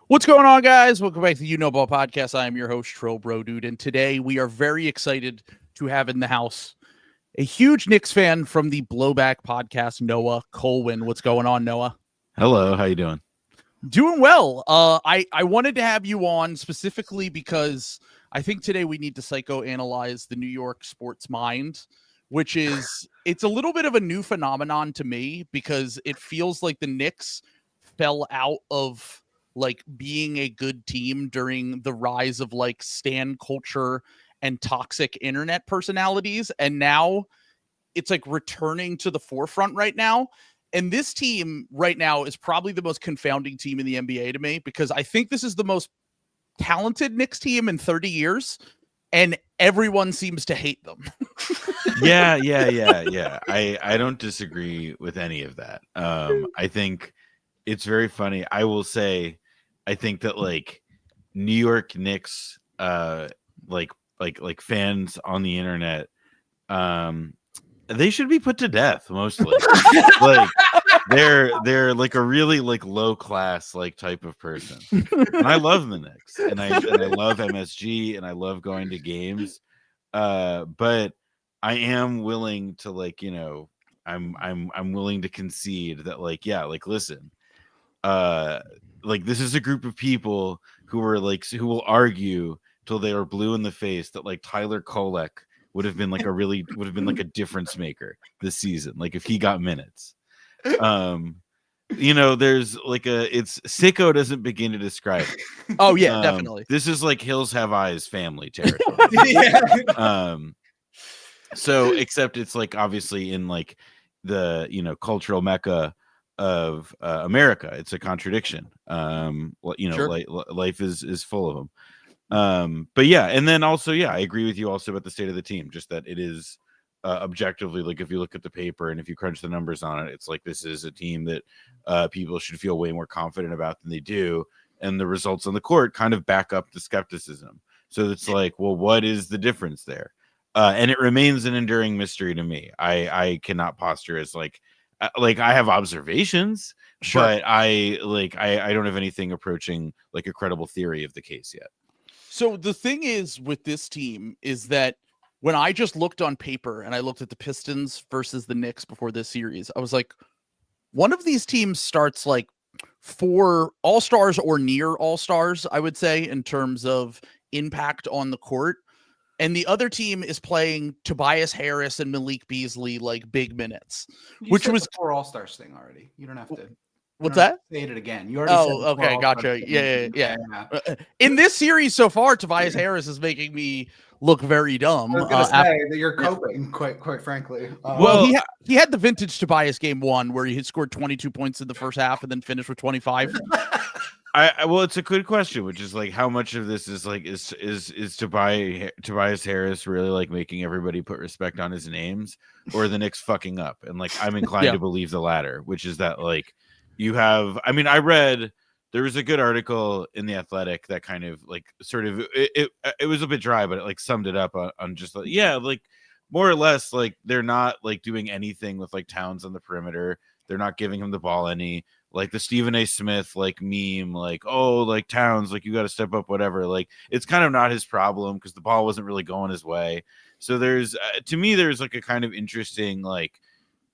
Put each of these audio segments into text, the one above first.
What's going on, guys? Welcome back to the You Know Ball Podcast. I am your host, Trill Bro Dude, and today we are very excited to have in the house a huge Knicks fan from the Blowback Podcast, Noah Kulwin. What's going on, Noah? Hello, how you doing? Doing well. I wanted to have you on specifically because I think today we need to psychoanalyze the New York sports mind, which is it's a little bit of a new phenomenon to me because it feels like the Knicks fell out of like being a good team during the rise of like stan culture and toxic internet personalities, and now it's like returning to the forefront right now. And this team right now is probably the most confounding team in the NBA to me because I think this is the most talented Knicks team in 30 years, and everyone seems to hate them. Yeah. I don't disagree with any of that. I think it's very funny. I will say, I think that like New York Knicks, like fans on the internet, they should be put to death mostly. Like they're like a really like low class like type of person. And I love the Knicks, and I love MSG, and I love going to games. But I am willing to like, you know, I'm willing to concede that like, yeah, like listen, like this is a group of people who are like who will argue till they are blue in the face that like Tyler Kolek would have been like a difference maker this season, like if he got minutes. You know, there's like it's sicko doesn't begin to describe it. Oh yeah, definitely. This is like Hills Have Eyes family territory. So except it's like obviously in like the, you know, cultural mecca of America. It's a contradiction. You know, Sure. like life is full of them. But yeah, and then also, yeah, I agree with you also about the state of the team, just that it is objectively, like if you look at the paper and if you crunch the numbers on it, it's like this is a team that people should feel way more confident about than they do, and the results on the court kind of back up the skepticism. So it's like, well, what is the difference there? And it remains an enduring mystery to me. I cannot posture as like I have observations, Sure. but I don't have anything approaching like a credible theory of the case yet. So the thing is with this team is that when I just looked on paper and I looked at the Pistons versus the Knicks before this series, I was like, one of these teams starts like 4 all-stars or near all-stars, I would say, in terms of impact on the court. And the other team is playing Tobias Harris and Malik Beasley like big minutes, which was the 4 all-stars thing already. You don't have to. What's that? Say it again. You already said the 4 okay, all-stars gotcha. thing. Yeah. In this series so far, Tobias Harris is making me look very dumb. I was gonna say that you're coping, quite frankly. Well, he had the vintage Tobias game 1 where he had scored 22 points in the first half and then finished with 25. Well, it's a good question, which is like how much of this is like is Tobias Harris really like making everybody put respect on his names, or the Knicks fucking up? And like I'm inclined to believe the latter, which is that like you have. I mean, I read there was a good article in The Athletic that kind of like sort of it was a bit dry, but it like summed it up on just like, yeah, like more or less like they're not like doing anything with like Towns on the perimeter. They're not giving him the ball any. Like the Stephen A. Smith like meme, like, oh, like Towns, like you got to step up, whatever. Like it's kind of not his problem because the ball wasn't really going his way. So there's to me there's like a kind of interesting like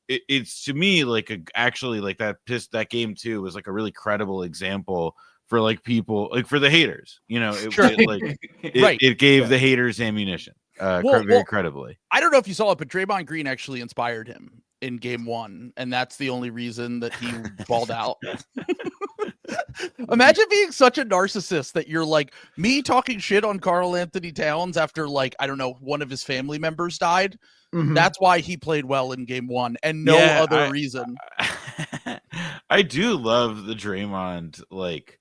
it's to me like actually like that game too was like a really credible example for like people like for the haters, you know. It gave the haters ammunition very credibly. I don't know if you saw it, but Draymond Green actually inspired him in game 1, and that's the only reason that he balled out. Imagine being such a narcissist that you're like me talking shit on Karl Anthony Towns after like, I don't know, one of his family members died. Mm-hmm. That's why he played well in game 1 and no other reason. I do love the Draymond, like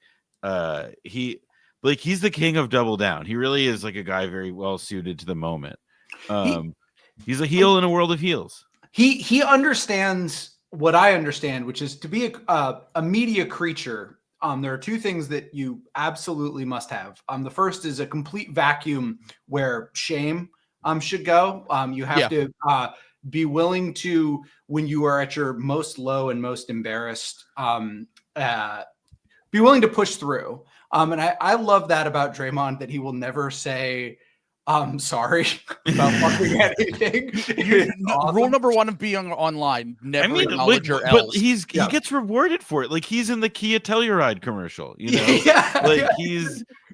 he's the king of double down. He really is like a guy very well suited to the moment. He's a heel in a world of heels. He understands what I understand, which is to be a media creature. There are 2 things that you absolutely must have. The first is a complete vacuum where shame should go. You have to be willing to, when you are at your most low and most embarrassed, be willing to push through. And I love that about Draymond, that he will never say, I'm sorry about fucking anything. Awesome. Rule number one of being online: never acknowledge your but L's. he gets rewarded for it. Like he's in the Kia Telluride commercial, you know.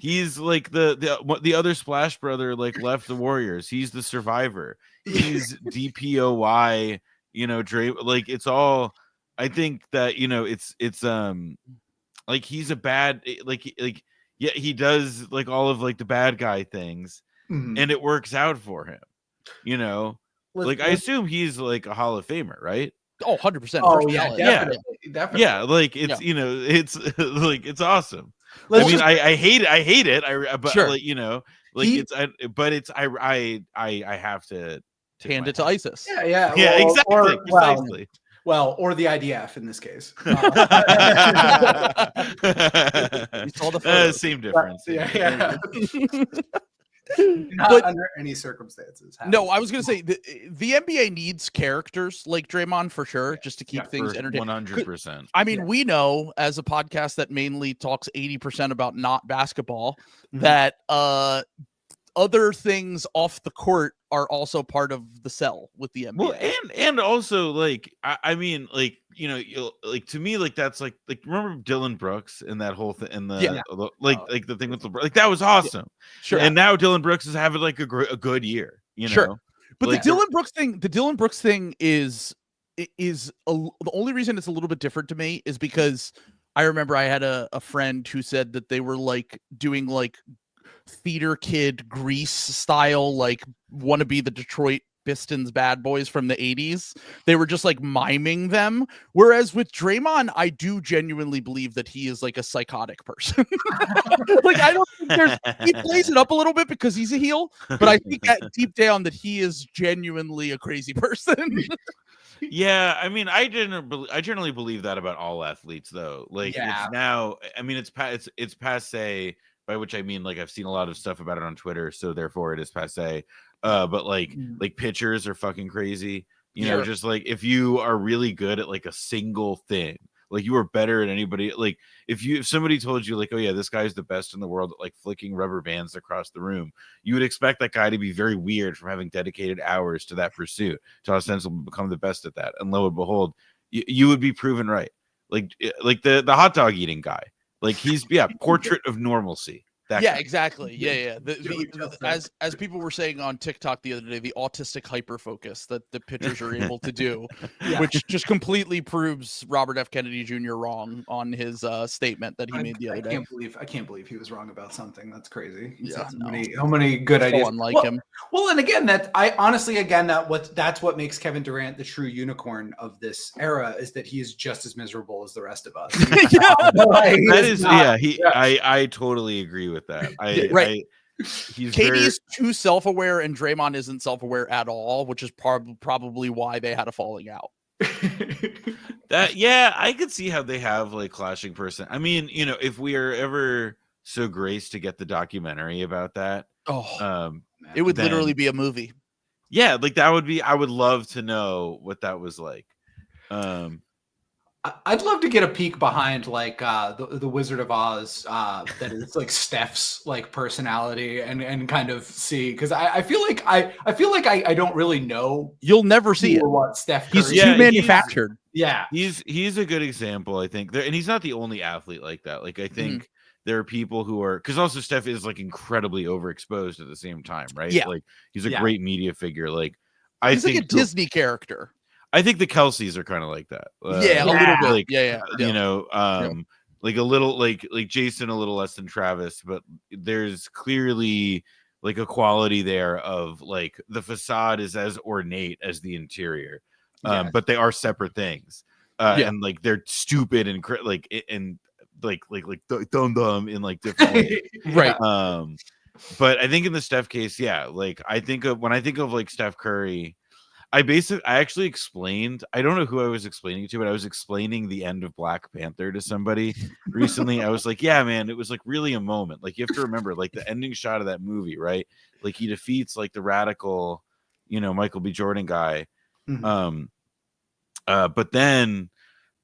He's like the other Splash brother, like left the Warriors. He's the survivor. He's DPOY. You know, like it's all. I think that it's like he's a bad yeah, he does like all of like the bad guy things. And it works out for him, you know. I assume he's like a Hall of Famer, right? Oh, 100%. Oh yeah, definitely. Yeah, like it's it's like it's awesome. I hate it. But sure. like I have to hand it to ISIS. Yeah, exactly. Or the IDF in this case. You saw the photo. Same difference. Yeah. Not under any circumstances. No, I was going to say the NBA needs characters like Draymond for sure, just to keep things entertaining. 100%. I mean, we know as a podcast that mainly talks 80% about not basketball, that other things off the court are also part of the sell with the NBA. Well, and also like I mean, like like to me, like that's like remember Dylan Brooks and that whole thing and the the thing with LeBron, like that was awesome. Sure. And now Dylan Brooks is having like a good year, you know. Sure. But like, the Dylan Brooks thing is the only reason it's a little bit different to me is because I remember I had a friend who said that they were like doing like theater kid Grease style, like want to be the Detroit Pistons bad boys from the 80s. They were just like miming them. Whereas with Draymond, I do genuinely believe that he is like a psychotic person. Like I don't think he plays it up a little bit because he's a heel, but I think that deep down that he is genuinely a crazy person. Yeah, I mean, I generally believe that about all athletes, though. Like it's now, I mean, it's passe. By which I mean, like I've seen a lot of stuff about it on Twitter, so therefore it is passe. But like pitchers are fucking crazy. You know, just like if you are really good at like a single thing, like you are better than anybody. Like if somebody told you like, oh yeah, this guy's the best in the world at like flicking rubber bands across the room, you would expect that guy to be very weird from having dedicated hours to that pursuit to ostensibly become the best at that. And lo and behold, you would be proven right. Like the hot dog eating guy. Like he's portrait of normalcy. Exactly. Yeah. As people were saying on TikTok the other day, the autistic hyper focus that the pitchers are able to do, which just completely proves Robert F. Kennedy Jr. wrong on his statement that he made the other day. I can't believe he was wrong about something. That's crazy. He's Yeah, so many good ideas. Unlike him. Well, and again, that's what makes Kevin Durant the true unicorn of this era is that he is just as miserable as the rest of us. I totally agree with that. KD is too self-aware and Draymond isn't self-aware at all, which is probably why they had a falling out. I could see how they have like clashing person. I mean, if we are ever so graced to get the documentary about that, it would literally be a movie. Yeah, like that would be. I would love to know what that was like. I'd love to get a peek behind like the Wizard of Oz that is like Steph's like personality and kind of see because I feel like I don't really know. You'll never see it. What Steph Curry. He's too manufactured. He's a good example, I think. And he's not the only athlete like that. Like I think there are people who are because also Steph is like incredibly overexposed at the same time, right? Yeah, like he's a great media figure. Like he's like a Disney character. I think the Kelseys are kind of like that. A little bit. Like, like a little like Jason, a little less than Travis, but there's clearly like a quality there of like the facade is as ornate as the interior, but they are separate things, and like they're stupid and like dumb in like different ways. Right. But I think in the Steph case, like when I think of like Steph Curry. I actually explained, I don't know who I was explaining to, but I was explaining the end of Black Panther to somebody recently. I was like, yeah, man, it was like really a moment. Like you have to remember like the ending shot of that movie, right? Like he defeats like the radical, Michael B. Jordan guy. But then,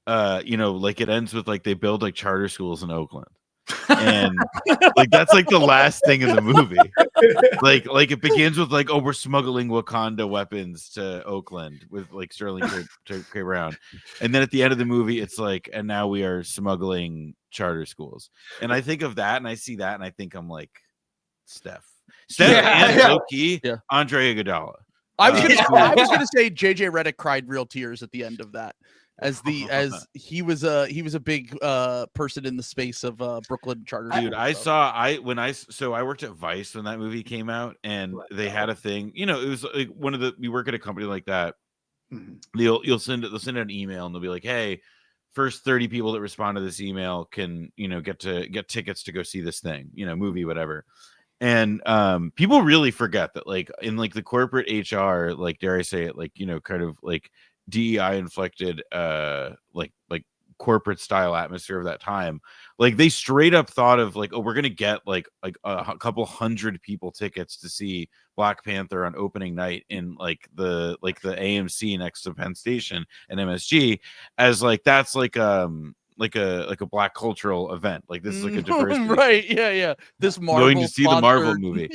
like it ends with like they build like charter schools in Oakland. And like that's like the last thing in the movie. Like it begins with like, oh, we're smuggling Wakanda weapons to Oakland with like Sterling K. Brown, and then at the end of the movie, it's like, and now we are smuggling charter schools. And I think of that, and I see that, and I think I'm like, Steph, and low key, Andre Iguodala. I was gonna say JJ Redick cried real tears at the end of that, as he was a big person in the space of Brooklyn charter. Dude, I worked at Vice when that movie came out, and they had a thing. You know, it was like we work at a company like that. They'll send an email, and they'll be like, hey, first 30 people that respond to this email can, you know, get tickets to go see this thing, you know, movie, whatever. And people really forget that, like, in like the corporate HR, like, dare I say it, like, you know, kind of like DEI inflected like corporate style atmosphere of that time, like they straight up thought of like, oh, we're gonna get like a couple hundred people tickets to see Black Panther on opening night in like the AMC next to Penn Station and MSG, as like that's like a Black cultural event. Like this is like a diversity, right? Yeah. This Marvel going to see the Marvel movie.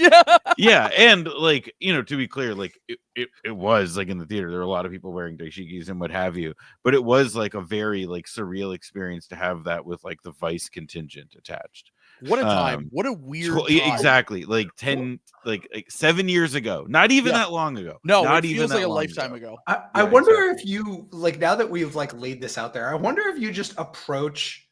Yeah, and like, you know, to be clear, like it was like in the theater, there were a lot of people wearing dashikis and what have you, but it was like a very like surreal experience to have that with like the Vice contingent attached. What a time! What a weird time. Exactly, like 7 years ago, not even that long ago. No, not it even feels like a long lifetime ago. I wonder if you, like, now that we've like laid this out there, I wonder if you just approach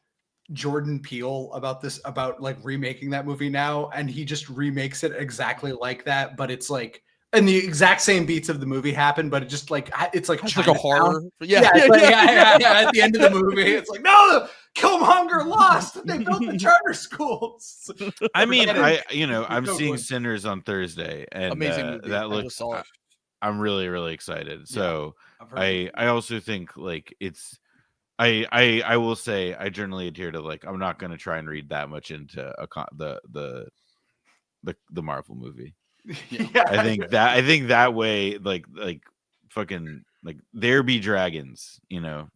Jordan Peele about like remaking that movie now, and he just remakes it exactly like that, but it's like, and the exact same beats of the movie happen, but it just like it's like a horror. Yeah. At the end of the movie, it's like, no, Killmonger lost. They built the charter schools. I mean, I'm seeing Sinners on Thursday, and amazing movie. That looks. I'm really, really excited. So I also think like it's. I will say I generally adhere to, like, I'm not going to try and read that much into the Marvel movie. I think that way, like fucking, like, there be dragons, you know.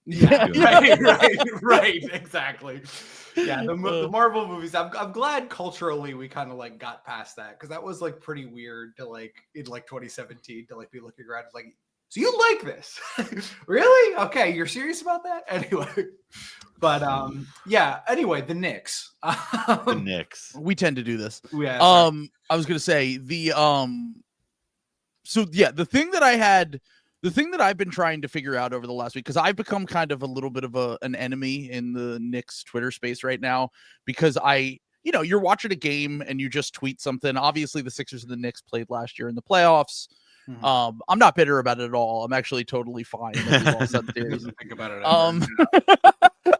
Right, exactly. Yeah, the Marvel movies, I'm glad culturally we kind of like got past that, because that was like pretty weird to like in like 2017 to like be looking around like, so you like this? Really? Okay, you're serious about that? Anyway, but anyway, the Knicks. The Knicks. We tend to do this. Yeah. I was gonna say the thing that I've been trying to figure out over the last week, because I've become kind of a little bit of an enemy in the Knicks Twitter space right now, because you're watching a game and you just tweet something. Obviously, the Sixers and the Knicks played last year in the playoffs. Mm-hmm. I'm not bitter about it at all. I'm actually totally fine. Think about it.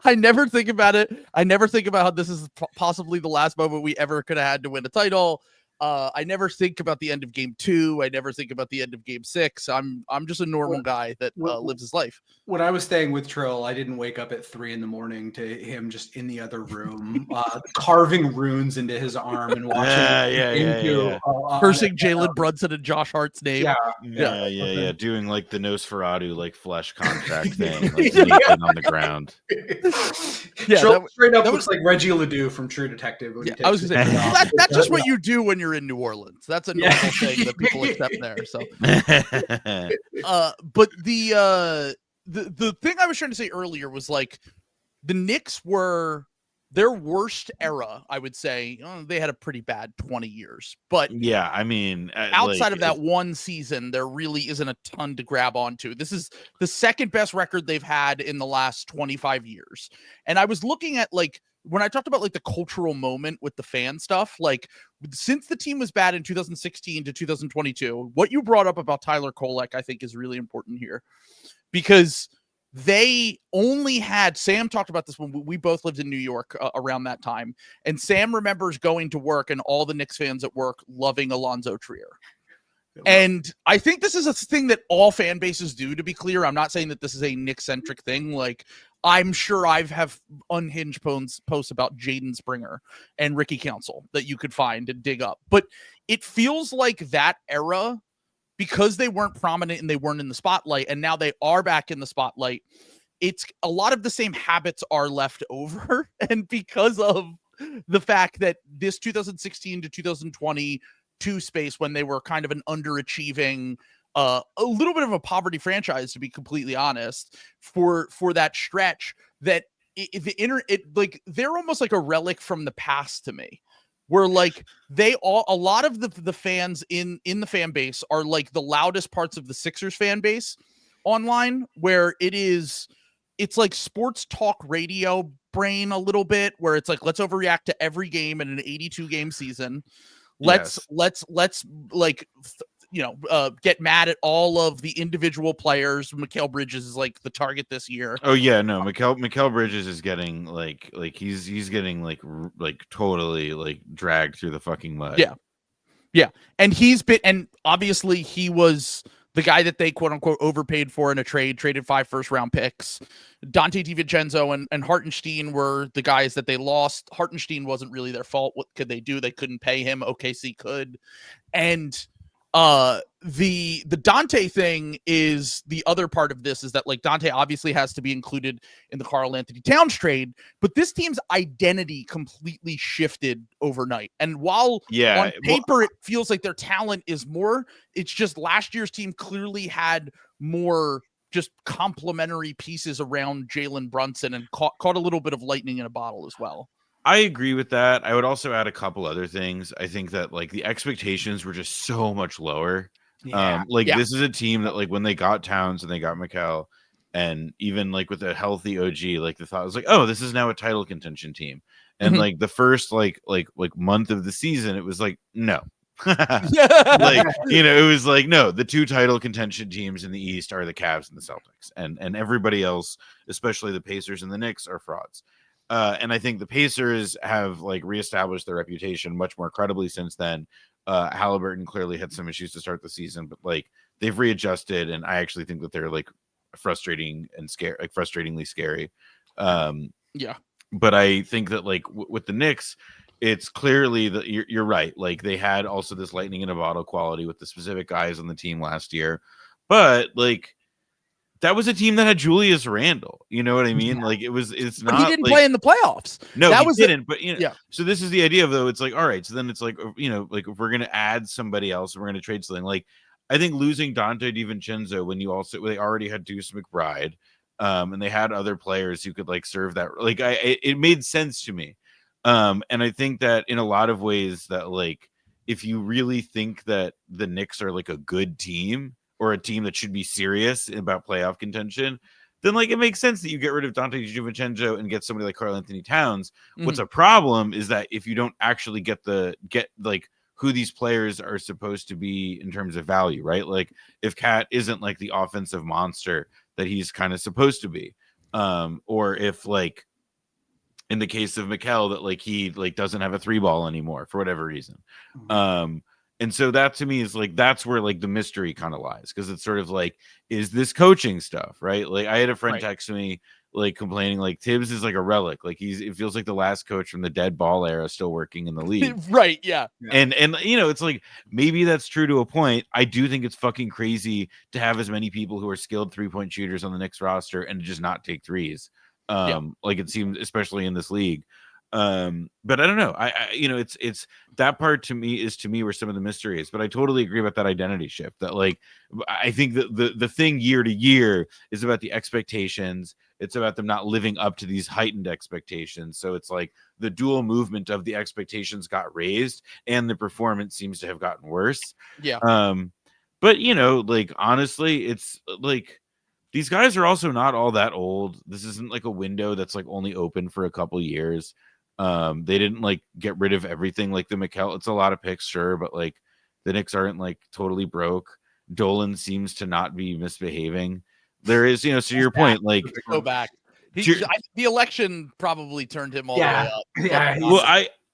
I never think about it. I never think about how this is possibly the last moment we ever could have had to win a title. I never think about the end of game 2. I never think about the end of game 6. I'm just a normal guy that lives his life. When I was staying with Trill, I didn't wake up at 3 a.m. to him just in the other room, carving runes into his arm and watching cursing Jalen Brunson and Josh Hart's name. Yeah. Doing like the Nosferatu like flesh contact thing, like sleeping on the ground. Yeah, Trill straight up looks like Reggie Ledoux from True Detective. I was gonna say that's just what you do when you're in New Orleans. That's a normal thing that people accept there. So, but the thing I was trying to say earlier was, like, the Knicks were their worst era, I would say. They had a pretty bad 20 years, but yeah, I mean, outside of that one season, there really isn't a ton to grab onto. This is the second best record they've had in the last 25 years. And I was looking at, like, when I talked about like the cultural moment with the fan stuff, like, since the team was bad in 2016 to 2022, what you brought up about Tyler Kolek, I think, is really important here, because they only had, Sam talked about this when we both lived in New York around that time. And Sam remembers going to work and all the Knicks fans at work loving Alonzo Trier. And I think this is a thing that all fan bases do, to be clear. I'm not saying that this is a Knicks-centric thing. Like, I'm sure I have unhinged posts about Jaden Springer and Ricky Council that you could find and dig up. But it feels like that era, because they weren't prominent and they weren't in the spotlight, and now they are back in the spotlight, it's a lot of the same habits are left over. And because of the fact that this 2016 to 2022 space, when they were kind of an underachieving, a little bit of a poverty franchise, to be completely honest, for that stretch, that they're almost like a relic from the past to me, where like a lot of the fans in the fan base are like the loudest parts of the Sixers fan base online, where it's like sports talk radio brain a little bit, where it's like, let's overreact to every game in an 82 game season. Let's like get mad at all of the individual players. Mikal Bridges is like the target this year. Oh yeah, no, Mikal Bridges is getting like he's getting like totally like dragged through the fucking mud. Yeah, and and obviously he was the guy that they quote unquote overpaid for in a traded 5 first-round picks. Dante DiVincenzo and Hartenstein were the guys that they lost. Hartenstein wasn't really their fault. What could they do? They couldn't pay him. OKC could. And the Dante thing is the other part of this, is that like Dante obviously has to be included in the Karl-Anthony Towns trade, but this team's identity completely shifted overnight. And while on paper it feels like their talent is more, it's just last year's team clearly had more just complementary pieces around Jalen Brunson, and caught a little bit of lightning in a bottle as well. I agree with that. I would also add a couple other things. I think that like the expectations were just so much lower. This is a team that like when they got Towns and they got Mikal, and even like with a healthy OG, like the thought was like, oh, this is now a title contention team. And like the first like month of the season, it was like, no. It was like, no, the 2 title contention teams in the East are the Cavs and the Celtics, and everybody else, especially the Pacers and the Knicks, are frauds. And I think the Pacers have like reestablished their reputation much more credibly since then. Halliburton clearly had some issues to start the season, but like they've readjusted, and I actually think that they're like frustrating and frustratingly scary. But I think that like with the Knicks, it's clearly that you're right. Like they had also this lightning in a bottle quality with the specific guys on the team last year, but like that was a team that had Julius Randle. You know what I mean? Like it's not. But he didn't play in the playoffs. No, he didn't. But so this is the idea of though. It's like, all right, so then it's like, like if we're gonna add somebody else and we're gonna trade something, like I think losing Dante DiVincenzo when they already had Deuce McBride, and they had other players who could like serve that. Like it made sense to me, and I think that in a lot of ways that like if you really think that the Knicks are like a good team, or a team that should be serious about playoff contention, then like it makes sense that you get rid of Dante DiVincenzo and get somebody like Karl-Anthony Towns. Mm-hmm. What's a problem is that if you don't actually get like who these players are supposed to be in terms of value, right? Like if Cat isn't like the offensive monster that he's kind of supposed to be, or if like in the case of Mikal that like he like doesn't have a 3-ball anymore for whatever reason. Mm-hmm. And so that to me is like, that's where like the mystery kind of lies. Cause it's sort of like, is this coaching stuff? Right. Like I had a friend text me like complaining, like Tibbs is like a relic. Like it feels like the last coach from the dead ball era still working in the league. Right. Yeah. And it's like, maybe that's true to a point. I do think it's fucking crazy to have as many people who are skilled 3-point shooters on the Knicks roster and just not take threes. Like it seems, especially in this league. But I don't know. I it's that part to me where some of the mystery is. But I totally agree about that identity shift. That like I think that the thing year to year is about the expectations. It's about them not living up to these heightened expectations. So it's like the dual movement of the expectations got raised and the performance seems to have gotten worse. Yeah. But like honestly, it's like these guys are also not all that old. This isn't like a window that's like only open for a couple years. They didn't like get rid of everything like the Mikal. It's a lot of picks, sure, but like the Knicks aren't like totally broke. Dolan seems to not be misbehaving. There is, to your point, like go back. The election probably turned him all the way up. Yeah. Well,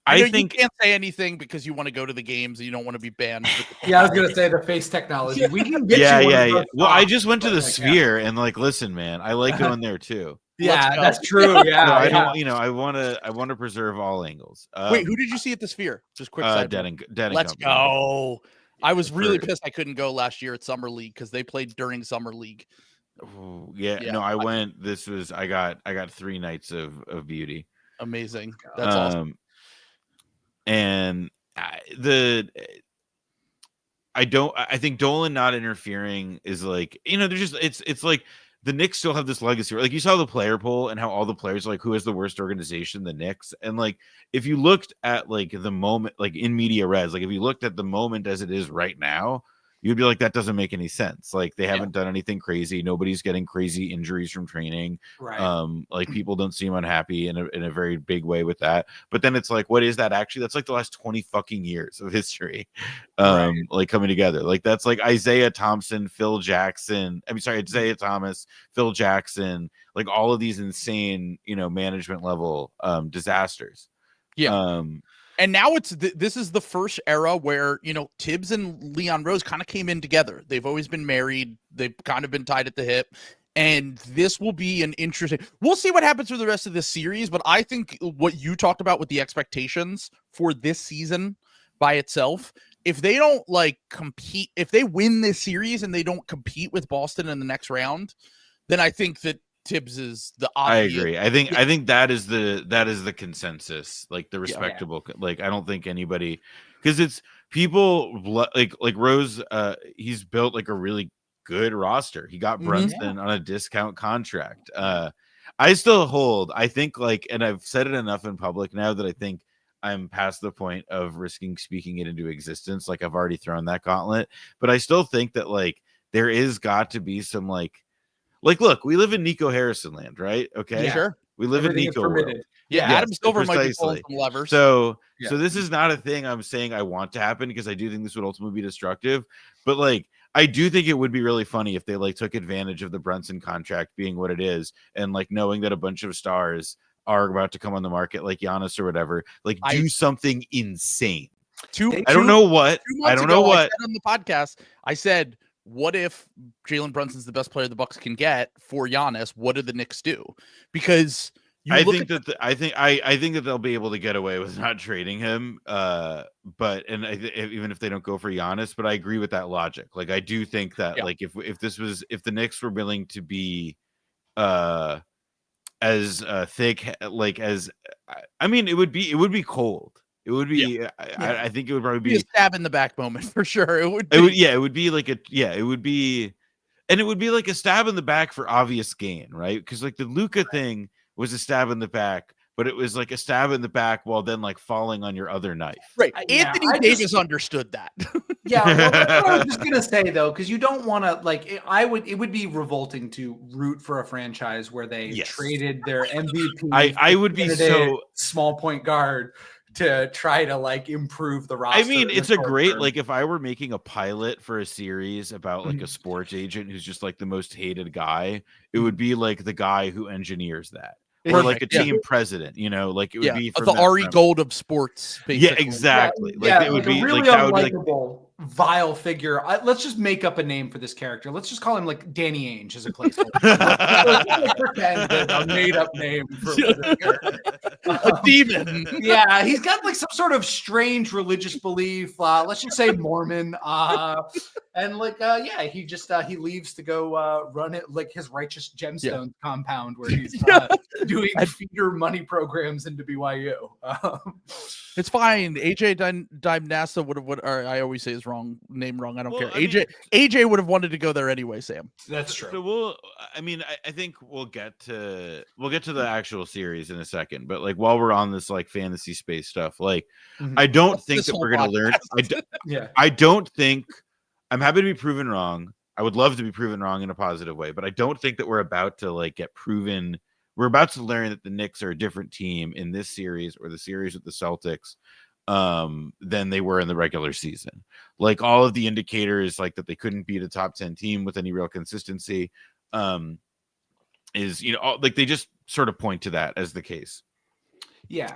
I think you can't say anything because you want to go to the games and you don't want to be banned. I was gonna say the face technology. We can get you. Well, I just went to the Sphere and like, listen, man, I like going there too. Yeah, that's true. Yeah, no, I don't. I want to preserve all angles. Wait, who did you see at the Sphere? Just quick. Dead Let's go. I was really pissed I couldn't go last year at Summer League because they played during Summer League. Ooh, no, I went. I got 3 nights of beauty. Amazing. That's awesome. and I think Dolan not interfering is like, there's just it's like the Knicks still have this legacy. Like you saw the player poll and how all the players are like, who has the worst organization, the Knicks. And like if you looked at like the moment, like in media res, like if you looked at the moment as it is right now, you'd be like, that doesn't make any sense. Like they haven't done anything crazy. Nobody's getting crazy injuries from training. Right. Like people don't seem unhappy in a very big way with that. But then it's like, what is that actually? That's like the last 20 fucking years of history. Like coming together. Like that's like Isaiah Thompson, Phil Jackson. Isaiah Thomas, Phil Jackson, like all of these insane, management level disasters. Yeah. And now this is the first era where, Tibbs and Leon Rose kind of came in together. They've always been married. They've kind of been tied at the hip. And this will be an interesting, we'll see what happens for the rest of this series. But I think what you talked about with the expectations for this season by itself, if they don't like compete, if they win this series and they don't compete with Boston in the next round, then I think that Tibbs is the obvious. I agree. I think that is the consensus, like the respectable. Like I don't think anybody, because it's people like Rose. He's built like a really good roster. He got Brunson on a discount contract. I still hold. I think like, and I've said it enough in public now that I think I'm past the point of risking speaking it into existence. Like I've already thrown that gauntlet, but I still think that like there is got to be some like, look, we live in Nico Harrison land, right? Okay. Yeah. Sure. We live Everything in is Nico world. permitted. Yeah. Yeah, Adam Silver might be pulling precisely. some levers. So this is not a thing I'm saying I want to happen, because I do think this would ultimately be destructive. But like, I do think it would be really funny if they like took advantage of the Brunson contract being what it is, and like knowing that a bunch of stars are about to come on the market, like Giannis or whatever, like do something insane. I don't know what. I don't know what. I said on the podcast, I said, what if Jalen Brunson's the best player the Bucks can get for Giannis? What do the Knicks do? Because I think that they'll be able to get away with not trading him. But even if they don't go for Giannis, but I agree with that logic. Like I do think that like if the Knicks were willing to be as thick, like as I mean, it would be cold. It would be. I think it would probably be a stab in the back moment for sure. It would be like it would be, and it would be like a stab in the back for obvious gain, right? Because like the Luka thing was a stab in the back, but it was like a stab in the back while then like falling on your other knife. Right. Anthony Davis understood that. Well, that's what I was just gonna say though, because you don't want to like. It would be revolting to root for a franchise where they traded their MVP. I would be so small point guard to try to like improve the roster. I mean, it's a great like if I were making a pilot for a series about like a sports agent who's just like the most hated guy, it would be like the guy who engineers that. Or like a team president, like it would be from the Ari Gold of sports. Basically. Yeah, exactly. Like it would be really like that would be like vile figure. Let's just make up a name for this character. Let's just call him like Danny Ainge as a placeholder. Let's pretend that a made up name for this character. A demon. Yeah, he's got like some sort of strange religious belief. Let's just say Mormon. And like he just he leaves to go run it like his righteous gemstone compound where he's doing feeder money programs into BYU. It's fine. AJ Dynasa would or I always say his name wrong. I don't care. AJ would have wanted to go there anyway, Sam. That's true. So I think we'll get to the actual series in a second, but like while we're on this like fantasy space stuff, like I don't think that we're going to learn. I don't think I'm happy to be proven wrong. I would love to be proven wrong in a positive way, but I don't think that we're about to like get proven. We're about to learn that the Knicks are a different team in this series or the series with the Celtics than they were in the regular season. Like all of the indicators, like that they couldn't beat a top 10 team with any real consistency, is like they just sort of point to that as the case. Yeah.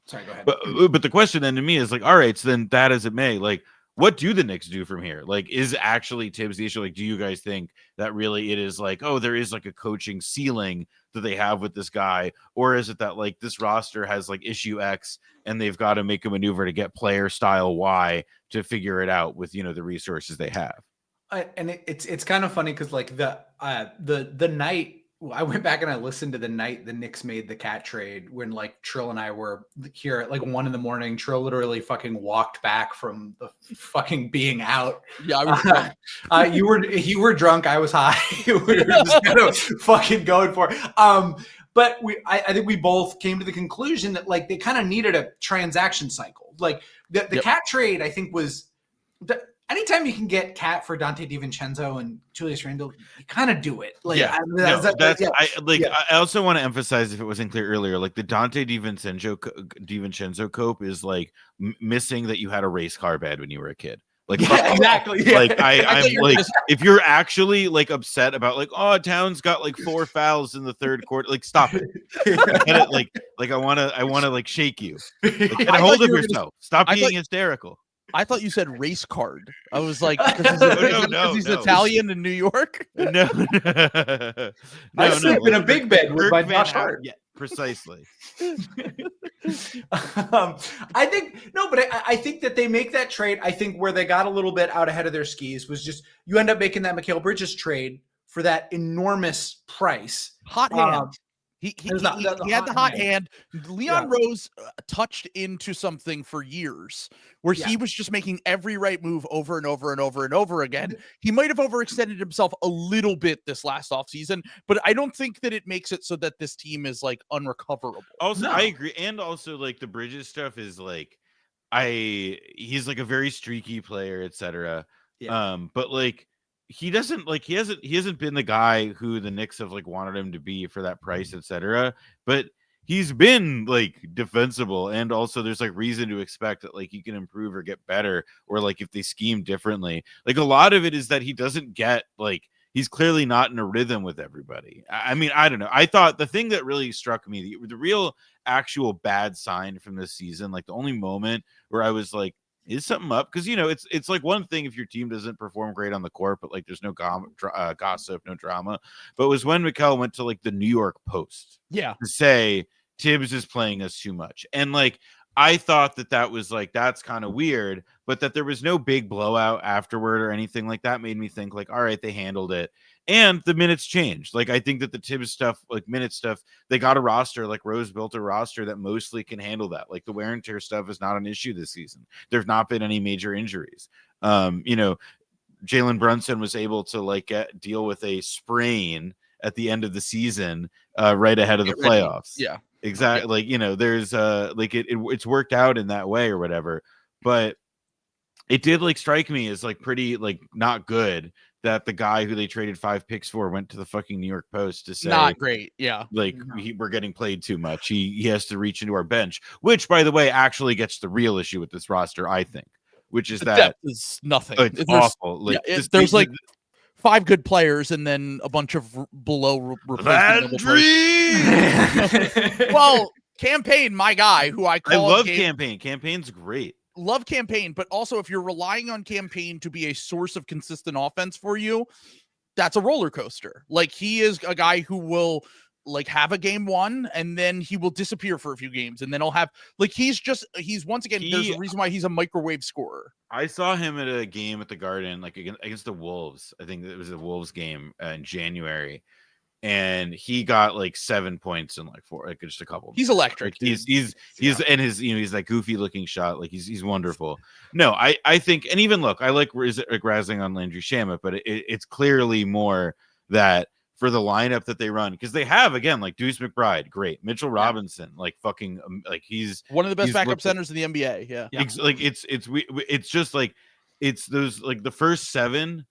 Sorry, go ahead. But the question then to me is like, all right, so then that as it may, like, what do the Knicks do from here? Like, is actually Tibbs the issue? Like, do you guys think that really it is like, oh, there is like a coaching ceiling that they have with this guy? Or is it that like this roster has like issue X and they've got to make a maneuver to get player style Y to figure it out with, the resources they have? And it's kind of funny because like the night I went back and I listened to the night the Knicks made the cat trade when like Trill and I were here at like 1 a.m. Trill literally fucking walked back from the fucking being out. Yeah, I was drunk. You were drunk. I was high. We were just kind of fucking going for it. But I think we both came to the conclusion that like they kind of needed a transaction cycle. Like the cat trade, I think was anytime you can get Cat for Dante DiVincenzo and Julius Randle, you kind of do it. Like, I also want to emphasize, if it wasn't clear earlier, like the Dante DiVincenzo cope is like missing that you had a race car bed when you were a kid. Like, exactly. Yeah. Like I'm like, if you're actually like upset about like, oh, Towns got like 4 fouls in the third quarter, like stop it. Like I wanna like shake you. Like, get a hold of yourself. Stop being hysterical. I thought you said race card. I was like, because he's Italian in New York. No. I sleep in a big bed with my Josh Hart. Yeah, precisely. I think that they make that trade. I think where they got a little bit out ahead of their skis was just you end up making that Mikal Bridges trade for that enormous price. Hot hand. He had the hot hand. Leon Rose touched into something for years where he was just making every right move over and over and over and over again. He might have overextended himself a little bit this last offseason, but I don't think that it makes it so that this team is like unrecoverable. Also, I agree. And also like the Bridges stuff is like, he's like a very streaky player, etc. Yeah. But like, he hasn't been the guy who the Knicks have like wanted him to be for that price, etc. But he's been like defensible, and also there's like reason to expect that like he can improve or get better, or like if they scheme differently. Like a lot of it is that he doesn't get like he's clearly not in a rhythm with everybody. I mean, I don't know. I thought the thing that really struck me, the real actual bad sign from this season, like the only moment where I was like, is something up? Because, you know, it's like one thing if your team doesn't perform great on the court, but like there's no gossip, no drama. But it was when Mikal went to like the New York Post to say Tibbs is playing us too much. And like, I thought that was like, that's kind of weird, but that there was no big blowout afterward or anything like that made me think like, all right, they handled it. And the minutes changed. Like, I think that the Tibbs stuff, like minute stuff, they got a roster, like Rose built a roster that mostly can handle that. Like the wear and tear stuff is not an issue this season. There've not been any major injuries. You know, Jalen Brunson was able to like deal with a sprain at the end of the season, right ahead of the playoffs. Yeah. Exactly. Like, you know, there's like it's worked out in that way or whatever, but it did like strike me as like pretty like not good that the guy who they traded 5 picks for went to the fucking New York Post to say not great. Yeah. Like we're getting played too much. He has to reach into our bench, which by the way, actually gets the real issue with this roster, I think, which is the that depth is nothing. It's awful. Like there's like 5 good players and then a bunch of below replacement. Well, Campaign, my guy, who I love Campaign. Campaign's great. Love Campaign, but also if you're relying on Campaign to be a source of consistent offense for you, that's a roller coaster. Like he is a guy who will like have a game 1 and then he will disappear for a few games and then he'll have like he's once again there's a reason why he's a microwave scorer. I saw him at a game at the Garden like against the Wolves. I think it was a Wolves game in January. And he got like 7 points in like 4, like just a couple. He's electric. Like, he's and his, you know, he's that goofy looking shot. Like he's wonderful. No, I think, and even look, I like razzing on Landry Shamet, but it's clearly more that for the lineup that they run, because they have again like Deuce McBride, great, Mitchell Robinson, like fucking like he's one of the best backup centers in the NBA. Yeah. Like it's just like it's those like the first 7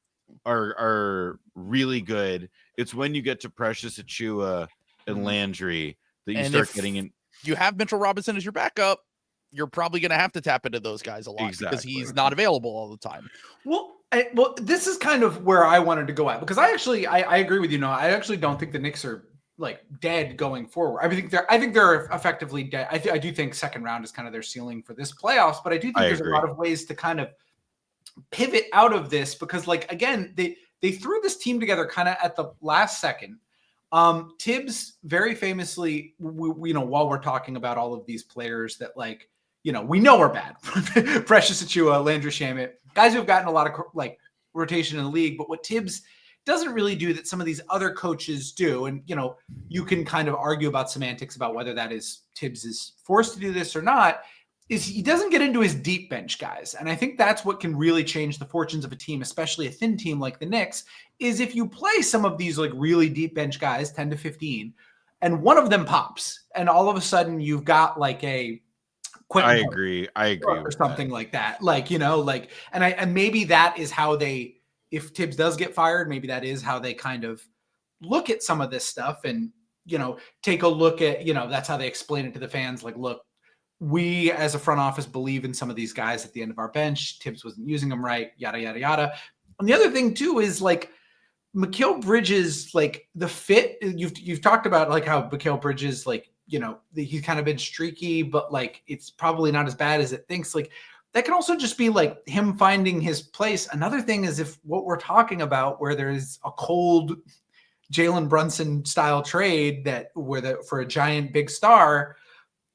are really good. It's when you get to Precious Achiuwa and Landry that you start getting in. You have Mitchell Robinson as your backup, you're probably going to have to tap into those guys a lot because he's not available all the time. Well, this is kind of where I wanted to go at because I agree with you. No, I actually don't think the Knicks are like dead going forward. I think they're effectively dead. I do think second round is kind of their ceiling for this playoffs, but I do think there's a lot of ways to kind of pivot out of this because like again they threw this team together kind of at the last second. Tibbs very famously, you know, while we're talking about all of these players that like, you know, we know are bad, Precious Achiuwa, Landry Shamet, guys who've gotten a lot of like rotation in the league. But what Tibbs doesn't really do that some of these other coaches do. And, you know, you can kind of argue about semantics about whether that is Tibbs is forced to do this or not, is he doesn't get into his deep bench guys. And I think that's what can really change the fortunes of a team, especially a thin team like the Knicks, is if you play some of these like really deep bench guys, 10 to 15, and one of them pops, and all of a sudden you've got like a Quentin I agree or something like that. Like, you know, like, and maybe that is how they, if Tibbs does get fired, maybe that is how they kind of look at some of this stuff and, you know, take a look at, you know, that's how they explain it to the fans. Like, look, we as a front office believe in some of these guys at the end of our bench. Tibbs wasn't using them right, yada, yada, yada. And the other thing too is like Mikal Bridges, like the fit, you've talked about like how Mikal Bridges, like, you know, he's kind of been streaky, but like it's probably not as bad as it thinks. Like that can also just be like him finding his place. Another thing is if what we're talking about where there's a cold Jalen Brunson style trade that for a giant big star,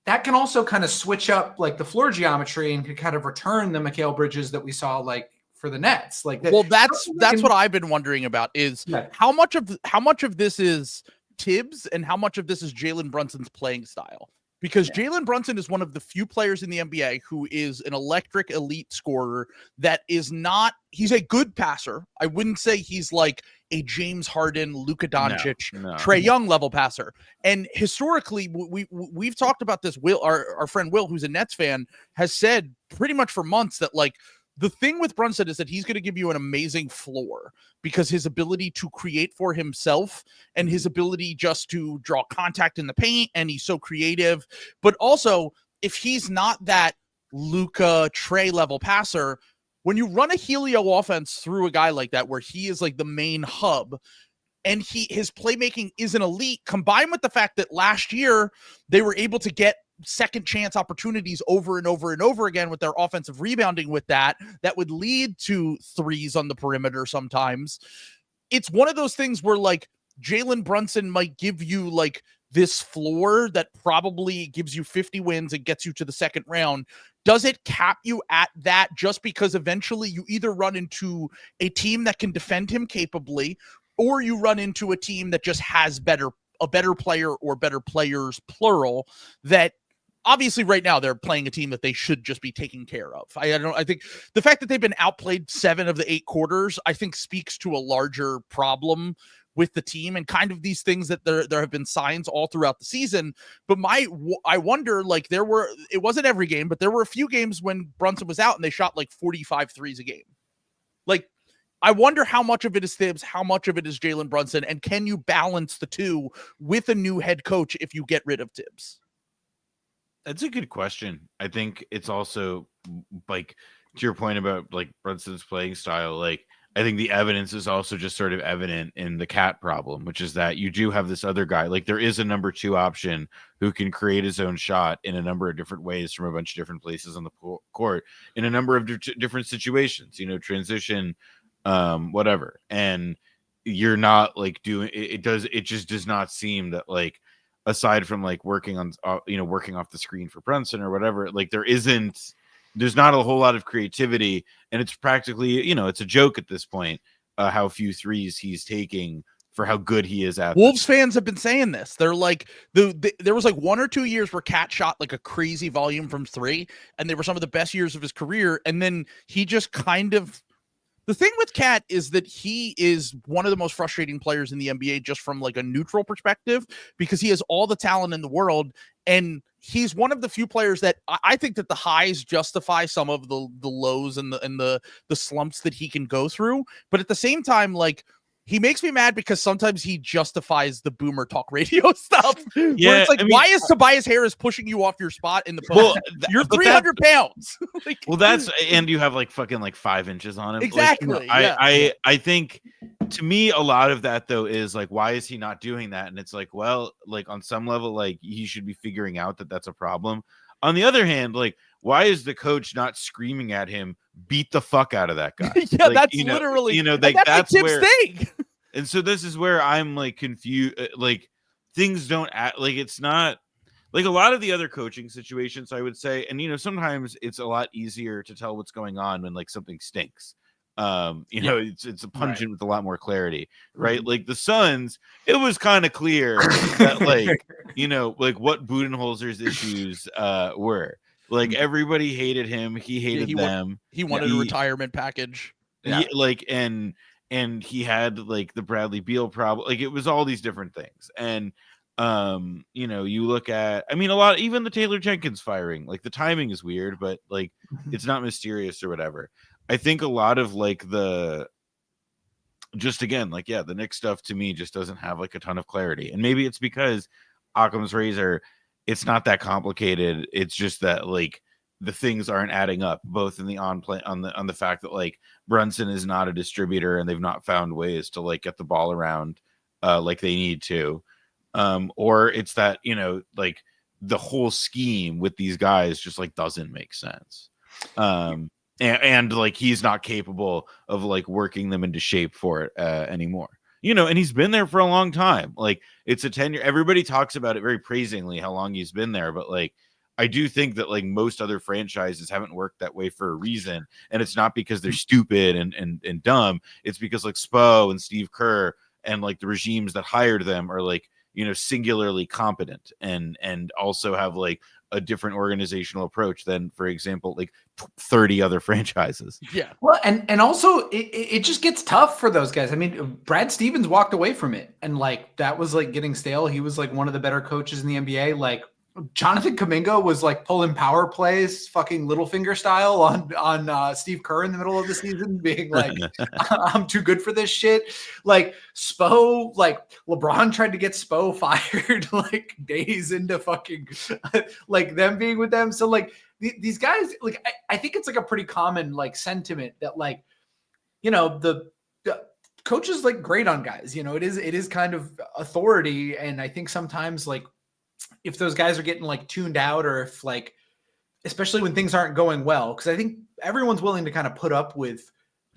that can also kind of switch up like the floor geometry and can kind of return the Mikal Bridges that we saw like for the Nets. Like well, that's what I've been wondering about is how much of this is Tibbs and how much of this is Jalen Brunson's playing style. Because Jalen Brunson is one of the few players in the NBA who is an electric elite scorer that is not, he's a good passer. I wouldn't say he's like a James Harden, Luka Doncic, Trae Young level passer. And historically, we've talked about this. Will, our friend Will, who's a Nets fan, has said pretty much for months that like, the thing with Brunson is that he's going to give you an amazing floor because his ability to create for himself and his ability just to draw contact in the paint, and he's so creative. But also, if he's not that Luka Trae level passer, when you run a helio offense through a guy like that, where he is like the main hub, and his playmaking isn't elite, combined with the fact that last year they were able to get second chance opportunities over and over and over again with their offensive rebounding with that would lead to threes on the perimeter sometimes. It's one of those things where like Jalen Brunson might give you like this floor that probably gives you 50 wins and gets you to the second round. Does it cap you at that just because eventually you either run into a team that can defend him capably, or you run into a team that just has a better player or better players, plural, that obviously right now they're playing a team that they should just be taking care of. I think the fact that they've been outplayed 7 of the 8 quarters, I think speaks to a larger problem with the team and kind of these things that there have been signs all throughout the season. But I wonder, like it wasn't every game, but there were a few games when Brunson was out and they shot like 45 threes a game. Like, I wonder how much of it is Tibbs, how much of it is Jalen Brunson, and can you balance the two with a new head coach if you get rid of Tibbs? That's a good question. I think it's also like to your point about like Brunson's playing style. Like I think the evidence is also just sort of evident in the Cat problem, which is that you do have this other guy. Like there is a number 2 option who can create his own shot in a number of different ways from a bunch of different places on the court in a number of different situations. You know, transition, whatever. And you're not like doing it. It just does not seem that like, aside from like working on, working off the screen for Brunson or whatever, like there's not a whole lot of creativity, and it's practically, it's a joke at this point, how few threes he's taking for how good he is at Wolves fans have been saying this. They're like, there was like 1 or 2 years where Cat shot like a crazy volume from 3, and they were some of the best years of his career. And then he just kind of, the thing with Cat is that he is one of the most frustrating players in the NBA just from like a neutral perspective, because he has all the talent in the world, and he's one of the few players that I think that the highs justify some of the lows and the slumps that he can go through. But at the same time, like, he makes me mad because sometimes he justifies the boomer talk radio stuff. Yeah, where it's like, why is Tobias Harris pushing you off your spot in the post? Well, you're 300 pounds. Like, well, that's, and you have like fucking like 5 inches on him. Exactly. Like, I think to me, a lot of that though is like, why is he not doing that? And it's like, well, like on some level, like he should be figuring out that that's a problem. On the other hand, like, why is the coach not screaming at him, beat the fuck out of that guy? Yeah, like, that's literally, like that's where thing. And so this is where I'm like confused. Like things don't act like, it's not like a lot of the other coaching situations, I would say. And, sometimes it's a lot easier to tell what's going on when like something stinks. It's a pungent with a lot more clarity, right? Like the Suns, it was kind of clear that like what Budenholzer's issues were. Like everybody hated him, he hated them. He wanted a retirement package. And he had like the Bradley Beal problem. Like it was all these different things. And you look at, I mean, a lot, even the Taylor Jenkins firing, like the timing is weird, but like it's not mysterious or whatever. I think a lot of like the Knicks stuff to me just doesn't have like a ton of clarity. And maybe it's because Occam's razor, it's not that complicated. It's just that like the things aren't adding up, both in the on the fact that like Brunson is not a distributor and they've not found ways to like get the ball around like they need to. Or it's that, like the whole scheme with these guys just like doesn't make sense. And like he's not capable of like working them into shape for it anymore. And he's been there for a long time. Like it's a tenure. Everybody talks about it very praisingly how long he's been there, but like I do think that like most other franchises haven't worked that way for a reason, and it's not because they're stupid and dumb. It's because like Spo and Steve Kerr and like the regimes that hired them are like singularly competent and also have like a different organizational approach than, for example, like 30 other franchises. Yeah. Well, and also it just gets tough for those guys. I mean, Brad Stevens walked away from it, and like that was like getting stale. He was like one of the better coaches in the NBA. Like Jonathan Kuminga was like pulling power plays, fucking Littlefinger style on Steve Kerr in the middle of the season, being like, "I'm too good for this shit." Like Spo, like LeBron tried to get Spo fired like days into fucking like them being with them. So like these guys, like I think it's like a pretty common like sentiment that like the coaches like grade on guys. It is kind of authority, and I think sometimes like, if those guys are getting like tuned out, or if like, especially when things aren't going well, because I think everyone's willing to kind of put up with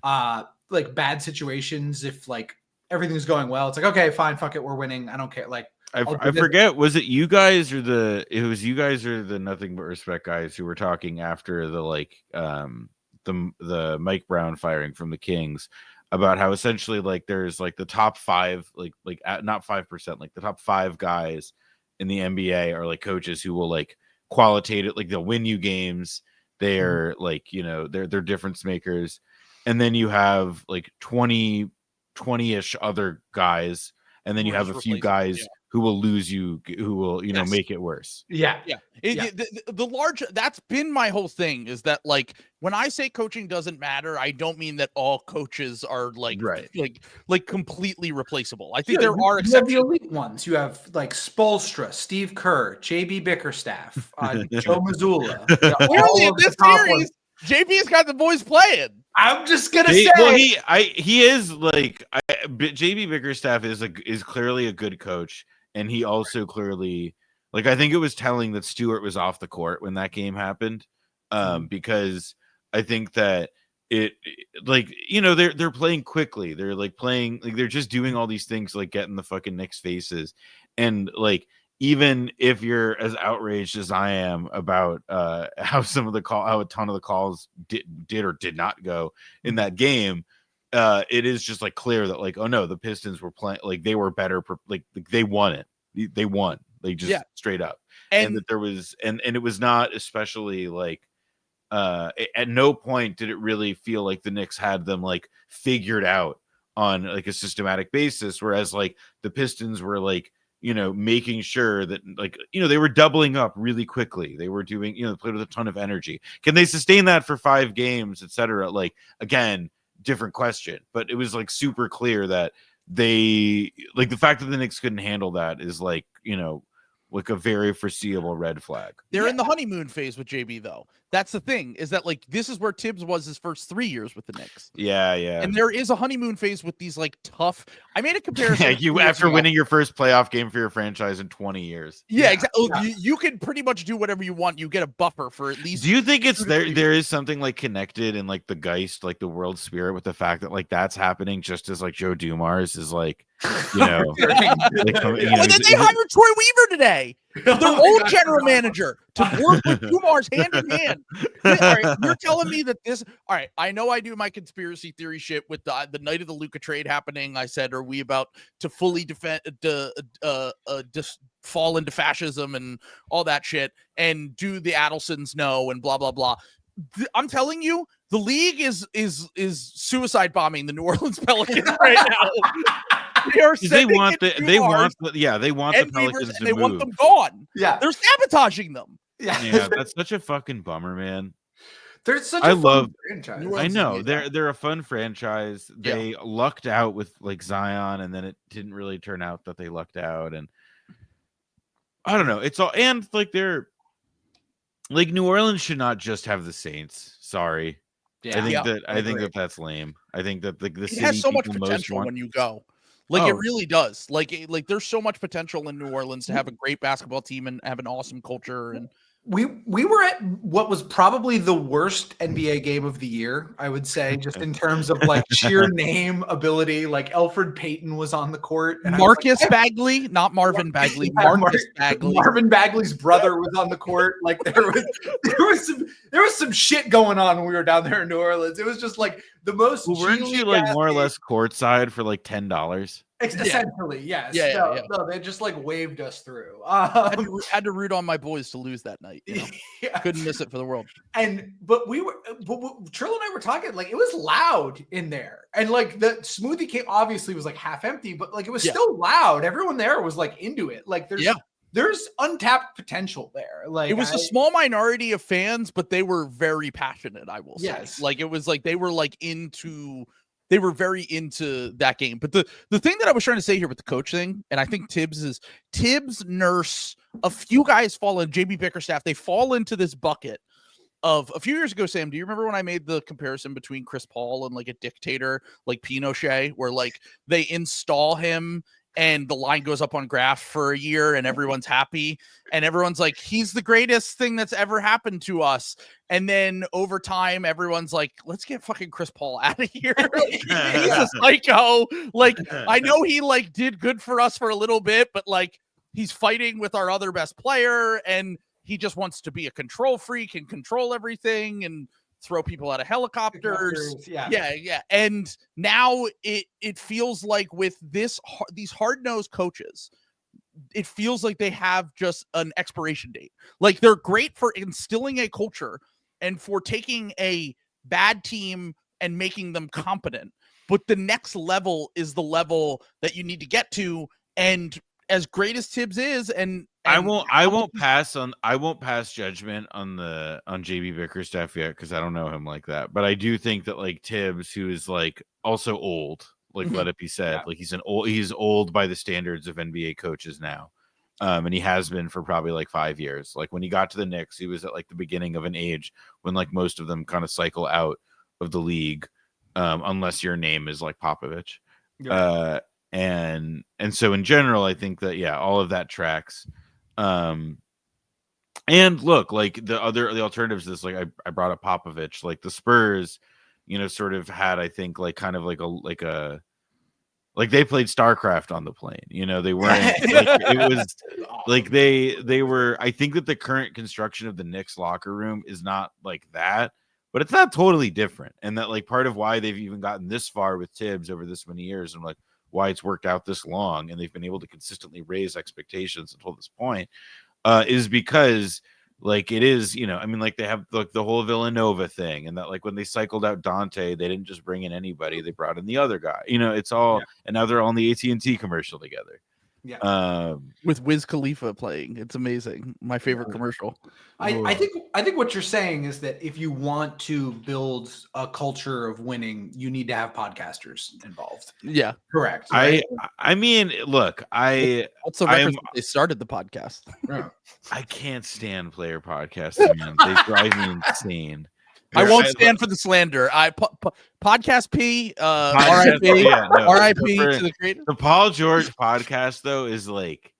like bad situations. If like everything's going well, it's like, okay, fine, fuck it, we're winning, I don't care. Like I forget, was it you guys or the Nothing But Respect guys who were talking after the like the Mike Brown firing from the Kings about how essentially like there's like the top 5, like not 5%, like the top 5 guys in the NBA are like coaches who will like qualitative, like they'll win you games. They're like, they're difference makers. And then you have like 20-ish other guys. And then you have a few guys who will lose you, who will, make it worse. Yeah. The large, that's been my whole thing, is that like when I say coaching doesn't matter, I don't mean that all coaches are like like completely replaceable. I think there are exceptions. You have the elite ones. You have like Spoelstra, Steve Kerr, JB Bickerstaff, Joe Mazzulla. Clearly in this series, JB's got the boys playing. I'm just gonna say, well, he is like JB Bickerstaff is clearly a good coach, and he also clearly, like, I think it was telling that Stewart was off the court when that game happened, because I think that they're playing quickly, they're like playing, like they're just doing all these things, like getting the fucking Knicks faces, and like, even if you're as outraged as I am about how a ton of the calls did or did not go in that game, it is just like clear that like, oh no, the Pistons were playing, like they were better, like they won it. They won. They just straight up. And that there was, and it was not especially like, at no point did it really feel like the Knicks had them like figured out on like a systematic basis. Whereas like the Pistons were like, making sure that like, they were doubling up really quickly. They were doing, they played with a ton of energy. Can they sustain that for 5 games, etc.? Like, again, different question, but it was like super clear that they, like, the fact that the Knicks couldn't handle that is like, like a very foreseeable red flag. They're in the honeymoon phase with JB, though. That's the thing, is that like this is where Tibbs was his first 3 years with the Knicks. Yeah. And there is a honeymoon phase with these like tough. I made a comparison. You after winning your first playoff game for your franchise in 20 years. Yeah, exactly. Yeah. You can pretty much do whatever you want. You get a buffer for at least. Do you think it's there is something like connected in like the Geist, like the world spirit, with the fact that like that's happening just as like Joe Dumars is like You know, And then they hired Troy Weaver today, their old general manager, to work with Kumar's hand in hand. All right, you're telling me that this? All right, I know I do my conspiracy theory shit with the night of the Luka trade happening. I said, are we about to fully defend, just fall into fascism and all that shit? And do the Adelsons know? And blah blah blah. I'm telling you, the league is suicide bombing the New Orleans Pelicans right now. They want the Pelicans to they move. want them gone. Yeah, they're sabotaging them. Yeah, that's such a fucking bummer, man. They're such a fun franchise. I know they're a fun franchise. They lucked out with like Zion, and then it didn't really turn out that they lucked out. And I don't know. It's all and like they're like New Orleans should not just have the Saints. Sorry. I think that that's lame. I think that the it city has so much people potential when you go. Like it really does. Like there's so much potential in New Orleans to have a great basketball team and have an awesome culture. And we were at what was probably the worst NBA game of the year, I would say, just in terms of like sheer name ability. Like Elfrid Payton was on the court. And Marcus Bagley, not Marvin Bagley. Marcus Bagley. Marvin Bagley's brother was on the court. Like there was some shit going on when we were down there in New Orleans. It was just like the most. Well, weren't you like more or less courtside for like $10? Essentially, yes. No, they just like waved us through. Had to root on my boys to lose that night. You know? Couldn't miss it for the world. But Trill and I were talking, like it was loud in there, and like the smoothie cake obviously was like half empty, but like it was still loud. Everyone there was like into it. Like there's untapped potential there. Like it was a small minority of fans, but they were very passionate. I will say, like it was like they were like they were very into that game. But the thing that I was trying to say here with the coach thing, and I think Tibbs, Nurse, a few guys fall in, JB Bickerstaff, they fall into this bucket of a few years ago. Sam, do you remember when I made the comparison between Chris Paul and like a dictator like Pinochet, where like they install him and the line goes up on graph for a year and everyone's happy and everyone's like, he's the greatest thing that's ever happened to us. And then over time, everyone's like, let's get fucking Chris Paul out of here. He's a psycho. Like, I know he like did good for us for a little bit, but like he's fighting with our other best player and he just wants to be a control freak and control everything and throw people out of helicopters. Yeah. And now it feels like with these hard-nosed coaches, it feels like they have just an expiration date. Like they're great for instilling a culture and for taking a bad team and making them competent. But the next level is the level that you need to get to. And as great as Tibbs is, and I won't pass judgment on JB Bickerstaff yet because I don't know him like that. But I do think that like Tibbs, who is like also old, like let it be said, like he's old by the standards of NBA coaches now. And he has been for probably like 5 years. Like when he got to the Knicks, he was at like the beginning of an age when like most of them kind of cycle out of the league, unless your name is like Popovich. Yeah. And so in general, I think that all of that tracks. And look, like the alternatives to this, like I brought up Popovich, like the Spurs, sort of had, I think, like kind of like they played StarCraft on the plane. They weren't like it was like they were. I think that the current construction of the Knicks locker room is not like that, but it's not totally different. And that like part of why they've even gotten this far with Tibbs over this many years, and like why it's worked out this long, and they've been able to consistently raise expectations until this point, is because like it is, I mean, like they have like the whole Villanova thing, and that like when they cycled out Dante, they didn't just bring in anybody; they brought in the other guy. It's all, and now they're all in the AT&T commercial together. Yeah, with Wiz Khalifa playing, it's amazing. My favorite commercial. I think what you're saying is that if you want to build a culture of winning, you need to have podcasters involved. Yeah, correct. Right? I mean, look, they started the podcast. I can't stand player podcasts, man. They drive me insane. I won't stand for the slander. Podcast P, RIP, RIP to the creator. The Paul George podcast, though, is like,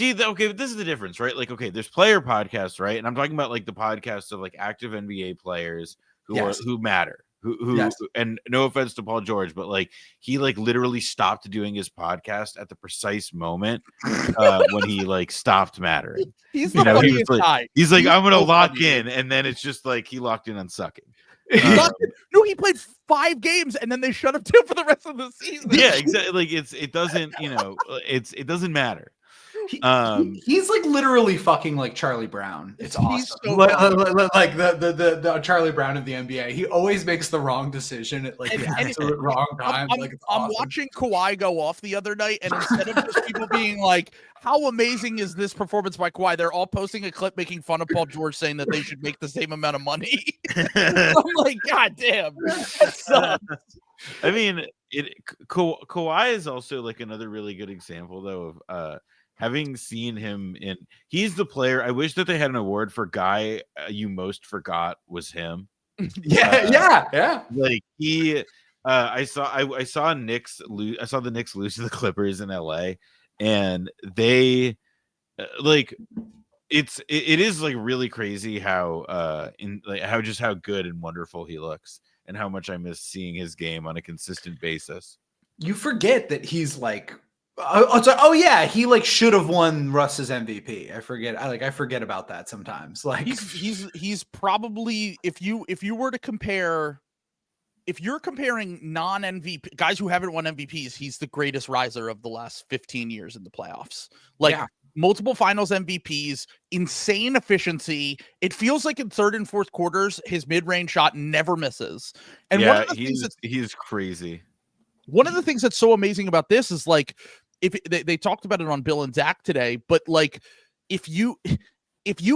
okay, this is the difference, right? Like, okay, there's player podcasts, right? And I'm talking about like the podcasts of like active NBA players who matter, who Yes. and no offense to Paul George, but like he like literally stopped doing his podcast at the precise moment when he like stopped mattering. He's You the know, he was funniest like, guy. he's like, I'm gonna so lock funny, in, dude. and then it's just like he locked in on sucking. No, he played 5 games and then they shut him down for the rest of the season. Yeah, exactly. Like it doesn't, it doesn't matter. He's like literally fucking like Charlie Brown. It's awesome. He's so like funny. the Charlie Brown of the NBA. He always makes the wrong decision at like the absolute wrong time. I'm, like it's I'm awesome. watching Kawhi go off the other night, and instead of just people being like, "How amazing is this performance by Kawhi?" they're all posting a clip making fun of Paul George, saying that they should make the same amount of money. I'm like, God damn. That sucks. I mean, Kawhi is also like another really good example though of having seen him he's the player. I wish that they had an award for guy you most forgot was him. Yeah. Like he I saw Knicks lose. I saw the Knicks lose to the Clippers in LA, and they like it is like really crazy how how good and wonderful he looks, and how much I miss seeing his game on a consistent basis. You forget that he's like, oh yeah, he like should have won Russ's MVP. I forget about that sometimes. Like he's probably, if you were to compare, if you're comparing non-MVP guys who haven't won MVPs, he's the greatest riser of the last 15 years in the playoffs. Like multiple finals MVPs, insane efficiency. It feels like in third and fourth quarters, his mid-range shot never misses. And yeah, he's crazy. One of the things that's so amazing about this is like, if they talked about it on Bill and Zach today, but like if you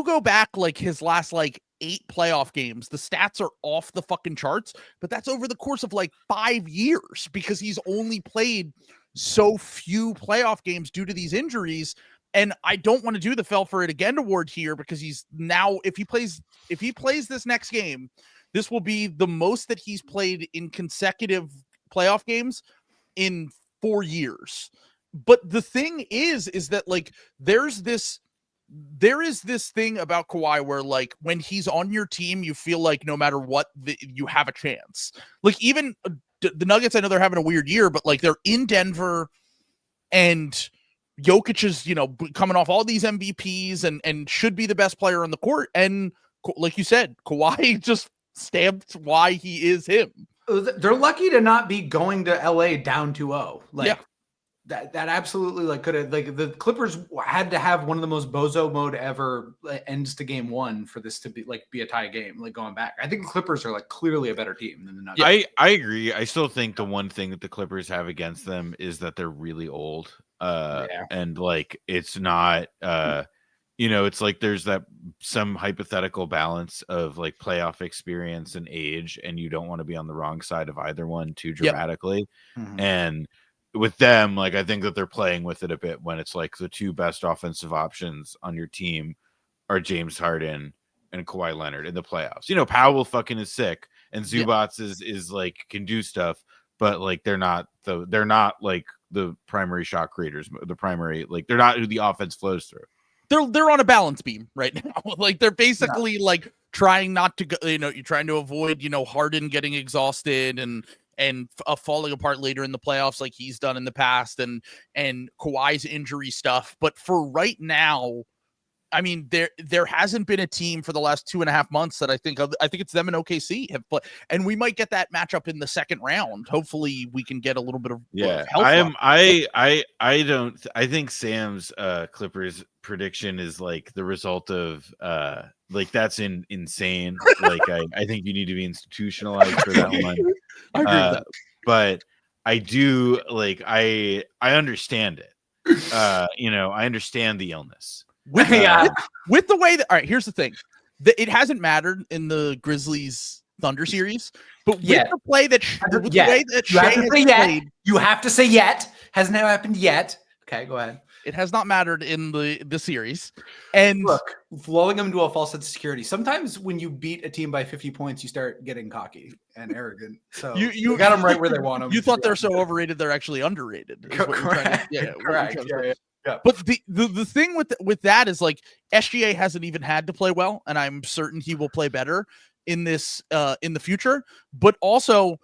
go back like his last like 8 playoff games, the stats are off the fucking charts, but that's over the course of like 5 years because he's only played so few playoff games due to these injuries. And I don't want to do the fell for it again award here because he's now, if he plays this next game, this will be the most that he's played in consecutive playoff games in 4 years. But the thing is that like there is this thing about Kawhi where like when he's on your team, you feel like no matter what, you have a chance. Like even the Nuggets, I know they're having a weird year, but like they're in Denver and Jokic is, coming off all these MVPs and should be the best player on the court. And like you said, Kawhi just stamped why he is him. They're lucky to not be going to LA down 2-0. That absolutely like could have, like the Clippers had to have one of the most bozo mode ever ends to game 1 for this to be a tie game, like going back. I think the Clippers are like clearly a better team than the Nuggets. I agree. I still think the one thing that the Clippers have against them is that they're really old. And like it's not it's like there's some hypothetical balance of like playoff experience and age, and you don't want to be on the wrong side of either one too dramatically. Mm-hmm. And with them, like I think that they're playing with it a bit when it's like the 2 best offensive options on your team are James Harden and Kawhi Leonard in the playoffs. Powell fucking is sick, and Zubats is like can do stuff, but like they're not like the primary shot creators, the primary, like they're not who the offense flows through. They're on a balance beam right now. Like they're basically like trying not to go, you're trying to avoid, Harden getting exhausted and falling apart later in the playoffs like he's done in the past, and Kawhi's injury stuff. But for right now, I mean, there hasn't been a team for the llast 2.5 months that I think it's them and OKC have played, and we might get that matchup in the second round. Hopefully, we can get a little bit of health. I think Sam's Clippers prediction is like the result of like that's insane. Like I think you need to be institutionalized for that one. I agree with that. But I do like I understand it. I understand the illness. With the way that, all right, here's the thing. It hasn't mattered in the Grizzlies Thunder series, but with the play that with the way that Shea has played, you have to say yet. Hasn't happened yet. Okay, go ahead. It has not mattered in the series. And look, lulling them to a false sense of security. Sometimes when you beat a team by 50 points, you start getting cocky and arrogant. So you got them right where they want them. You thought they're so overrated, they're actually underrated. Correct. Correct. Yeah. But the thing with that is like SGA hasn't even had to play well, and I'm certain he will play better in this in the future, but also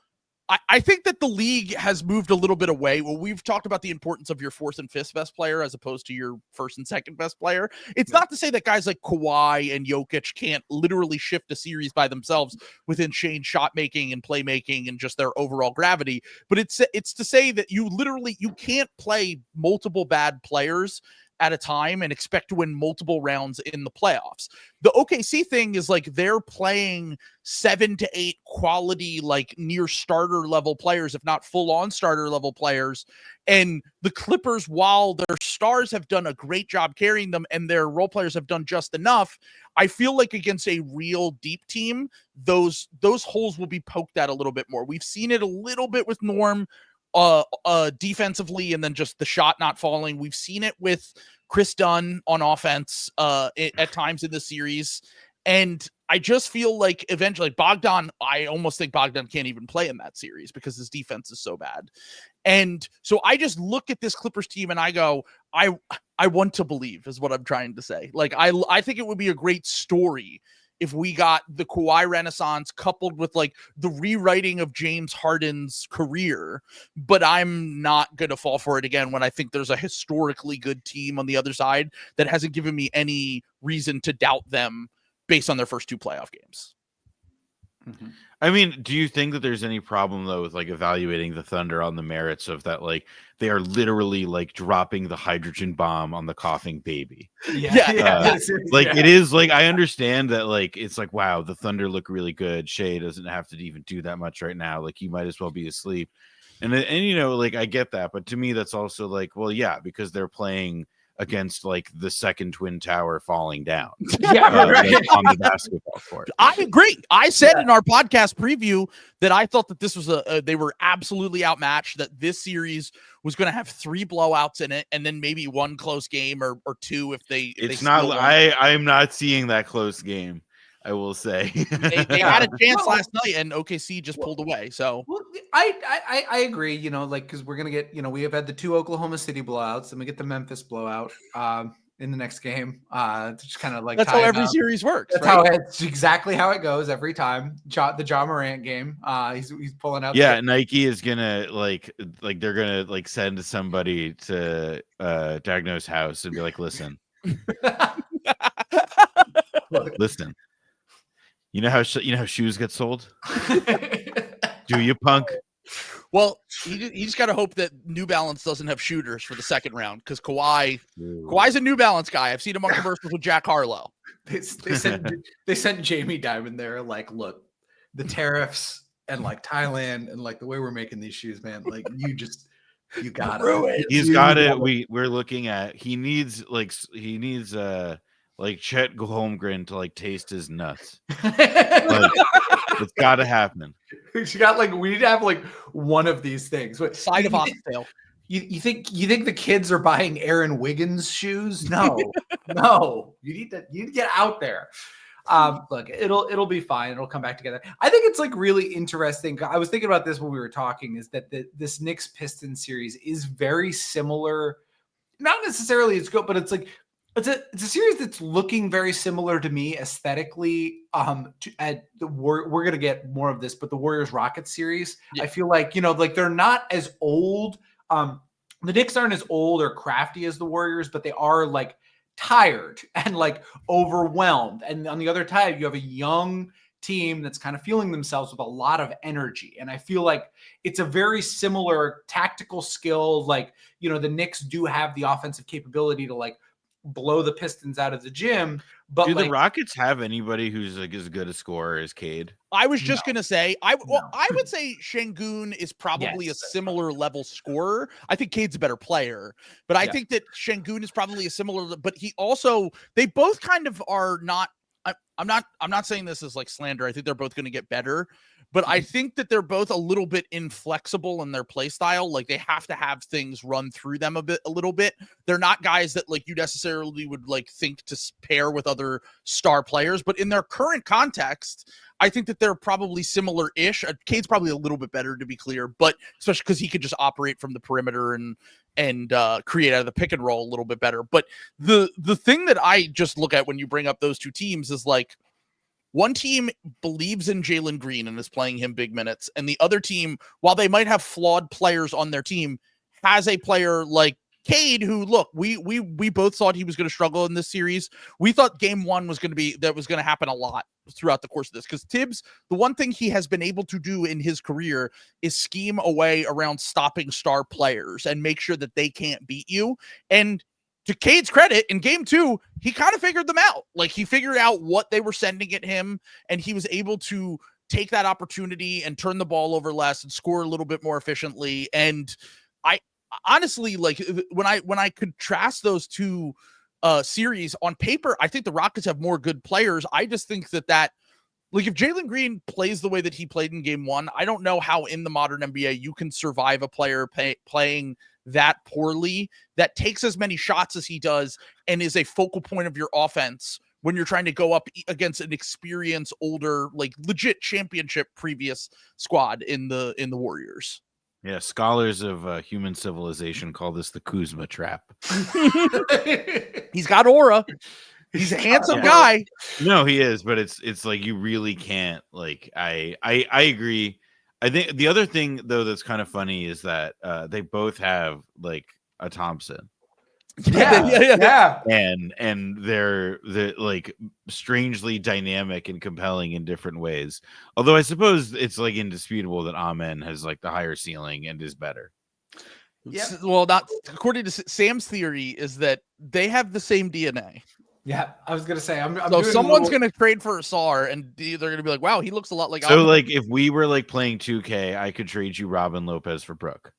I think that the league has moved a little bit away. Well, we've talked about the importance of your fourth and fifth best player as opposed to your first and second best player. It's not to say that guys like Kawhi and Jokic can't literally shift a series by themselves within Shane's shot making and playmaking and just their overall gravity. But it's to say that you can't play multiple bad players at a time and expect to win multiple rounds in the playoffs. The OKC thing is like they're playing 7 to 8 quality, like near starter level players, if not full on starter level players. And the Clippers, while their stars have done a great job carrying them and their role players have done just enough, I feel like against a real deep team, those holes will be poked at a little bit more. We've seen it a little bit with Norm defensively, and then just the shot not falling. We've seen it with Chris Dunn on offense at times in the series. And I just feel like eventually Bogdan, I almost think Bogdan can't even play in that series because his defense is so bad. And so I just look at this Clippers team and I go, I want to believe is what I'm trying to say. Like, I think it would be a great story if we got the Kawhi renaissance coupled with like the rewriting of James Harden's career, but I'm not going to fall for it again when I think there's a historically good team on the other side that hasn't given me any reason to doubt them based on their first 2 playoff games. Mm-hmm. I mean, do you think that there's any problem though with like evaluating the Thunder on the merits of that? Like they are literally like dropping the hydrogen bomb on the coughing baby. It is like, I understand that like, it's like, wow, the Thunder look really good. Shea doesn't have to even do that much right now. Like you might as well be asleep. And you know, like I get that, but to me, that's also like, well, yeah, because they're playing against like the second Twin Tower falling down like, on the basketball court. I agree. I said in our podcast preview that I thought that this was they were absolutely outmatched, that this series was going to have 3 blowouts in it and then maybe 1 close game or 2 if they. I'm not seeing that close game. I will say they had a chance last night and OKC just pulled away. So I agree, you know, like, because we're going to get, you know, we have had the 2 Oklahoma City blowouts and we get the Memphis blowout in the next game. Just kind of like that's how every series works. That's right? It's exactly how it goes every time. The John Morant game. He's pulling out. Yeah, Nike is gonna like they're gonna like send somebody to Dagno's house and be like, listen. Listen. You know how shoes get sold? Do you, punk? Well, you just got to hope that New Balance doesn't have shooters for the second round because Kawhi's a New Balance guy. I've seen him on commercials with Jack Harlow. They sent Jamie Dimon there. Like, look, the tariffs and like Thailand and like the way we're making these shoes, man. Like, you got it. He's got it. We're looking at. He needs like Chet Holmgren to like taste his nuts. Like, it's got to happen. We need to have like one of these things. Side of oxtail. You think the kids are buying Aaron Wiggins shoes? No, no. You need to get out there. Look, it'll be fine. It'll come back together. I think it's like really interesting. I was thinking about this when we were talking. Is that this Knicks Pistons series is very similar. Not necessarily it's good, but it's like. It's a series that's looking very similar to me aesthetically. We're gonna get more of this, but the Warriors Rockets series, yeah. I feel like, you know, like they're not as old. The Knicks aren't as old or crafty as the Warriors, but they are like tired and like overwhelmed. And on the other side, you have a young team that's kind of feeling themselves with a lot of energy. And I feel like it's a very similar tactical skill. Like, you know, the Knicks do have the offensive capability to like blow the Pistons out of the gym. But do the Rockets have anybody who's like as good a scorer as Cade? I was just gonna say, I would say Şengün is probably a similar level scorer. I think Cade's a better player, but I think that Şengün is probably a similar. But they both kind of are not. I'm not saying this as like slander. I think they're both going to get better, but I think that they're both a little bit inflexible in their play style. Like they have to have things run through them a little bit. They're not guys that like you necessarily would like think to pair with other star players, but in their current context, I think that they're probably similar-ish. Cade's probably a little bit better, to be clear, but especially because he could just operate from the perimeter and create out of the pick and roll a little bit better. But the thing that I just look at when you bring up those two teams is like, one team believes in Jalen Green and is playing him big minutes, and the other team, while they might have flawed players on their team, has a player like Cade, who, look, we both thought he was going to struggle in this series. We thought game one was going to happen a lot throughout the course of this, because Tibbs, the one thing he has been able to do in his career is scheme a way around stopping star players and make sure that they can't beat you. And to Cade's credit, in game two, he kind of figured them out. Like, he figured out what they were sending at him, and he was able to take that opportunity and turn the ball over less and score a little bit more efficiently. And I honestly, like, when I contrast those two series on paper, I think the Rockets have more good players. I just think that like, if Jalen Green plays the way that he played in game one, I don't know how in the modern NBA you can survive a player playing that poorly, that takes as many shots as he does and is a focal point of your offense when you're trying to go up against an experienced, older, like, legit championship previous squad in the Warriors. Yeah, scholars of human civilization call this the Kuzma trap. He's got aura. He's a handsome guy. No, he is, but it's like, you really can't, like, I agree. I think the other thing, though, that's kind of funny is that they both have, like, a Thompson. Yeah. And they're like strangely dynamic and compelling in different ways. Although I suppose it's, like, indisputable that Amen has, like, the higher ceiling and is better. Yeah. Well, not according to Sam's theory, is that they have the same DNA. Yeah, I was gonna say, I'm so someone's gonna trade for Asar, and they're gonna be like, "Wow, he looks a lot like." So, like, if we were, like, playing 2K, I could trade you Robin Lopez for Brooke.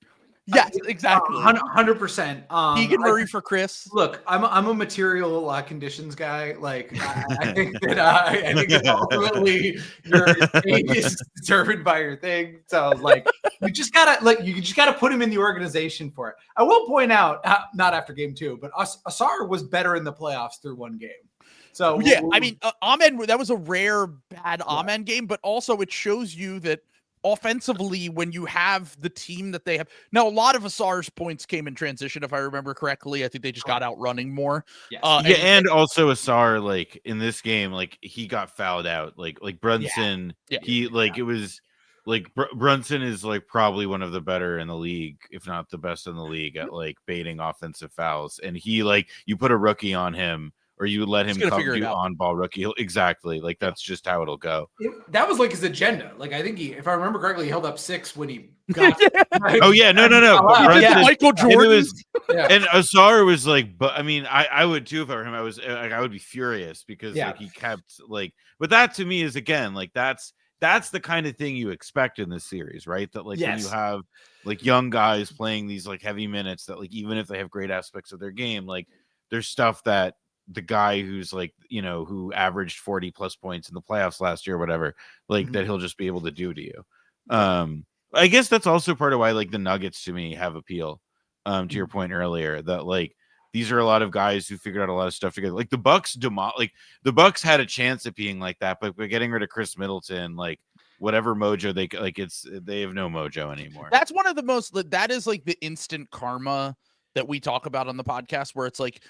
Yes, exactly. 100%. Keegan Murray for Chris. Look, I'm a material conditions guy. Like, I think that ultimately your state is determined by your thing. So, like, you just gotta put him in the organization for it. I will point out, not after game two, but Asar was better in the playoffs through one game. So yeah, I mean, Amen, that was a rare bad Amen game, but also it shows you that offensively, when you have the team that they have now, a lot of Asar's points came in transition, if I remember correctly. I think they just got out running more. Yes. And also Asar, like, in this game, like, he got fouled out, like Brunson. It was like Brunson is, like, probably one of the better in the league, if not the best in the league, at, like, baiting offensive fouls. And he, like, you put a rookie on him, or you let him come do on-ball rookie. Exactly. Like, that's just how it'll go. That was, like, his agenda. Like, I think if I remember correctly, he held up 6 when he got. Oh, yeah. No. Brunson, Michael Jordan. And Asar was like, but I mean, I would too if I were him. I would be furious because like, he kept, like, but that to me is, again, like, that's the kind of thing you expect in this series, right? That, like, when you have, like, young guys playing these, like, heavy minutes, that, like, even if they have great aspects of their game, like, there's stuff that the guy who's, like, you know, who averaged 40 plus points in the playoffs last year or whatever, like, that he'll just be able to do to you. I guess that's also part of why, like, the Nuggets to me have appeal. To your point earlier, that, like, these are a lot of guys who figured out a lot of stuff together. Like, the Bucks the Bucks had a chance at being like that, but by getting rid of Chris Middleton, like, whatever mojo they have no mojo anymore. That's one of the most, that is, like, the instant karma that we talk about on the podcast, where it's like,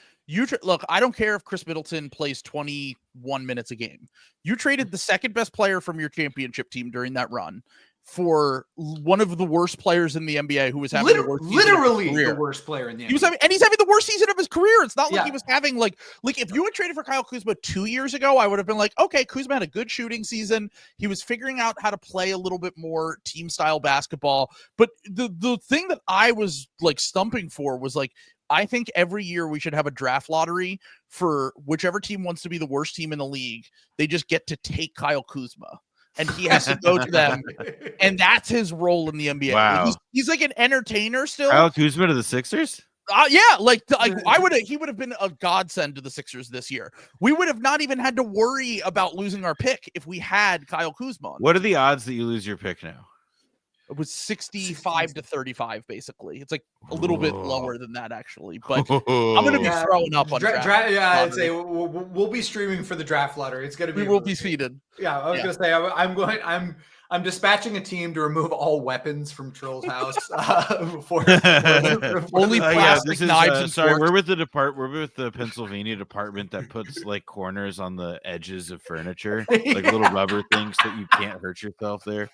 look, I don't care if Chris Middleton plays 21 minutes a game. You traded the second best player from your championship team during that run for one of the worst players in the NBA, who was having the worst the worst player in the NBA. He's having the worst season of his career. It's not like he was having, like, if you had traded for Kyle Kuzma 2 years ago, I would have been like, okay, Kuzma had a good shooting season. He was figuring out how to play a little bit more team style basketball. But the thing that I was, like, stumping for was, like, I think every year we should have a draft lottery for whichever team wants to be the worst team in the league. They just get to take Kyle Kuzma, and he has to go to them, and that's his role in the NBA. Wow. He's like an entertainer still. Kyle Kuzma to the Sixers? Yeah, he would have been a godsend to the Sixers this year. We would have not even had to worry about losing our pick if we had Kyle Kuzma. What are the odds that you lose your pick now? It was 65 to 35, basically. It's like a little bit lower than that, actually. But I'm going to be throwing up on draft. I'd say we'll be streaming for the draft lottery. It's going to be. We will be seated. Yeah, I was going to say I'm dispatching a team to remove all weapons from Trill's house before Only plastic knives and sorry, forks. we're with the Pennsylvania department that puts like corners on the edges of furniture, like little rubber things so that you can't hurt yourself there.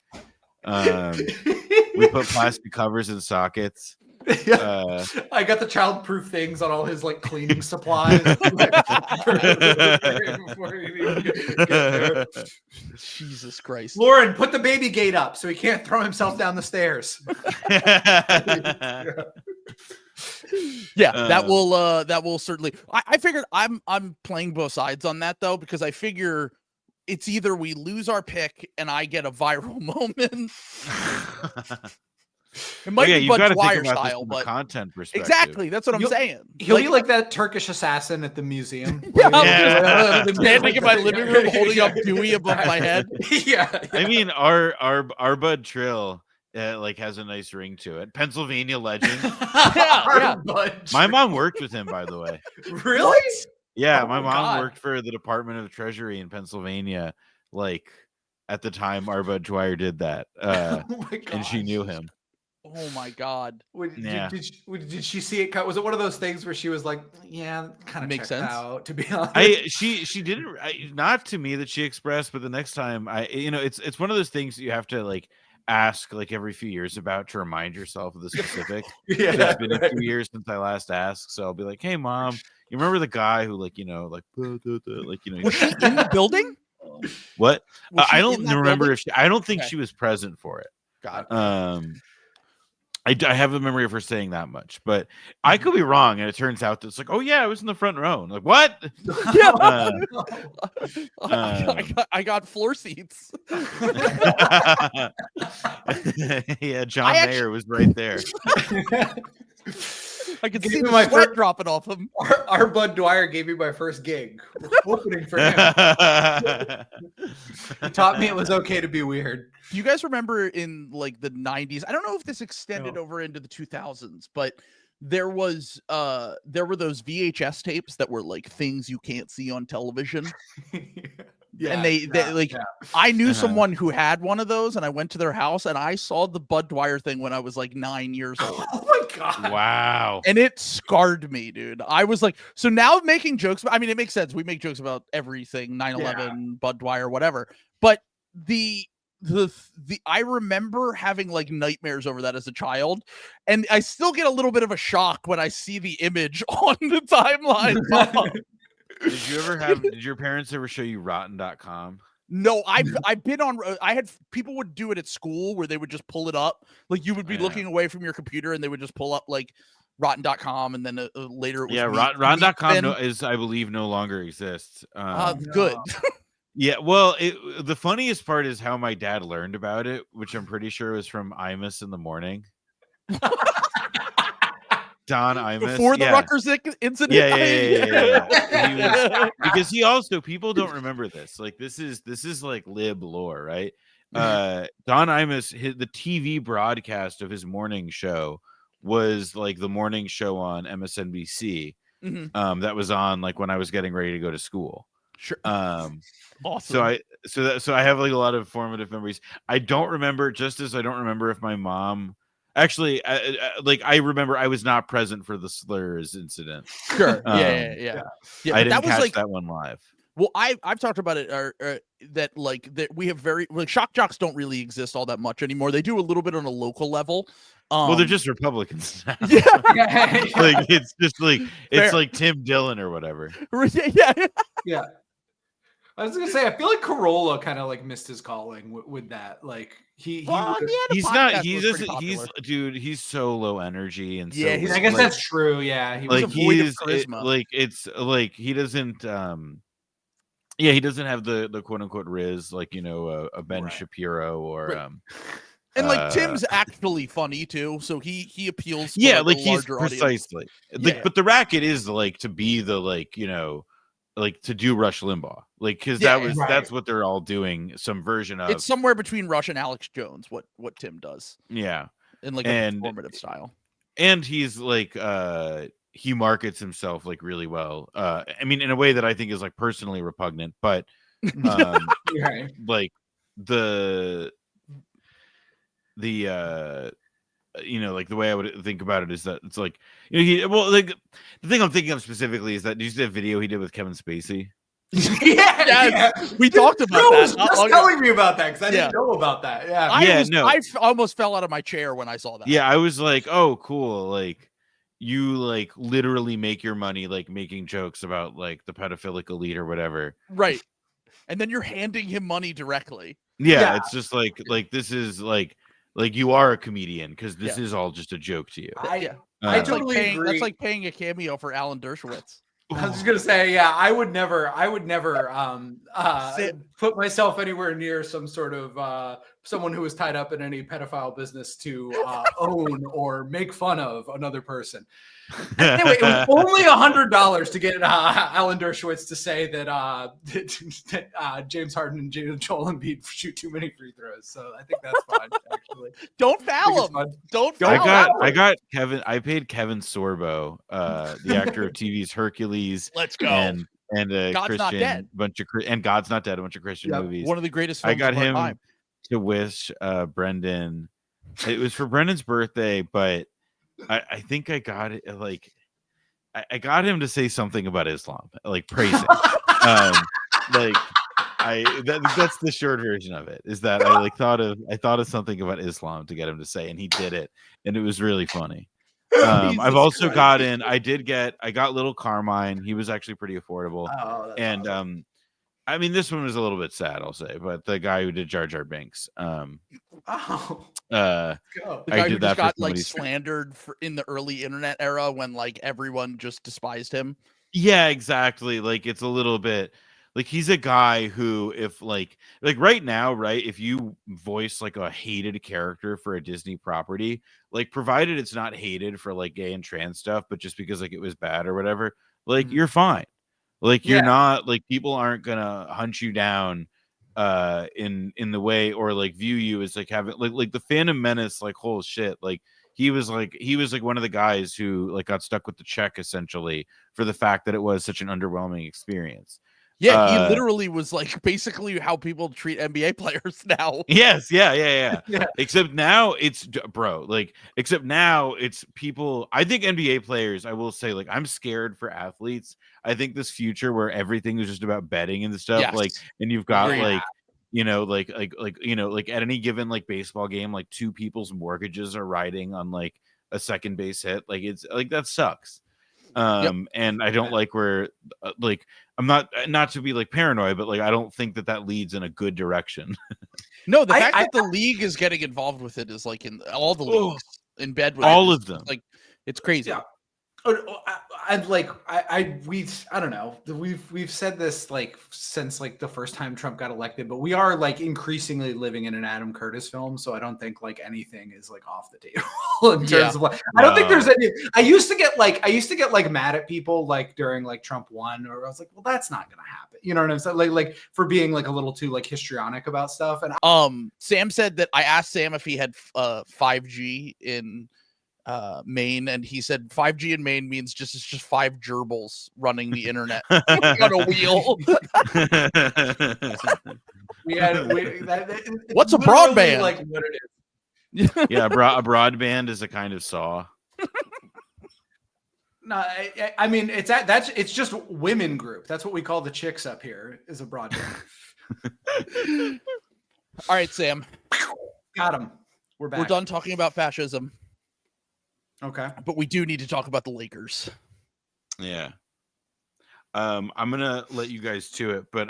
We put plastic covers in sockets. I got the childproof things on all his like cleaning supplies. Before he even get there. Jesus Christ. Lauren, put the baby gate up so he can't throw himself down the stairs. Yeah, that will certainly. I figured I'm playing both sides on that though, because I figure it's either we lose our pick and I get a viral moment. It might be Bud Dwyer style, but content perspective. Exactly, that's what I'm saying. He'll be like that Turkish assassin at the museum. Standing in my living room, holding up Dewey above my head. Yeah. I mean, our Bud Trill like has a nice ring to it. Pennsylvania legend. Yeah. My mom worked with him, by the way. Really? Yeah, my mom worked for the Department of Treasury in Pennsylvania. Like at the time, our Bud Dwyer did that, and she knew him. Oh my God! Did she see it cut? Was it one of those things where she was like, "Yeah, kind of makes sense." Out, to be honest, she didn't. Not to me that she expressed, but the next time it's one of those things that you have to like ask like every few years about to remind yourself of the specifics. It's been a few years since I last asked, so I'll be like, "Hey, Mom, you remember the guy who was she in the building? What? I don't remember if I don't think she was present for it. Got it. I have a memory of her saying that much, but I could be wrong, and it turns out that it's like, oh yeah, I was in the front row. I'm like, what? Yeah, I got floor seats. Yeah, John Mayer was right there. I could see my sweat dropping off him. Our Bud Dwyer gave me my first gig opening for him. He taught me it was okay to be weird. Do you guys remember in like the 90s? I don't know if this extended over into the 2000s, but there were those VHS tapes that were like things you can't see on television. I knew someone who had one of those, and I went to their house and I saw the Bud Dwyer thing when I was like 9 years old. Oh my God. Wow. And it scarred me, dude. I was like, so now making jokes, I mean, it makes sense. We make jokes about everything, 9/11, Bud Dwyer, whatever. But I remember having like nightmares over that as a child, and I still get a little bit of a shock when I see the image on the timeline. Did your parents ever show you rotten.com? No, I've been on. I had people would do it at school where they would just pull it up. Like you would be looking away from your computer and they would just pull up like rotten.com, and then later it was rotten.com is, I believe, no longer exists. Good. Yeah, well, the funniest part is how my dad learned about it, which I'm pretty sure was from Imus in the morning. Don Imus before the Rutgers incident. Yeah. Because he also, people don't remember this. Like this is like lib lore, right? Don Imus, the TV broadcast of his morning show was like the morning show on MSNBC. That was on like when I was getting ready to go to school. Sure. Awesome. So I have like a lot of formative memories. I don't remember, just as I don't remember if my mom actually I remember I was not present for the slurs incident. Sure. Yeah. I didn't catch that one live. Well, I've talked about it that we have shock jocks don't really exist all that much anymore. They do a little bit on a local level. Well, they're just Republicans now. Yeah. Like it's just like it's like Tim Dillon or whatever. Yeah. I was gonna say, I feel like Corolla kind of like missed his calling with that. Like he's so low energy and so I guess that's true. Yeah, he was void of charisma. He doesn't. He doesn't have the quote unquote Riz like a Ben Shapiro or and like Tim's actually funny too, so he appeals. Like he's precisely but the racket is like to be the like to do Rush Limbaugh, like because that's what they're all doing, some version of. It's somewhere between Rush and Alex Jones. What Tim does, in like a performative style. And he's like he markets himself like really well. I mean, in a way that I think is like personally repugnant, but like the like the way I would think about it is that it's like, like the thing I'm thinking of specifically is that, did you see that video he did with Kevin Spacey? Yeah. We talked about Bill that. was just telling me about that because I didn't know about that. Yeah. I almost fell out of my chair when I saw that. Yeah, I was like, oh, cool. Like, you like literally make your money like making jokes about like the pedophilic elite or whatever. Right. And then you're handing him money directly. Yeah. It's just like this is like you are a comedian because this is all just a joke to you. I totally agree. That's like paying a cameo for Alan Dershowitz. I was just gonna say, yeah, I would never put myself anywhere near some sort of someone who was tied up in any pedophile business to own or make fun of another person. Anyway, it was only $100 to get Alan Dershowitz to say that James Harden and Joel Embiid shoot too many free throws. So I think that's fine. Actually, don't foul him. Don't foul him. I got Kevin. I paid Kevin Sorbo, the actor of TV's Hercules. Let's go. And God's Christian Not Dead. and God's Not Dead, a bunch of Christian movies. One of the greatest films I got of our him time. to wish Brendan. It was for Brendan's birthday, but I think I got it like I got him to say something about Islam, like praising. That's the short version of it. Is that I thought of something about Islam to get him to say, and he did it, and it was really funny. I've also I got Little Carmine. He was actually pretty affordable. And awesome. I mean, this one was a little bit sad, I'll say, but the guy who did Jar Jar Binks. The guy who just got like slandered in the early internet era when like everyone just despised him. Yeah, exactly. Like it's a little bit like he's a guy who, if like right now, right, if you voice like a hated character for a Disney property, like provided it's not hated for like gay and trans stuff, but just because like it was bad or whatever, like you're fine. Like you're not like people aren't gonna hunt you down in the way or like view you as like having like the Phantom Menace, like whole shit. Like he was like one of the guys who like got stuck with the check essentially for the fact that it was such an underwhelming experience. Yeah, he literally was like basically how people treat NBA players now. Yes, yeah. Except now it's people. I think NBA players, I will say, like I'm scared for athletes. I think this future where everything is just about betting and stuff, like, and you've got like at any given like baseball game, like two people's mortgages are riding on like a second base hit. Like it's like that sucks. And I don't like where like I'm not to be like paranoid, but like I don't think that leads in a good direction. No, the fact that the league is getting involved with it is like in all the leagues in bed with all of them. Like it's crazy. Yeah. I don't know. We've said this like since like the first time Trump got elected, but we are like increasingly living in an Adam Curtis film. So I don't think like anything is like off the table in terms of like, I don't think there's any, I used to get like mad at people like during like Trump won, or I was like, well, that's not going to happen. You know what I'm saying? Like for being like a little too like histrionic about stuff. And Sam said that I asked Sam if he had 5G in Maine, and he said 5G in Maine means it's just 5 gerbils running the internet on a wheel. What's a broadband? Like what it is. Yeah, a broadband is a kind of saw. No, I mean it's just women group. That's what we call the chicks up here. Is a broadband. All right, Sam. Got him. We're back. We're done talking about fascism. Okay. But we do need to talk about the Lakers. Yeah. I'm going to let you guys to it, but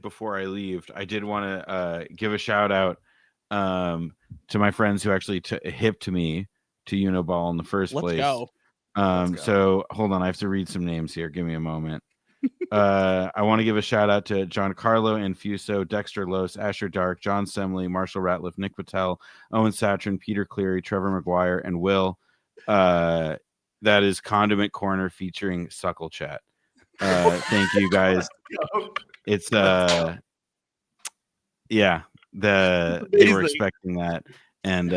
before I leave, I did want to give a shout out to my friends who actually hipped me to Uniball in the first place. Let's go. So hold on. I have to read some names here. Give me a moment. I want to give a shout out to Giancarlo Infuso, Dexter Los, Asher Dark, John Semley, Marshall Ratliff, Nick Patel, Owen Satrin, Peter Cleary, Trevor McGuire, and Will. That is Condiment Corner featuring Suckle Chat. Thank you guys. It's they were expecting that, and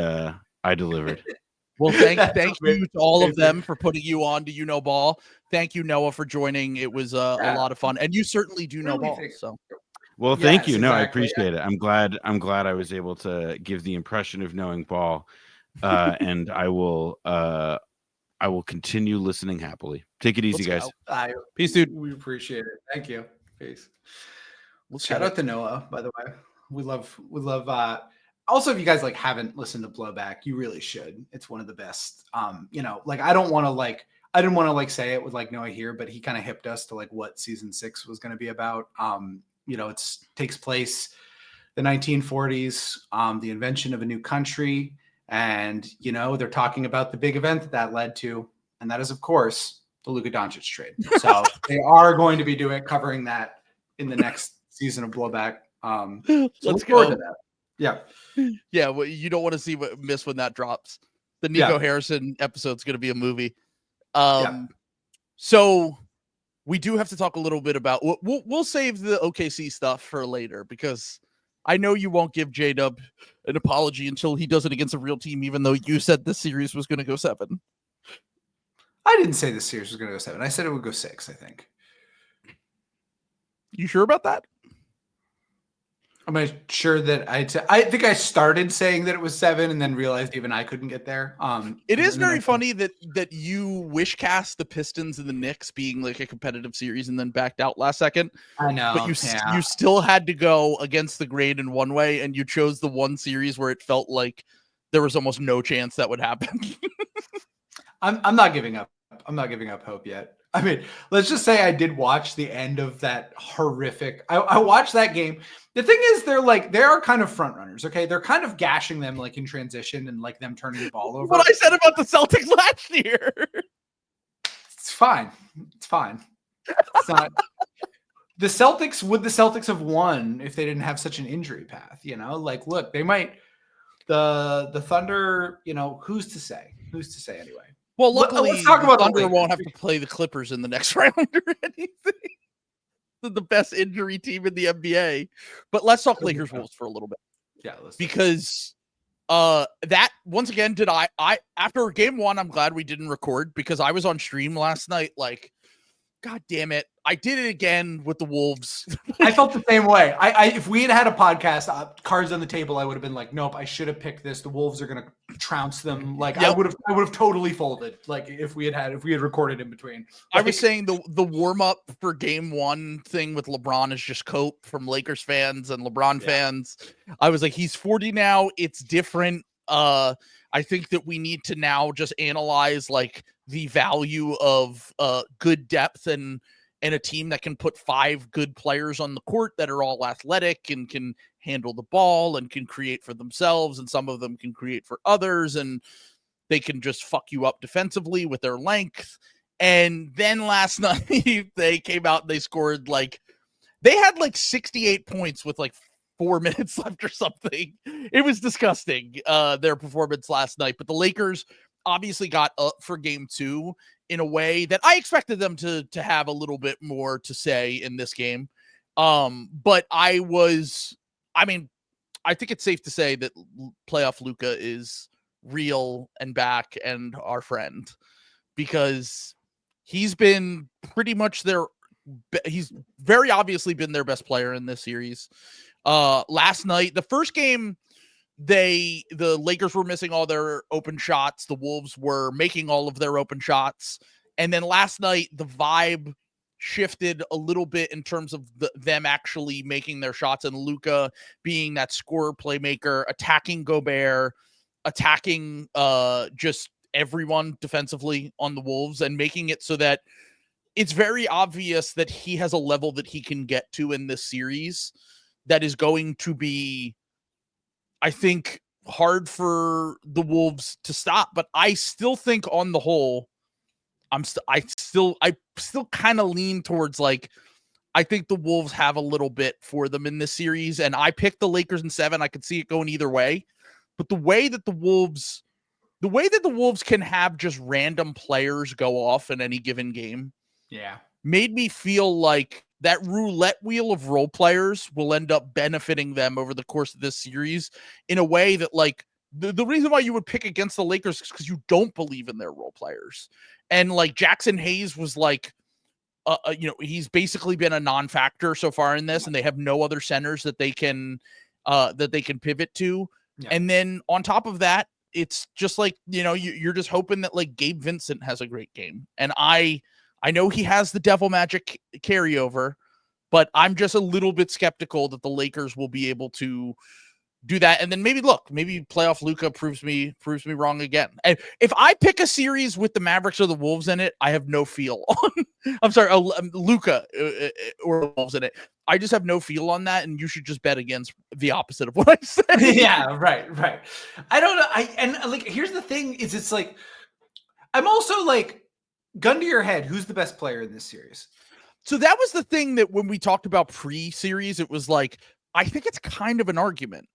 I delivered. Well, thank you to all of them for putting you on to Ball. Thank you, Noah, for joining. It was a lot of fun, and you certainly do know ball. So Well, thank Yes, you. No, I exactly. appreciate it. I'm glad I was able to give the impression of knowing ball. And I will continue listening happily. Take it easy, Let's guys. go. Peace, dude. We appreciate it. Thank you. Peace. Let's Shout get out to Noah, by the way. We love also, if you guys like haven't listened to Blowback, you really should. It's one of the best. Like I didn't want to like say it with like Noah here, but he kind of hipped us to like what season 6 was going to be about. It takes place the 1940s, the invention of a new country, and they're talking about the big event that led to, and that is of course the Luka Doncic trade. So they are going to be covering that in the next season of Blowback. So Let's look forward go. to that. Yeah. Yeah, well, you don't want to miss when that drops. The Nico Harrison episode's going to be a movie. So we do have to talk a little bit about. We'll save the OKC stuff for later because I know you won't give J-Dub an apology until he does it against a real team, even though you said this series was going to go 7. I didn't say this series was going to go 7. I said it would go 6. I think. You sure about that? I'm sure that I think I started saying that it was 7 and then realized even I couldn't get there. It is very funny that you wish cast the Pistons and the Knicks being like a competitive series and then backed out last second. I know. But you still had to go against the grain in one way, and you chose the one series where it felt like there was almost no chance that would happen. I'm not giving up. I'm not giving up hope yet. I mean, let's just say I did watch the end of that horrific. I watched that game. The thing is, they are kind of front runners. Okay, they're kind of gashing them like in transition and like them turning the ball over. What I said about the Celtics last year. It's fine. It's fine. It's not. The Celtics have won if they didn't have such an injury path? Like look, they might. The Thunder. Who's to say? Who's to say anyway? Well, luckily, let's talk about Thunder won't have to play the Clippers in the next round or anything. They're the best injury team in the NBA. But let's talk Lakers Wolves for a little bit. Yeah, because that once again did I after game 1, I'm glad we didn't record because I was on stream last night. Like, God damn it. I did it again with the Wolves. I felt the same way. If we had a podcast, cards on the table, I would have been like, nope, I should have picked this. The Wolves are going to trounce them. Like I would have totally folded. Like if we had recorded in between. I was saying the warm up for game 1 thing with LeBron is just cope from Lakers fans and LeBron fans. I was like, he's 40 now. It's different. I think that we need to now just analyze like the value of good depth and a team that can put 5 good players on the court that are all athletic and can handle the ball and can create for themselves. And some of them can create for others and they can just fuck you up defensively with their length. And then last night they came out and they scored they had 68 points with 4 minutes left or something. It was disgusting, their performance last night. But the Lakers obviously got up for game 2 in a way that I expected them to have a little bit more to say in this game. But I think it's safe to say that playoff Luka is real and back and our friend because he's been pretty much he's very obviously been their best player in this series. Last night, the first game, the Lakers were missing all their open shots. The Wolves were making all of their open shots. And then last night, the vibe shifted a little bit in terms of them actually making their shots and Luka being that scorer playmaker, attacking Gobert, attacking just everyone defensively on the Wolves and making it so that it's very obvious that he has a level that he can get to in this series that is going to be, I think, hard for the Wolves to stop. But I still think on the whole, I still kind of lean towards I think the Wolves have a little bit for them in this series. And I picked the Lakers in 7. I could see it going either way. But the way that the Wolves can have just random players go off in any given game made me feel like that roulette wheel of role players will end up benefiting them over the course of this series in a way that the reason why you would pick against the Lakers is because you don't believe in their role players. And Jackson Hayes was he's basically been a non-factor so far in this, and they have no other centers that they can pivot to. Yeah. And then on top of that, it's just like, you're just hoping that like Gabe Vincent has a great game. And I know he has the devil magic carryover, but I'm just a little bit skeptical that the Lakers will be able to do that. And then maybe playoff Luka proves me wrong again. And if I pick a series with the Mavericks or the Wolves in it, I have no feel on. I'm sorry, Luka or the Wolves in it. I just have no feel on that, and you should just bet against the opposite of what I said. Yeah, right. I don't know. Here's the thing: is it's like I'm also like, gun to your head, who's the best player in this series? So that was the thing that when we talked about pre-series, it was like, I think it's kind of an argument.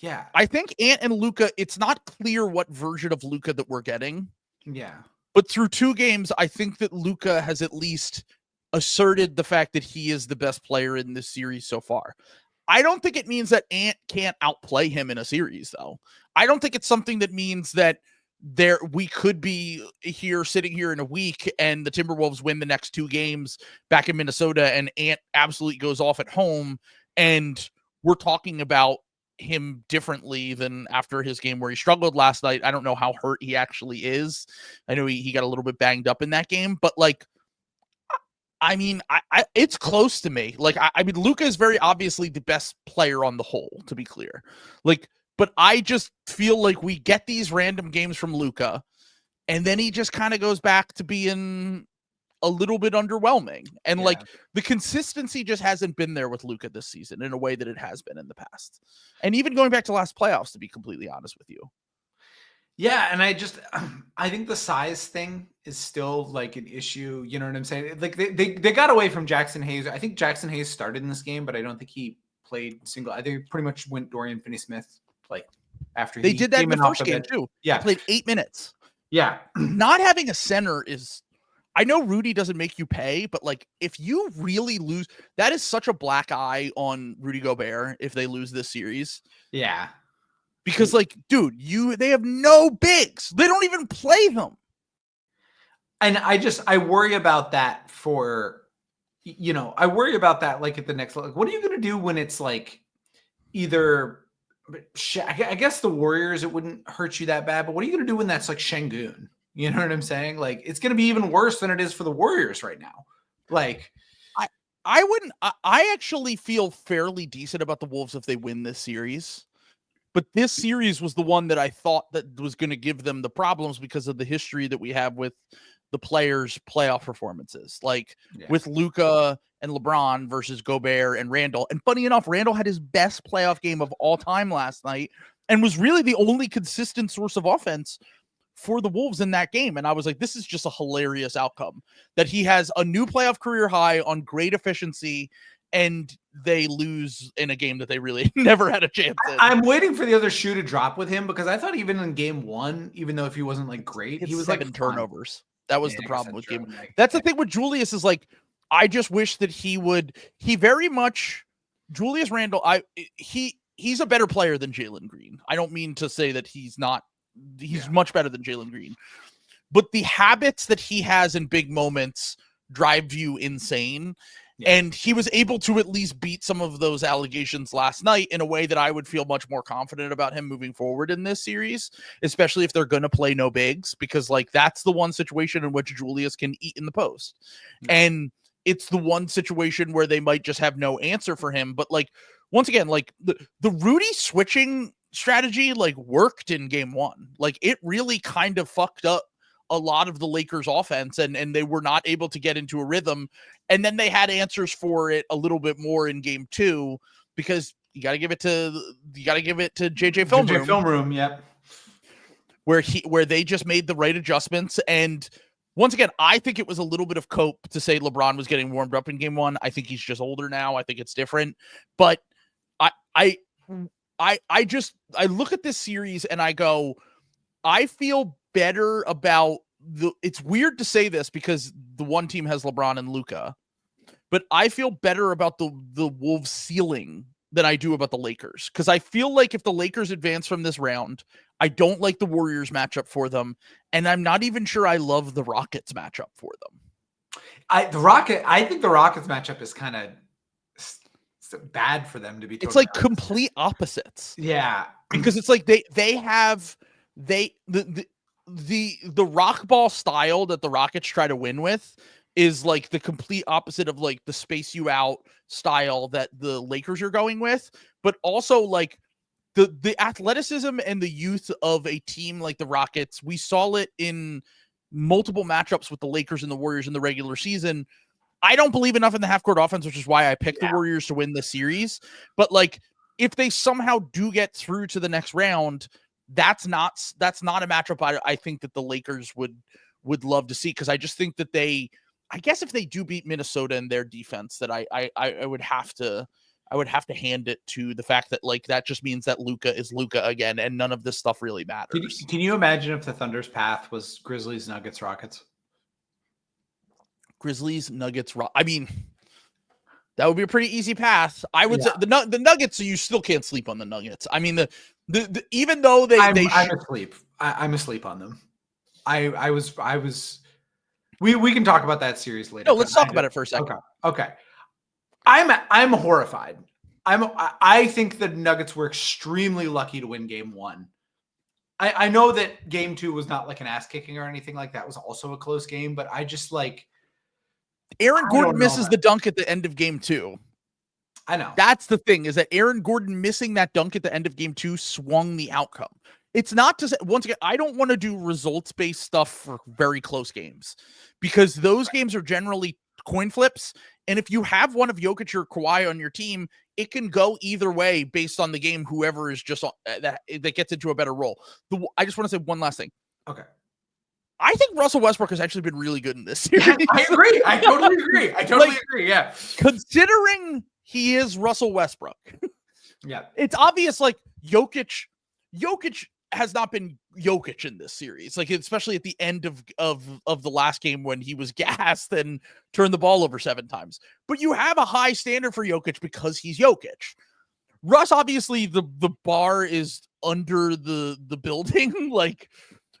Yeah, I think Ant and Luka, it's not clear what version of Luka that we're getting. Yeah, but through 2 games, I think that Luka has at least asserted the fact that he is the best player in this series so far. I don't think it means that Ant can't outplay him in a series, though. I don't think it's something that means that we could be sitting here in a week and the Timberwolves win the next 2 games back in Minnesota and Ant absolutely goes off at home, and we're talking about him differently than after his game where he struggled last night. I don't know how hurt he actually is. I know he got a little bit banged up in that game, but like, I mean, it's close to me. Like, I mean, Luka is very obviously the best player on the whole, to be clear. Like, but I just feel like we get these random games from Luka, and then he just kind of goes back to being a little bit underwhelming. And like, the consistency just hasn't been there with Luka this season in a way that it has been in the past. And even going back to last playoffs, to be completely honest with you. Yeah, and I think the size thing is still like an issue. You know what I'm saying? Like they got away from Jackson Hayes. I think Jackson Hayes started in this game, but I don't think he played single. I think it pretty much went Dorian Finney-Smith like after they did that in the first game too. Yeah, he played 8 minutes. Yeah, not having a center is. I know Rudy doesn't make you pay, but like if you really lose, that is such a black eye on Rudy Gobert if they lose this series. Yeah. Because like, dude, they have no bigs. They don't even play them. And I worry about that I worry about that like at the next level. Like, what are you going to do when it's like either, I guess the Warriors, it wouldn't hurt you that bad, but what are you going to do when that's like Şengün? You know what I'm saying? Like, it's going to be even worse than it is for the Warriors right now. Like, I actually feel fairly decent about the Wolves if they win this series. But this series was the one that I thought that was going to give them the problems because of the history that we have with the players' playoff performances. Like with Luka and LeBron versus Gobert and Randall. And funny enough, Randall had his best playoff game of all time last night and was really the only consistent source of offense for the Wolves in that game. And I was like, this is just a hilarious outcome that he has a new playoff career high on great efficiency and they lose in a game that they really never had a chance in. I'm waiting for the other shoe to drop with him because I thought even in game 1, even though if he wasn't like great, he was 7 like turnovers. That was the problem with game. That's the thing with Julius is like, I just wish that Julius Randle, he's a better player than Jalen Green. I don't mean to say that he's not. He's much better than Jalen Green. But the habits that he has in big moments drive you insane. Yeah. And he was able to at least beat some of those allegations last night in a way that I would feel much more confident about him moving forward in this series, especially if they're going to play no bigs, because like that's the one situation in which Julius can eat in the post. Yeah. And it's the one situation where they might just have no answer for him. But like, once again, like the Rudy switching strategy like worked in game 1. Like it really kind of fucked up a lot of the Lakers offense and they were not able to get into a rhythm. And then they had answers for it a little bit more in game 2 because you got to give it to JJ Film Room. Yep. Where they just made the right adjustments. And once again, I think it was a little bit of cope to say LeBron was getting warmed up in game 1. I think he's just older now. I think it's different, but I look at this series and I go, I feel better about it's weird to say this because the one team has LeBron and Luka, but I feel better about the Wolves ceiling than I do about the Lakers. Cause I feel like if the Lakers advance from this round, I don't like the Warriors matchup for them. And I'm not even sure I love the Rockets matchup for them. I think the Rockets matchup is kind of bad for them, to be totally It's like honest. complete opposites. Yeah. Because it's like they have the rock ball style that the Rockets try to win with is like the complete opposite of like the space you out style that the Lakers are going with, but also like the athleticism and the youth of a team like the Rockets. We saw it in multiple matchups with the Lakers and the Warriors in the regular season. I don't believe enough in the half court offense, which is why I picked the Warriors to win the series. But like, if they somehow do get through to the next round, that's not a matchup I think that the Lakers would love to see, because I just think that I guess if they do beat Minnesota in their defense, that I would have to hand it to the fact that like that just means that Luka is Luka again, and none of this stuff really matters. Can you imagine if the Thunder's path was Grizzlies, Nuggets, Rockets? Grizzlies, Nuggets, I mean, that would be a pretty easy path. I would say the Nuggets, so you still can't sleep on the Nuggets. I mean, the even though I'm asleep. I'm asleep on them. I was. We can talk about that series later. No, let's talk about it for a second. Okay. I'm horrified. I think the Nuggets were extremely lucky to win game 1. I know that game 2 was not like an ass kicking or anything like that. It was also a close game, but I just like. Aaron Gordon misses the dunk at the end of game 2. I know. That's the thing, is that Aaron Gordon missing that dunk at the end of game 2 swung the outcome. It's not just, once again, I don't want to do results-based stuff for very close games, because those games are generally coin flips. And if you have one of Jokic or Kawhi on your team, it can go either way based on the game, whoever is just that gets into a better role. I just want to say one last thing. Okay. I think Russell Westbrook has actually been really good in this series. I agree. I totally agree. Yeah. Considering he is Russell Westbrook. Yeah. It's obvious, like, Jokic has not been Jokic in this series, like especially at the end of the last game when he was gassed and turned the ball over 7 times. But you have a high standard for Jokic because he's Jokic. Russ, obviously, the bar is under the building. Like,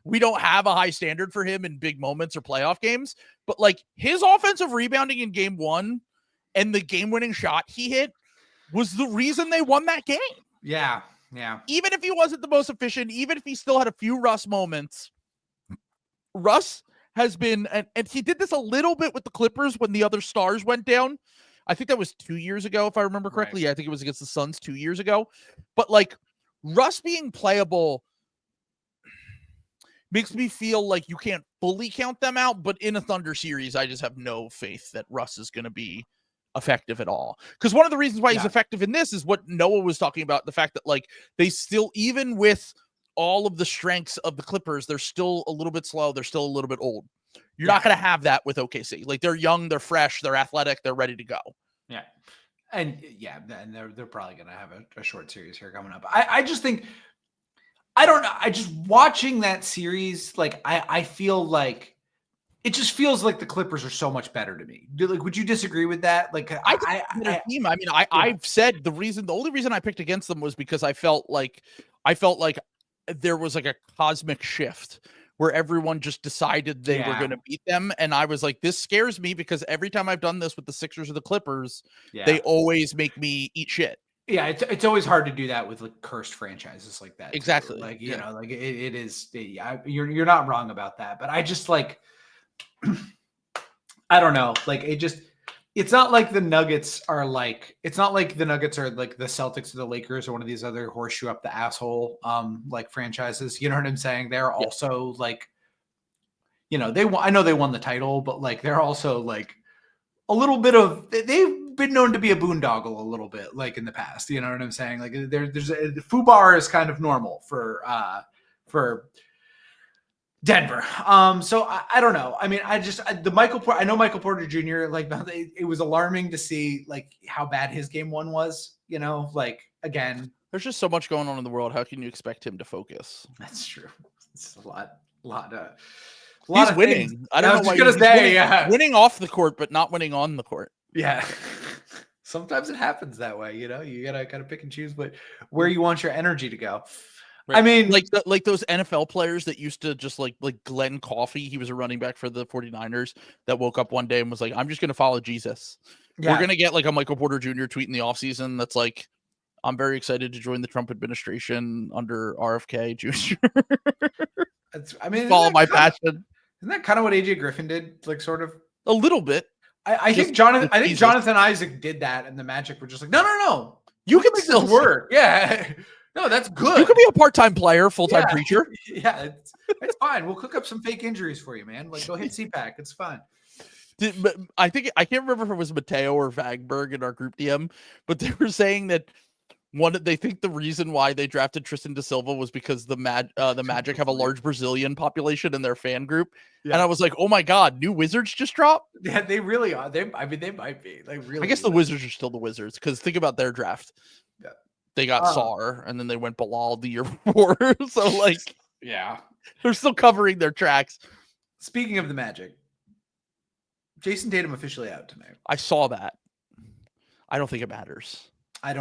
we don't have a high standard for him in big moments or playoff games, but like his offensive rebounding in game 1 and the game-winning shot he hit was the reason they won that game. Yeah. Yeah. Even if he wasn't the most efficient, even if he still had a few Russ moments, Russ has been, and he did this a little bit with the Clippers when the other stars went down. I think that was 2 years ago, if I remember correctly. Right. Yeah, I think it was against the Suns 2 years ago. But like, Russ being playable makes me feel like you can't fully count them out. But in a Thunder series, I just have no faith that Russ is going to be effective at all. Because one of the reasons why he's effective in this is what Noah was talking about, the fact that like they still, even with all of the strengths of the Clippers, they're still a little bit slow, they're still a little bit old. You're not going to have that with OKC. Like, they're young, they're fresh, they're athletic, they're ready to go. Yeah. And they're probably going to have a short series here coming up. I just think, I don't know, I just watching that series, like I feel like it just feels like the Clippers are so much better to me. Would you disagree with that? Like, team. I mean, I've said the only reason I picked against them was because I felt like there was like a cosmic shift where everyone just decided they were going to beat them. And I was like, this scares me, because every time I've done this with the Sixers or the Clippers, they always make me eat shit. Yeah, it's always hard to do that with like cursed franchises like that. Exactly. Too. Like, you know, like it is. You're not wrong about that. But I just like, I don't know. Like, it's not like the Nuggets are like the Celtics or the Lakers or one of these other horseshoe up the asshole like franchises. You know what I'm saying? They're also like, you know, I know they won the title, but like they're also like a little bit of, they've been known to be a boondoggle a little bit, like in the past. You know what I'm saying? Like there's FUBAR is kind of normal for Denver. So I don't know. I mean, I know Michael Porter Jr., like, it was alarming to see like how bad his game 1 was, you know, like, again, there's just so much going on in the world. How can you expect him to focus? That's true. It's a lot he's of winning. Things. I don't know why he's winning off the court, but not winning on the court. Yeah. Sometimes it happens that way. You know, you gotta pick and choose, but where you want your energy to go. Right. I mean, like those NFL players that used to just like Glenn Coffey, he was a running back for the 49ers that woke up one day and was like, I'm just going to follow Jesus. yeah. We're going to get like a Michael Porter Jr. tweet in the offseason that's like, I'm very excited to join the Trump administration under RFK Jr. I mean, Follow my passion. Isn't that kind of what AJ Griffin did? Like, sort of A little bit. I think Jonathan Isaac did that, and the Magic were just like, no. You can make still this work. Yeah. No, that's good. You could be a part-time player, full-time preacher. Yeah, it's fine. We'll cook up some fake injuries for you, man. Like, go hit CPAC. It's fine. But I think I can't remember if it was Mateo or Vagberg in our group DM, but they were saying that they think the reason why they drafted Tristan da Silva was because the Magic have a large Brazilian population in their fan group. Yeah. And I was like, oh my God, new Wizards just dropped? Yeah, they really are. They might be. Like, really. I guess the Wizards are still the Wizards because think about their draft. Yeah. They got Sarr and then they went Bilal the year before. So like, yeah, they're still covering their tracks. Speaking of the Magic, Jason Tatum officially out tonight. I saw that. I don't think it matters. I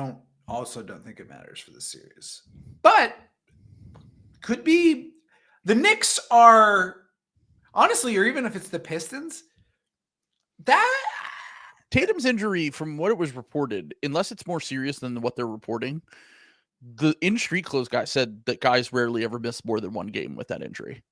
also don't think it matters for the series, but could be. The Knicks are honestly, or even if it's the Pistons, that Tatum's injury, from what it was reported, unless it's more serious than what they're reporting, the in street clothes guy said that guys rarely ever miss more than one game with that injury.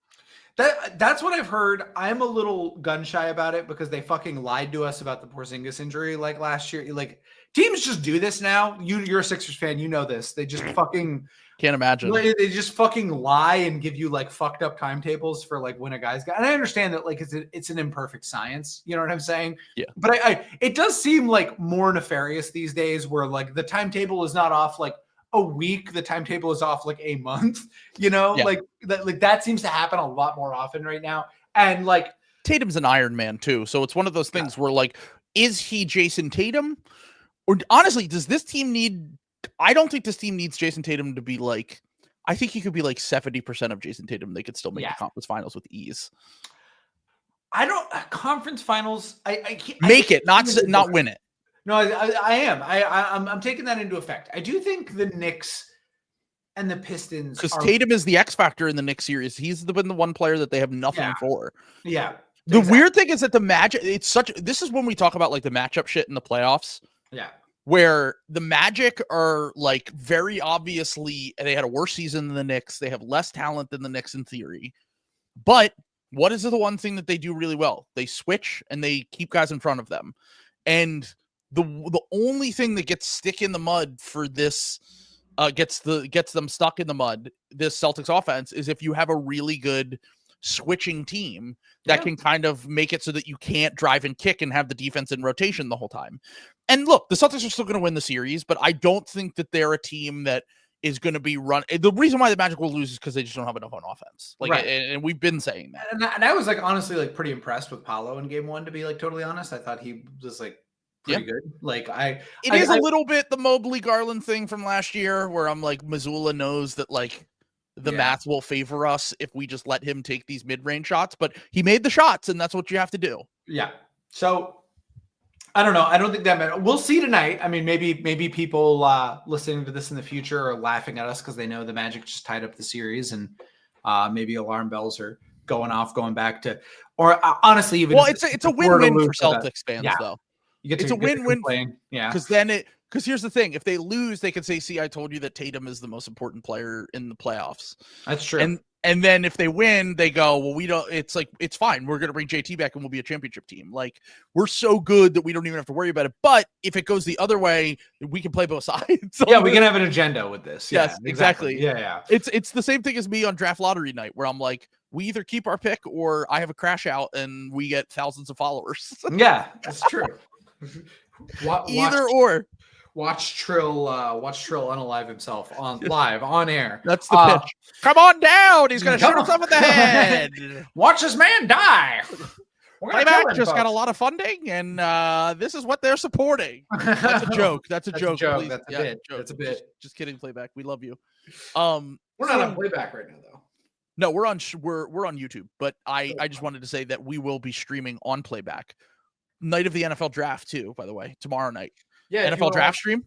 That's what I've heard. I'm a little gun shy about it because they fucking lied to us about the Porzingis injury like last year. Like, teams just do this now. You're a Sixers fan, you know this. They just fucking can't imagine. They just fucking lie and give you like fucked up timetables for like when a guy's got. And I understand that like it's an imperfect science. You know what I'm saying? Yeah. But it does seem like more nefarious these days, where like the timetable is not off like a week, the timetable is off like a month, you know, yeah. like that seems to happen a lot more often right now. And like Tatum's an Iron Man too. So it's one of those things where like, is he Jason Tatum? Or honestly, does this team I don't think this team needs Jason Tatum to be like, I think he could be like 70% of Jason Tatum. They could still make the conference finals with ease. Conference finals. I can't make it, not win it. No, I am. I'm taking that into effect. I do think the Knicks and the Pistons, because Tatum is the X factor in the Knicks series. He's been the one player that they have nothing for. Yeah. The weird thing is that the Magic, this is when we talk about like the matchup shit in the playoffs. Yeah. Where the Magic are like very obviously, they had a worse season than the Knicks. They have less talent than the Knicks in theory. But what is the one thing that they do really well? They switch and they keep guys in front of them. And the only thing that gets stick in the mud for this gets them stuck in the mud, this Celtics offense, is if you have a really good switching team that can kind of make it so that you can't drive and kick and have the defense in rotation the whole time. And look, the Celtics are still going to win the series, but I don't think that they're a team that is going to be run. The reason why the Magic will lose is because they just don't have enough on offense. Like, and we've been saying that. And I was like, honestly, like pretty impressed with Paolo in game one, to be like totally honest. I thought he was like pretty good. Like it is a little bit the Mobley Garland thing from last year where I'm like, Missoula knows that like the math will favor us if we just let him take these mid-range shots, but he made the shots and that's what you have to do. Yeah. So I don't know. I don't think that matters. We'll see tonight. I mean, maybe people listening to this in the future are laughing at us because they know the Magic just tied up the series, and maybe alarm bells are going off, going back to, or honestly, even it's a win-win for Celtics fans though. It's a win-win. Yeah, because here's the thing: if they lose, they can say, "See, I told you that Tatum is the most important player in the playoffs." That's true. And then if they win, they go, well, we don't, it's like, it's fine. We're going to bring JT back and we'll be a championship team. Like, we're so good that we don't even have to worry about it. But if it goes the other way, we can play both sides. So we can have an agenda with this. Yes, exactly. Yeah. It's the same thing as me on draft lottery night where I'm like, we either keep our pick or I have a crash out and we get thousands of followers. Yeah, that's true. Either or. Watch Trill unalive himself live on air. That's the pitch. Come on down. He's going to shoot himself in the head. Watch this man die. Playback just got a lot of funding, and this is what they're supporting. That's a joke. That's a joke. Joke. That's a bit. Joke. That's a bit. Just kidding, Playback. We love you. We're not on Playback right now, though. No, we're on YouTube. But I just wanted to say that we will be streaming on Playback. Night of the NFL draft too, by the way, tomorrow night. Yeah, NFL draft stream.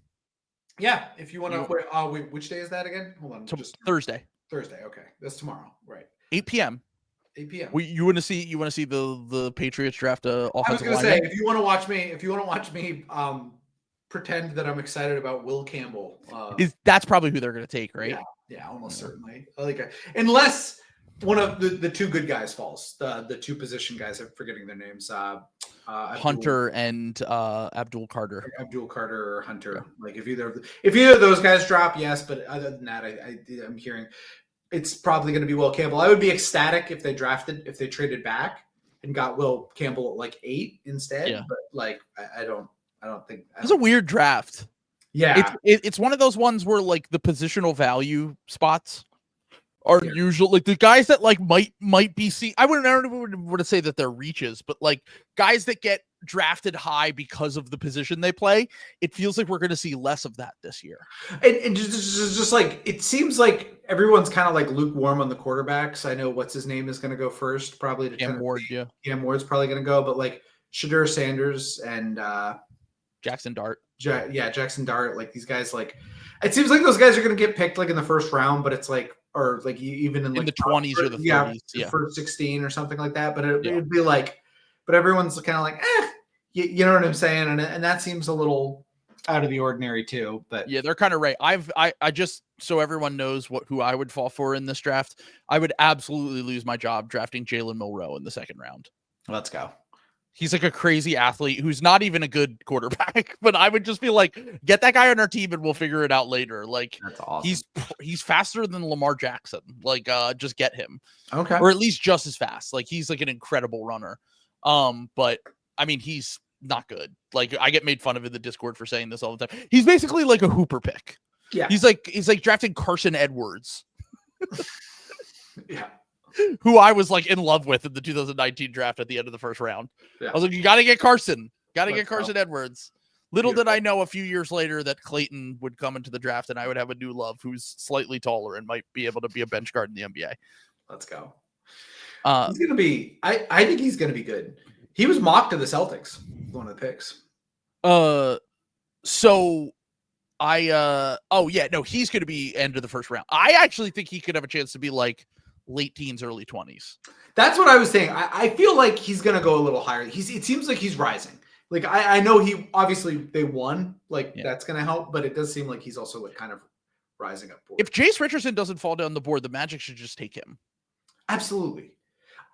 Yeah, if you want to. Which day is that again? Hold on, Thursday. Thursday. Okay, that's tomorrow, right? 8 p.m. 8 p.m. You want to see the Patriots draft a I was offensive going to say, lineman? if you want to watch me pretend that I'm excited about Will Campbell, That's probably who they're going to take, right? Yeah, almost certainly. Unless one of the two good guys falls, the two position guys. I'm forgetting their names. Hunter and Abdul Carter. Abdul Carter or Hunter. Yeah. Like if either of those guys drop, yes. But other than that, I'm hearing it's probably going to be Will Campbell. I would be ecstatic if they traded back and got Will Campbell at like 8 instead. Yeah. But like I don't think it's a weird draft. Yeah, it's one of those ones where like the positional value spots are usually like the guys that like might be I don't want to say that they're reaches, but like guys that get drafted high because of the position they play. It feels like we're going to see less of that this year. And just like it seems like everyone's kind of like lukewarm on the quarterbacks. I know what's his name is going to go first, probably to Cam Ward. Yeah, Cam Ward's probably going to go, but like Shadur Sanders and Jackson Dart. Jackson Dart. Like these guys, like it seems like those guys are going to get picked like in the first round, but it's like. Or like even in like the 20s or the 30s, the first 16 or something like that. But it'd be like, but everyone's kind of like, you know what I'm saying? And that seems a little out of the ordinary too. But yeah, they're kind of right. I just so everyone knows who I would fall for in this draft. I would absolutely lose my job drafting Jalen Milroe in the second round. Let's go. He's like a crazy athlete who's not even a good quarterback, but I would just be like, get that guy on our team and we'll figure it out later. Like that's awesome. He's faster than Lamar Jackson. Like just get him. Okay. Or at least just as fast. Like he's like an incredible runner. But I mean, he's not good. Like I get made fun of in the Discord for saying this all the time. He's basically like a Hooper pick. Yeah. He's like drafting Carson Edwards. Yeah. Who I was like in love with in the 2019 draft at the end of the first round. Yeah. I was like, you got to get Carson. Got to get Carson Edwards. Little did I know a few years later that Clayton would come into the draft and I would have a new love who's slightly taller and might be able to be a bench guard in the NBA. Let's go. He's going to be, I think he's going to be good. He was mocked to the Celtics, one of the picks. So he's going to be end of the first round. I actually think he could have a chance to be like late teens, early 20s. That's what I was saying. I feel like he's going to go a little higher. It seems like he's rising. Like I know they won. Like that's going to help, but it does seem like he's also like kind of rising up. If Jace Richardson doesn't fall down the board, the Magic should just take him. Absolutely.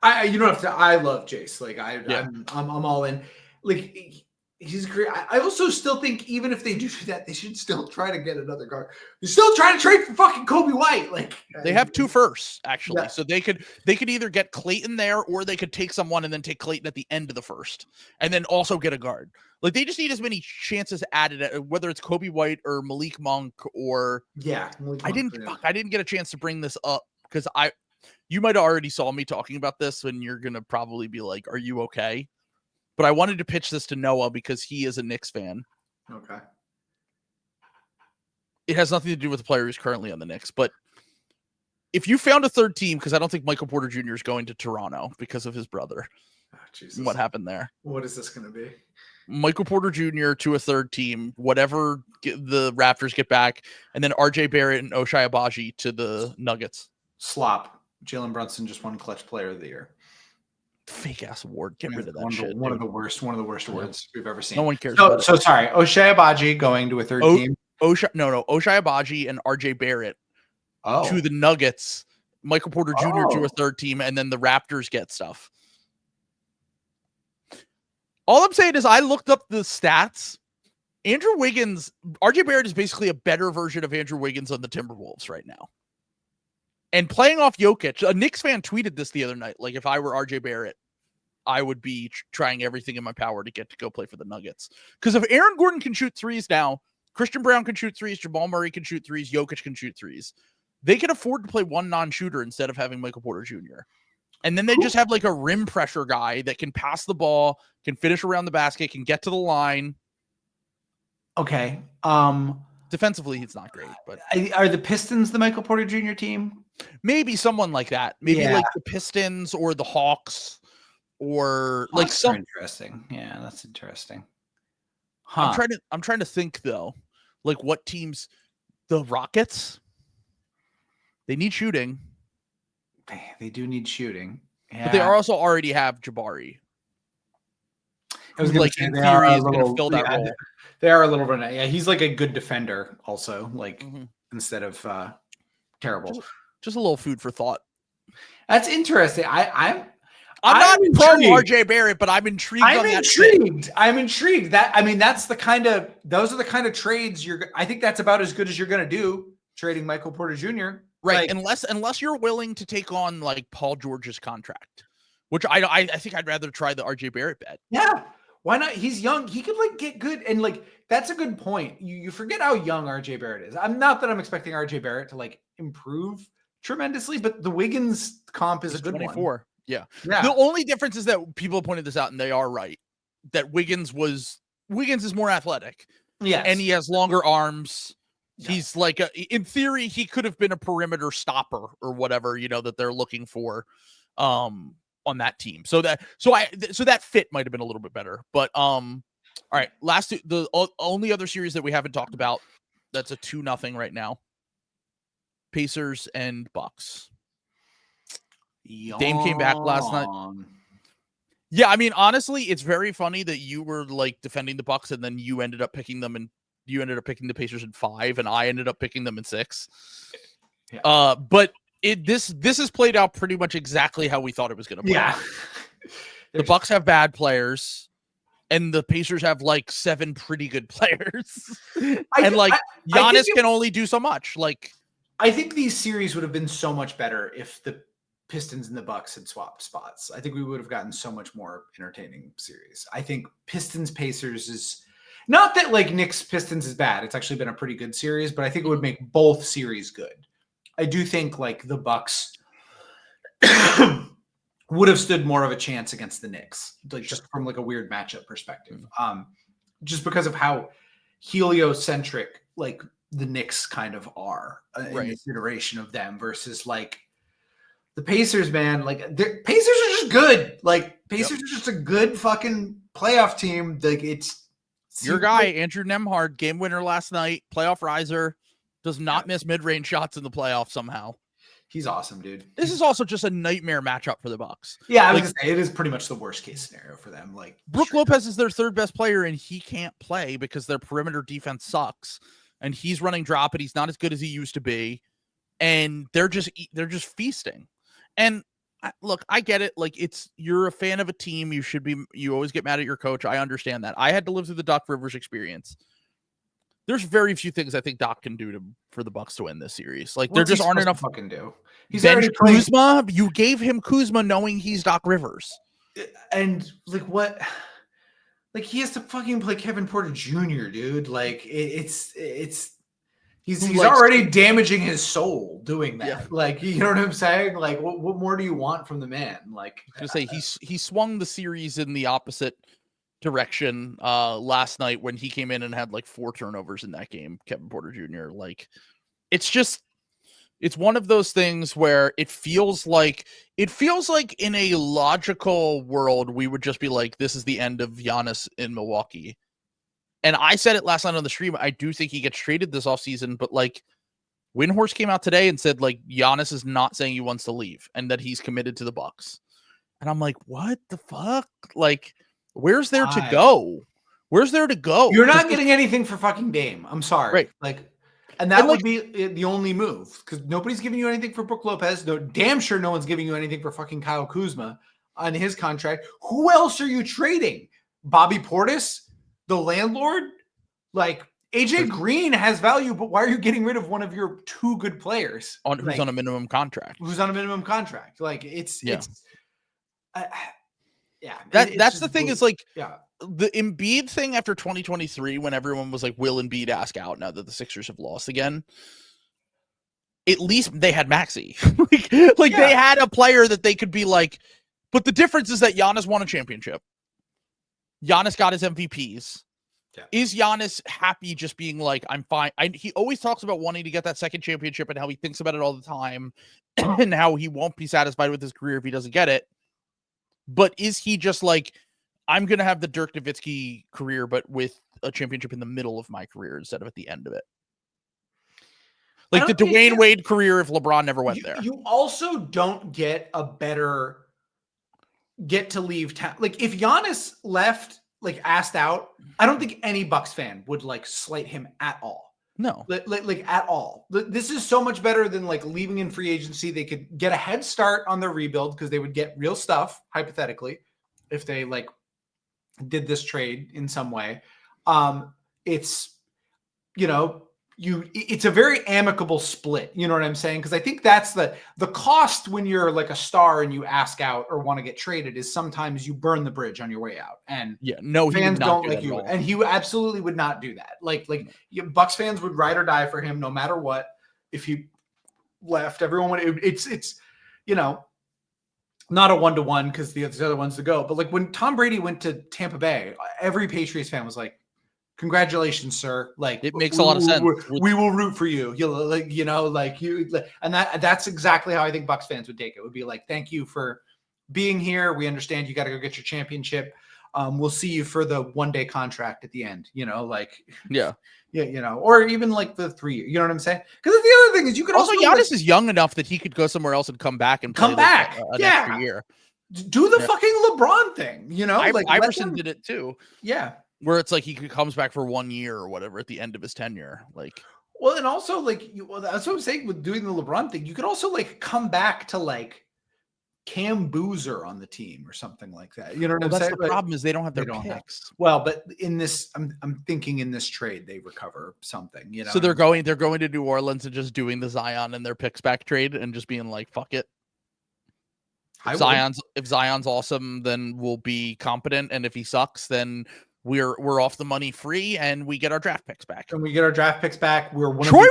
You don't have to. I love Jace. Like I'm all in. Like he's great. I also still think even if they do that, they should still try to get another guard. They're still trying to trade for fucking Kobe White. Like they have 2 firsts actually, so they could either get Clayton there or they could take someone and then take Clayton at the end of the first, and then also get a guard. Like they just need as many chances added, whether it's Kobe White or Malik Monk or I didn't get a chance to bring this up because you might have already saw me talking about this, and you're gonna probably be like, "Are you okay?" But I wanted to pitch this to Noah because he is a Knicks fan. Okay. It has nothing to do with the player who's currently on the Knicks, but if you found a third team, because I don't think Michael Porter Jr. is going to Toronto because of his brother. Oh, Jesus. What happened there? What is this going to be? Michael Porter Jr. to a third team, whatever the Raptors get back, and then RJ Barrett and Ochai Agbaji to the Nuggets. Slop. Jalen Brunson just won Clutch Player of the Year. Fake ass award. Get rid of that shit. One of the worst awards we've ever seen. No one cares. So sorry. Ochai Agbaji going to a third team. Ochai Agbaji and RJ Barrett to the Nuggets. Michael Porter Jr. to a third team, and then the Raptors get stuff. All I'm saying is I looked up the stats. Andrew Wiggins, RJ Barrett is basically a better version of Andrew Wiggins on the Timberwolves right now. And playing off Jokic, a Knicks fan tweeted this the other night. Like, if I were RJ Barrett, I would be trying everything in my power to get to go play for the Nuggets. Because if Aaron Gordon can shoot threes now, Christian Brown can shoot threes, Jamal Murray can shoot threes, Jokic can shoot threes. They can afford to play one non-shooter instead of having Michael Porter Jr. And then they just have like a rim pressure guy that can pass the ball, can finish around the basket, can get to the line. Okay. Defensively, it's not great, but are the Pistons the Michael Porter Jr. team? Maybe someone like that. Maybe like the Pistons or the Hawks or like some interesting. Yeah, that's interesting. Huh. I'm trying to think though, like what teams, the Rockets. They need shooting. They do need shooting. Yeah. But they also already have Jabari. I was who, like, in theory, is going to fill that role. They are a little bit. Yeah, he's like a good defender also, like instead of terrible. Just a little food for thought. That's interesting. I'm not pro RJ Barrett, but I'm intrigued. I'm intrigued. Those are the kind of trades I think that's about as good as you're going to do, trading Michael Porter Jr. Right. Like, unless you're willing to take on like Paul George's contract, which I think I'd rather try the RJ Barrett bet. Yeah. Why not? He's young. He could like get good. And like, that's a good point. You forget how young RJ Barrett is. I'm expecting RJ Barrett to like improve tremendously, but the Wiggins comp is a good 24. one. Yeah. The only difference is that people pointed this out and they are right. That Wiggins is more athletic. Yeah. And he has longer arms. Yeah. He's like in theory, he could have been a perimeter stopper or whatever, that they're looking for. On that team. So that fit might have been a little bit better. But all right, the only other series that we haven't talked about that's a 2-0 right now. Pacers and Bucks. Dame came back last night. Yeah, I mean, honestly, it's very funny that you were like defending the Bucks and then you ended up picking them and you ended up picking the Pacers in 5 and I ended up picking them in 6. Yeah. But this has played out pretty much exactly how we thought it was going to play. Yeah. The Bucks have bad players and the Pacers have like 7 pretty good players. Giannis can only do so much. Like, I think these series would have been so much better if the Pistons and the Bucks had swapped spots. I think we would have gotten so much more entertaining series. I think Pistons Pacers is not that like Knicks Pistons is bad. It's actually been a pretty good series, but I think it would make both series good. I do think like the Bucks would have stood more of a chance against the Knicks, like just from like a weird matchup perspective. Just because of how heliocentric like the Knicks kind of are in this iteration of them versus like the Pacers, man. Like the Pacers are just good. Like Pacers are just a good fucking playoff team. Like it's your guy, Andrew Nembhard, game winner last night, playoff riser. Does not miss mid-range shots in the playoffs somehow. He's awesome, dude. This is also just a nightmare matchup for the Bucks. Yeah, I was gonna say it is pretty much the worst case scenario for them. Like Brook Lopez is their 3rd best player, and he can't play because their perimeter defense sucks, and he's running drop, and he's not as good as he used to be, and they're just feasting. And look, I get it. Like you're a fan of a team, you always get mad at your coach. I understand that. I had to live through the Doc Rivers experience. There's very few things I think Doc can do for the Bucks to win this series. Like there just aren't enough. Fucking do. He's bench Kuzma. You gave him Kuzma knowing he's Doc Rivers, and like what? Like he has to fucking play Kevin Porter Jr., dude. Like he's already damaging his soul doing that. Yeah. Like you know what I'm saying? Like what more do you want from the man? Like I was gonna say he swung the series in the opposite direction last night when he came in and had like 4 turnovers in that game. Kevin Porter Jr. Like it's one of those things where it feels like in a logical world we would just be like, this is the end of Giannis in Milwaukee. And I said it last night on the stream. I do think he gets traded this offseason, but like Windhorst came out today and said like Giannis is not saying he wants to leave and that he's committed to the Bucks. And I'm like, what the fuck? Like where's there to go? Where's there to go? You're not getting anything for fucking Dame. I'm sorry. Right. Like, and that would be the only move because nobody's giving you anything for Brook Lopez. No, damn sure no one's giving you anything for fucking Kyle Kuzma on his contract. Who else are you trading? Bobby Portis, the landlord? Like AJ Green has value, but why are you getting rid of one of your 2 good players? Who's on a minimum contract? Like that's the thing is like the Embiid thing after 2023 when everyone was like, will Embiid ask out now that the Sixers have lost again? At least they had Maxey. They had a player that they could be like, but the difference is that Giannis won a championship. Giannis got his MVPs. Yeah. Is Giannis happy just being like, I'm fine? He always talks about wanting to get that 2nd championship and how he thinks about it all the time and how he won't be satisfied with his career if he doesn't get it. But is he just like, I'm going to have the Dirk Nowitzki career, but with a championship in the middle of my career instead of at the end of it? Like the Dwayne Wade career if LeBron never went there. You also don't get a better get to leave town. Like if Giannis left, like asked out, I don't think any Bucks fan would like slight him at all. No, like at all. This is so much better than like leaving in free agency. They could get a head start on their rebuild because they would get real stuff, hypothetically, if they like did this trade in some way. It's, you know, it's a very amicable split. You know what I'm saying? Because I think that's the cost when you're like a star and you ask out or want to get traded is sometimes you burn the bridge on your way out. And fans don't like you, and he absolutely would not do that. Like Bucks fans would ride or die for him no matter what. If he left, everyone would. It's you know, not a 1-to-1 because the other ones to go. But like when Tom Brady went to Tampa Bay, every Patriots fan was like, congratulations, sir. Like it makes a lot of sense. We will root for you. You'll like, you know, like you, and that's exactly how I think Bucks fans would take it. Would be like, thank you for being here. We understand you got to go get your championship. We'll see you for the 1-day contract at the end. You know, like yeah, you know, or even like the 3 year. You know what I'm saying? Because the other thing is, you could also Giannis is young enough that he could go somewhere else and come back and play an extra year. Do the fucking LeBron thing. You know, like Iverson did it too. Yeah. Where it's like he comes back for 1 year or whatever at the end of his tenure. Like, well, and also like, that's what I'm saying with doing the LeBron thing. You could also like come back to like Cam Boozer on the team or something like that. You know what I'm saying? That's the problem is they don't have their picks. Well, but in this, I'm thinking in this trade they recover something. You know, so they're going to New Orleans and just doing the Zion and their picks back trade and just being like, fuck it. If Zion's awesome, then we'll be competent, and if he sucks, then we're off the money free and we get our draft picks back. Troy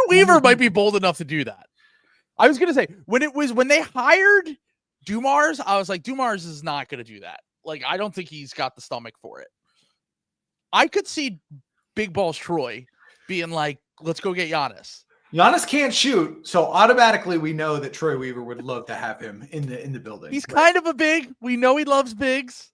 Weaver might be bold enough to do that. I was going to say when they hired Dumars, I was like, Dumars is not going to do that. Like, I don't think he's got the stomach for it. I could see Big Balls Troy being like, let's go get Giannis. Giannis can't shoot, so automatically we know that Troy Weaver would love to have him in the building. He's kind of a big. We know he loves bigs.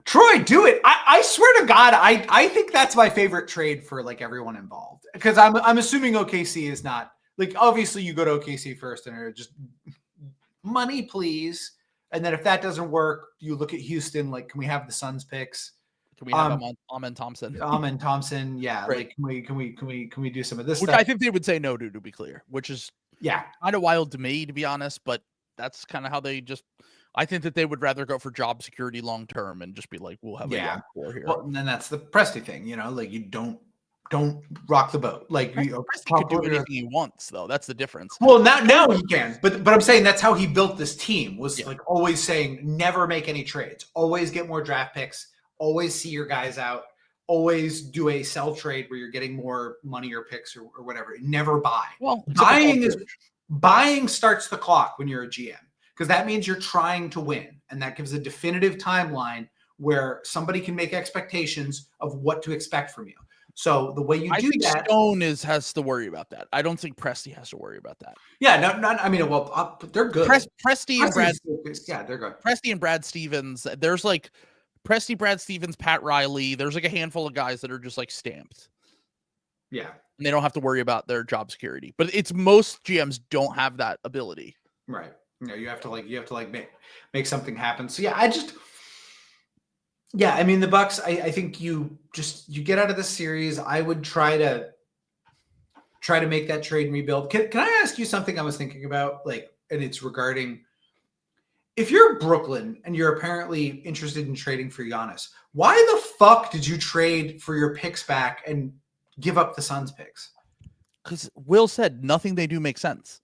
Troy, do it. I swear to God, I think that's my favorite trade for like everyone involved. Because I'm assuming OKC is not like, obviously you go to OKC first and they're just money, please. And then if that doesn't work, you look at Houston, like, can we have the Suns picks? Can we have Amen Thompson? Amen Thompson, yeah. Right. Like, can we do some of this which stuff? I think they would say no to be clear, which is kind of wild to me, to be honest, but that's kind of how they just. I think that they would rather go for job security long term and just be like, we'll have a young core here. Well, and then that's the Presti thing, you know, like you don't rock the boat. Like Presti could do anything he wants, though. That's the difference. Well, now he can, but I'm saying that's how he built this team. Was like always saying never make any trades, always get more draft picks, always see your guys out, always do a sell trade where you're getting more money or picks or whatever. Never buy. Well, buying starts the clock when you're a GM. Because that means you're trying to win. And that gives a definitive timeline where somebody can make expectations of what to expect from you. So the way you do that. Stone has to worry about that. I don't think Presti has to worry about that. Yeah, I mean, well, they're good. Presti and Brad. Yeah, they're good. Presti and Brad Stevens. There's like Presti, Brad Stevens, Pat Riley. There's like a handful of guys that are just like stamped. Yeah. And they don't have to worry about their job security. But it's most GMs don't have that ability. Right. You know, you have to make something happen. So yeah, I mean, the Bucks, I think you get out of this series. I would try to make that trade and rebuild. Can I ask you something I was thinking about? Like, and it's regarding if you're Brooklyn and you're apparently interested in trading for Giannis, why the fuck did you trade for your picks back and give up the Suns picks? Because Will said nothing they do makes sense.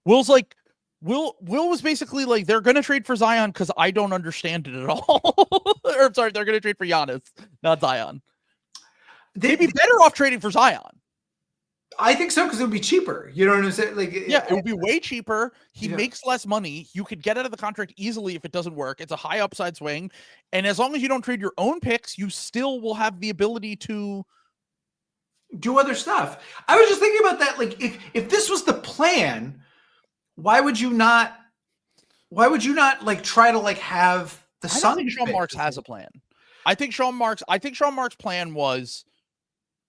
Will's like, Will was basically like, they're going to trade for Zion because I don't understand it at all. Or, sorry, they're going to trade for Giannis, not Zion. They'd be better off trading for Zion. I think so, because it would be cheaper. You know what I'm saying? Like, it would be way cheaper. He makes less money. You could get out of the contract easily if it doesn't work. It's a high upside swing. And as long as you don't trade your own picks, you still will have the ability to do other stuff. I was just thinking about that. Like, if this was the plan, why would you not like try to like have the Suns? I don't think Sean Marks has a plan. I think Sean Marks' plan was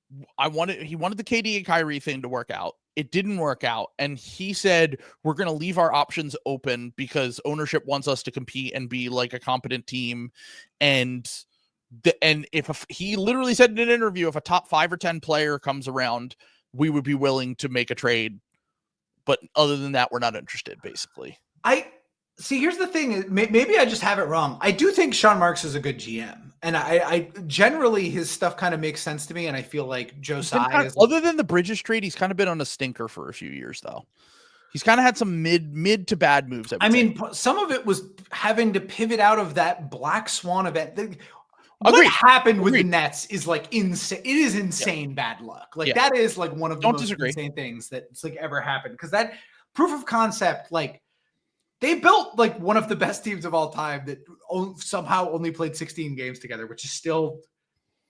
he wanted the KD and Kyrie thing to work out, It didn't work out. And he said, we're going to leave our options open because ownership wants us to compete and be like a competent team. And he literally said in an interview, if a top 5 or 10 player comes around, we would be willing to make a trade. But other than that, we're not interested, basically. See, here's the thing. Maybe I just have it wrong. I do think Sean Marks is a good GM. And I generally, his stuff kind of makes sense to me. And I feel like Joe Tsai is... Other than the Bridges trade, he's kind of been on a stinker for a few years, though. He's kind of had some mid to bad moves. I mean, some of it was having to pivot out of that Black Swan event. What happened with the Nets is like insane. It is insane bad luck. Like that is like one of the most insane things that's like ever happened. Because that proof of concept, like, they built like one of the best teams of all time that somehow only played 16 games together, which is still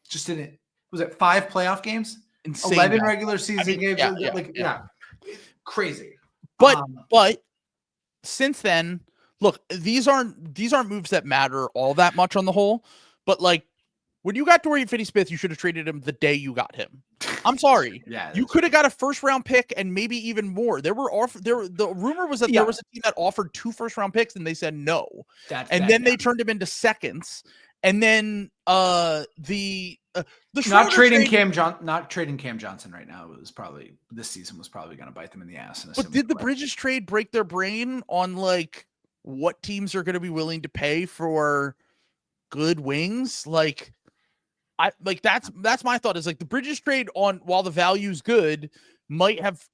just in it. Was it 5 playoff games? Insane 11 regular season games? Crazy. But since then, look, these aren't moves that matter all that much on the whole. But like when you got Dorian Finney-Smith, you should have traded him the day you got him. I'm sorry. You could have got a first-round pick and maybe even more. The rumor was that there was a team that offered 2 first-round picks and they said no. Then they turned him into seconds. And then not trading Cam Johnson right now was probably this season was probably going to bite them in the ass. But did the Bridges trade break their brain on like what teams are going to be willing to pay for good wings? That's my thought is like the Bridges trade on while the value's good might have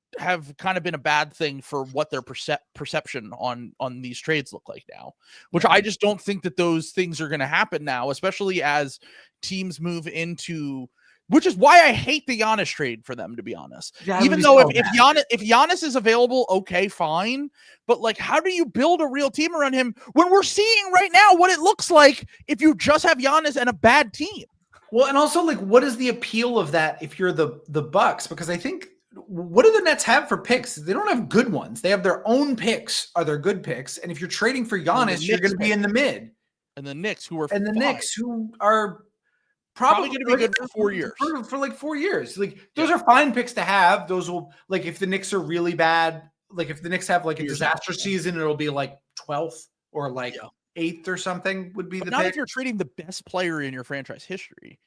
kind of been a bad thing for what their perception on these trades look like now, which I just don't think that those things are going to happen now, especially as teams move into, which is why I hate the Giannis trade for them, to be honest. Even though if Giannis is available, okay, fine. But like, how do you build a real team around him when we're seeing right now what it looks like if you just have Giannis and a bad team? Well, and also like, what is the appeal of that if you're the Bucks? Because I think, what do the Nets have for picks? They don't have good ones. They have their own picks are their good picks. And if you're trading for Giannis, you're going to be in the mid. And the Knicks who are probably going to be good for 4 years. For like 4 years. Like those are fine picks to have. Those will, like, if the Knicks are really bad, like if the Knicks have like a disaster season, it'll be like 12th or like 8th or something would be the not pick. If you're trading the best player in your franchise history.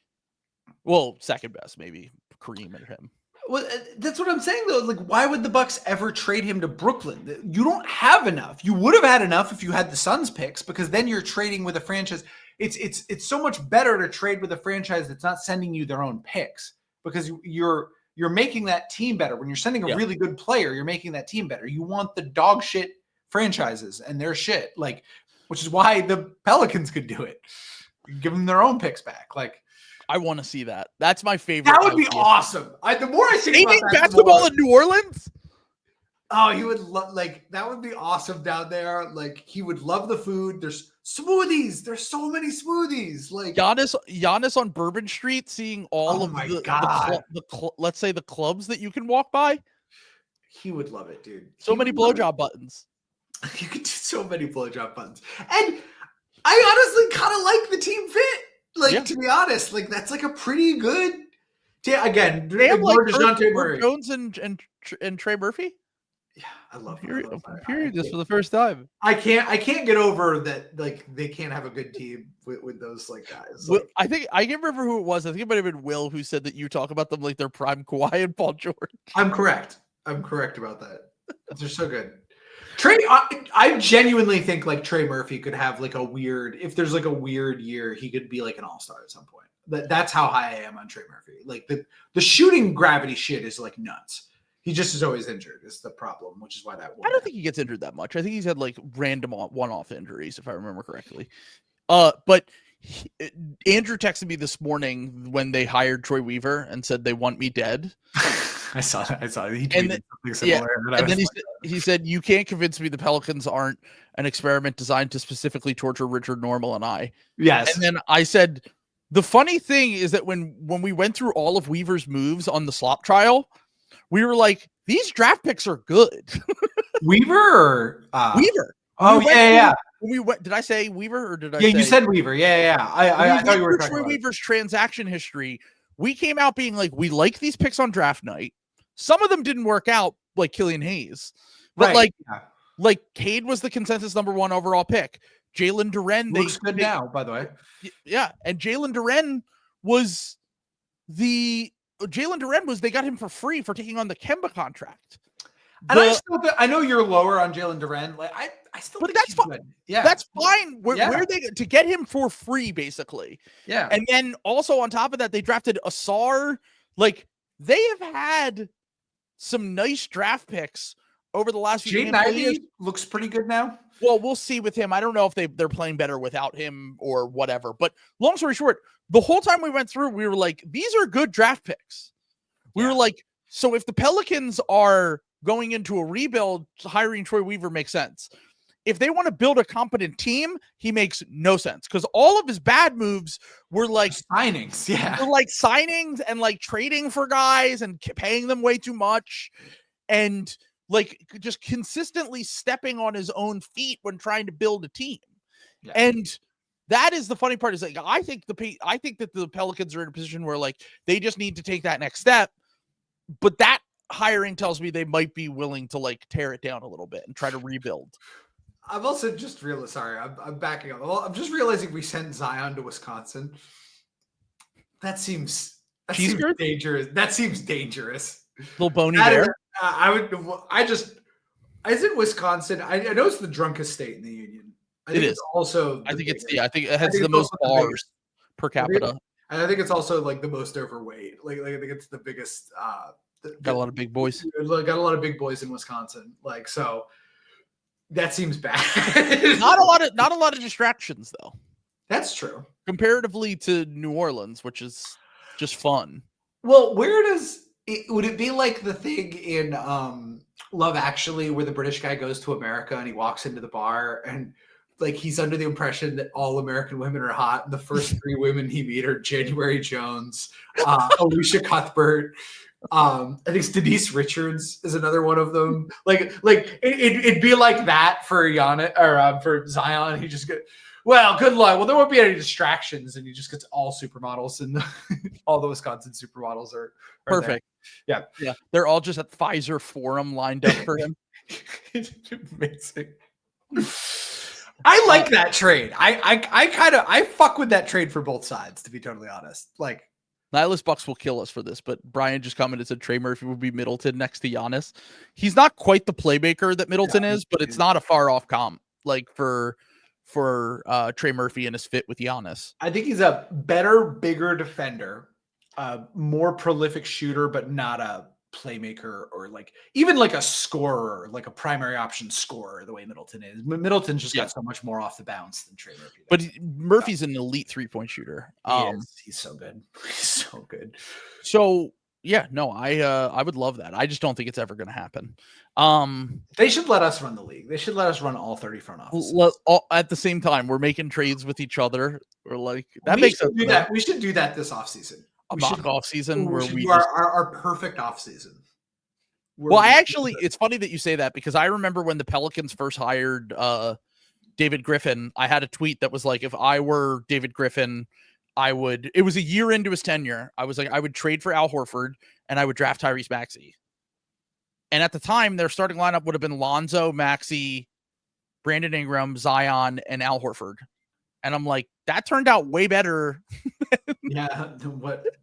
Well, second best, maybe Kareem or him. Well, that's what I'm saying though. Like, why would the Bucks ever trade him to Brooklyn? You don't have enough. You would have had enough if you had the Suns picks, because then you're trading with a franchise. It's so much better to trade with a franchise that's not sending you their own picks, because you're making that team better. When you're sending a really good player, you're making that team better. You want the dog shit franchises and their shit, like, which is why the Pelicans could do it. Give them their own picks back. Like, I want to see that. That's my favorite. That would be awesome. The more I think about that, basketball in New Orleans. Oh, he would that would be awesome down there. Like, he would love the food. There's smoothies. There's so many smoothies. Like Giannis on Bourbon Street, seeing all of let's say the clubs that you can walk by. He would love it, dude. So many blowjob buttons. You could do so many blowjob buttons. And I honestly kind of like the team fit. Like, to be honest, like, that's like a pretty good. Again, they have like Herb Jones and Trey Murphy. Yeah, I love. I'm hearing this for the first time. I can't get over that. Like, they can't have a good team with those like guys. Like, I think I can't remember who it was. I think it might have been Will who said that you talk about them like they're prime Kawhi and Paul George. I'm correct about that. They're so good. Trey, I genuinely think like Trey Murphy could have like a weird, if there's like a weird year, he could be like an all-star at some point. That's how high I am on Trey Murphy. Like the shooting gravity shit is like nuts. He just is always injured is the problem, which is why that won. I don't think he gets injured that much. I think he's had like random one-off injuries, if I remember correctly. But Andrew texted me this morning when they hired Troy Weaver and said they want me dead. I saw that. He tweeted something similar. And then he said, you can't convince me the Pelicans aren't an experiment designed to specifically torture Richard Normal and I. Yes. And then I said, the funny thing is that when we went through all of Weaver's moves on the slop trial, we were like, these draft picks are good. Weaver? Weaver. Oh, yeah. When we went, did I say Weaver or did I say? Yeah, you said Weaver. Yeah. I thought you were talking Troy about Weaver's transaction history. We came out being like, we like these picks on draft night. Some of them didn't work out, like Killian Hayes. But like Cade was the consensus number 1 overall pick. Jalen Duren looks good now, by the way. Yeah, and Jalen Duren was they got him for free for taking on the Kemba contract. And I know you're lower on Jalen Duren. Like I still, but think that's he's fine. Good. Yeah, that's fine. Where they to get him for free, basically. Yeah, and then also on top of that, they drafted Asar. Like they have had some nice draft picks over the last few years. Looks pretty good now. Well, we'll see with him. I don't know if they're playing better without him or whatever. But long story short, the whole time we went through, we were like, these are good draft picks. We were like, so if the Pelicans are going into a rebuild, hiring Troy Weaver makes sense. If they want to build a competent team, he makes no sense because all of his bad moves were like signings. Yeah. Were like signings and like trading for guys and paying them way too much. And like just consistently stepping on his own feet when trying to build a team. Yeah. And that is the funny part is like, I think that the Pelicans are in a position where like, they just need to take that next step. But that hiring tells me they might be willing to like tear it down a little bit and try to rebuild. I've also just realized, sorry, I'm backing up. Well, I'm just realizing we sent Zion to Wisconsin. That seems dangerous. That seems dangerous. Little bony there. Is it Wisconsin? I know it's the drunkest state in the union. It is also. I think it has the most bars per capita. And I think it's also like the most overweight. Like I think it's the biggest. Got a lot of big boys. Got a lot of big boys in Wisconsin. Like so. That seems bad. not a lot of distractions though. That's true. Comparatively to New Orleans, which is just fun. Well, would it be like the thing in Love Actually where the British guy goes to America and he walks into the bar and like he's under the impression that all American women are hot and the first 3 women he meets are January Jones, Alicia Cuthbert, I think it's Denise Richards is another one of them. Like it'd be like that for Giannis or for Zion. He just good luck. Well, there won't be any distractions, and he just gets all supermodels, and all the Wisconsin supermodels are perfect. There. Yeah. They're all just at Pfizer Forum lined up for him. Amazing. I like that trade. I fuck with that trade for both sides, to be totally honest. Like. Nihilus Bucks will kill us for this, but Brian just commented, said Trey Murphy would be Middleton next to Giannis. He's not quite the playmaker that Middleton is, but it's not a far off comp like for Trey Murphy and his fit with Giannis. I think he's a better, bigger defender, more prolific shooter, but not a playmaker or like even like a scorer, like a primary option scorer, the way Middleton is. Middleton's just got so much more off the bounce than Trey Murphy does. But Murphy's an elite 3-point shooter. He's so good. He's so good. So yeah, no, I would love that. I just don't think it's ever going to happen. They should let us run the league. They should let us run all 30 front offices. At the same time, we're making trades with each other. Or like that makes sense. We should do that this offseason. A mock off season where we do our perfect off season. Well, it's funny that you say that because I remember when the Pelicans first hired David Griffin, I had a tweet that was like, if I were David Griffin, it was a year into his tenure. I was like, I would trade for Al Horford and I would draft Tyrese Maxey. And at the time, their starting lineup would have been Lonzo, Maxey, Brandon Ingram, Zion, and Al Horford. And I'm like, that turned out way better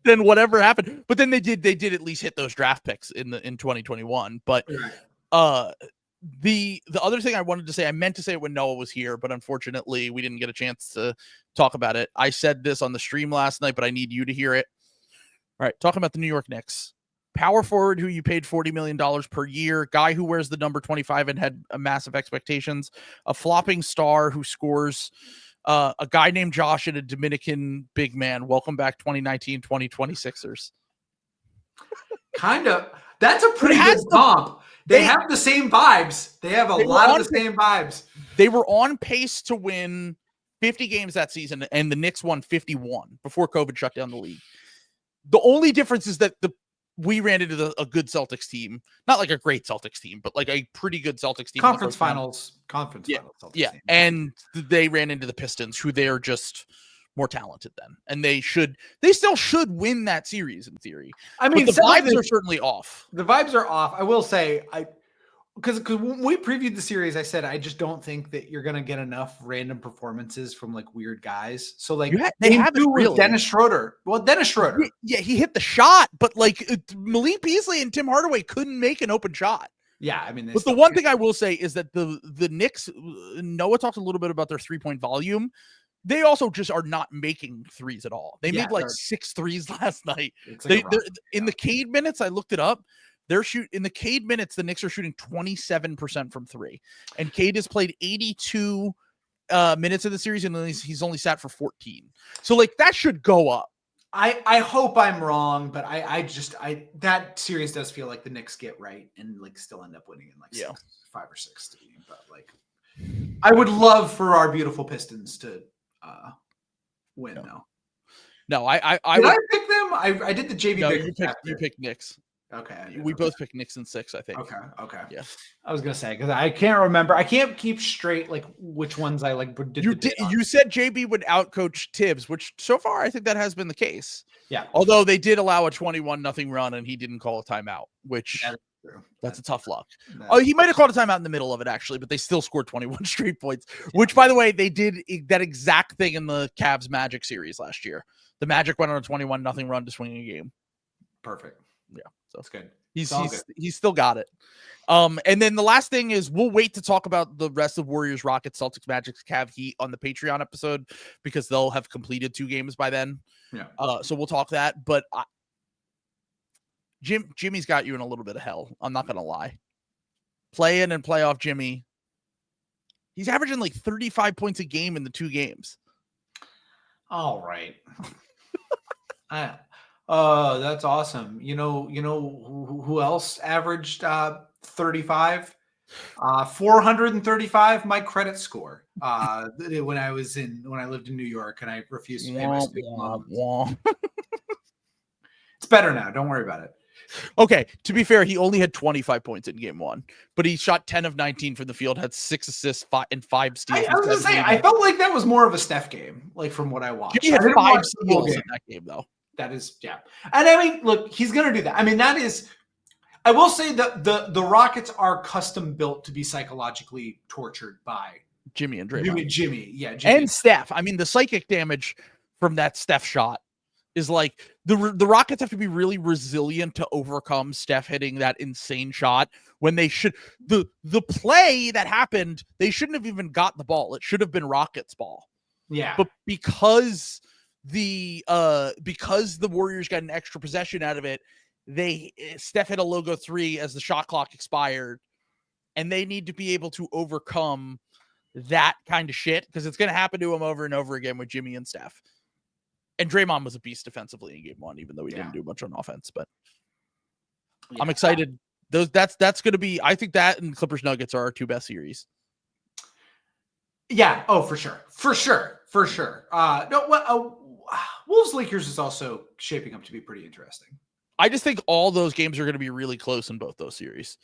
than whatever happened. But then they did at least hit those draft picks in 2021. But the other thing I wanted to say, I meant to say it when Noah was here, but unfortunately we didn't get a chance to talk about it. I said this on the stream last night, but I need you to hear it. All right, talking about the New York Knicks. Power forward who you paid $40 million per year, guy who wears the number 25 and had massive expectations, a flopping star who scores, a guy named Josh and a Dominican big man. Welcome back 2019-2020 Sixers. Kind of. That's a pretty good comp. They have the same vibes. They have a lot of the same vibes. They were on pace to win 50 games that season, and the Knicks won 51 before COVID shut down the league. The only difference is that we ran into a good Celtics team, not like a great Celtics team, but like a pretty good Celtics team. Conference finals. Yeah. And they ran into the Pistons, who they're just more talented then, and they still should win that series in theory. I mean, but the vibes are certainly off. The vibes are off. I will say, because when we previewed the series, I said I just don't think that you're gonna get enough random performances from like weird guys. So like they haven't really. Dennis Schroeder. Well, Dennis Schroeder. Yeah, he hit the shot, but like Malik Beasley and Tim Hardaway couldn't make an open shot. Yeah, I mean, but the one thing I will say is that the Knicks, Noah talked a little bit about their 3-point volume. They also just are not making threes at all. They made like 6 threes last night. Like in the Cade minutes, I looked it up. In the Cade minutes, the Knicks are shooting 27% from 3, and Cade has played 82 minutes of the series, and he's only sat for 14. So like that should go up. I hope I'm wrong, but I that series does feel like the Knicks get right and like still end up winning in like 5 or 6 to game. But like, I would love for our beautiful Pistons to win though. No, I pick them. I did the JV. No, you picked Knicks. Okay. We both picked Knicks in 6, I think. Okay. Yeah. I was gonna say because I can't remember. I can't keep straight like which ones I like. You said JB would outcoach Tibbs, which so far I think that has been the case. Yeah. Although they did allow a 21-0 run and he didn't call a timeout, which that's a tough luck. He might have called a timeout in the middle of it actually, but they still scored 21 straight points. Which, by the way, they did that exact thing in the Cavs Magic series last year. The Magic went on a 21-0 run to swing a game. Perfect. Yeah, so that's good. He's still got it. And then the last thing is we'll wait to talk about the rest of Warriors, Rockets, Celtics, Magic, Cav, Heat on the Patreon episode because they'll have completed 2 games by then. Yeah. So we'll talk that. But Jimmy's got you in a little bit of hell. I'm not gonna lie. Play in and playoff Jimmy. He's averaging like 35 points a game in the 2 games. All right. Oh, that's awesome. You know who else averaged 35? 435 my credit score. When I lived in New York and I refused to pay my student loans. It's better now. Don't worry about it. Okay, to be fair, he only had 25 points in game 1, but he shot 10 of 19 from the field, had 6 assists, 5 steals. I was gonna say, I felt like that was more of a Steph game, like from what I watched. He had 5 steals in that game, though. That is, yeah. And I mean, look, he's going to do that. I mean, that is, I will say that the Rockets are custom built to be psychologically tortured by Jimmy and Draymond. Jimmy. And Steph. I mean, the psychic damage from that Steph shot is like the Rockets have to be really resilient to overcome Steph hitting that insane shot when they should. The play that happened, they shouldn't have even got the ball. It should have been Rockets' ball. Yeah. But because the Warriors got an extra possession out of it, Steph hit a logo 3 as the shot clock expired, and they need to be able to overcome that kind of shit because it's going to happen to him over and over again with Jimmy and Steph. And Draymond was a beast defensively in game 1, even though he didn't do much on offense. But I'm excited. That's going to be. I think that and Clippers Nuggets are our 2 best series. Yeah. Oh, for sure. Wolves Lakers is also shaping up to be pretty interesting. I just think all those games are going to be really close in both those series.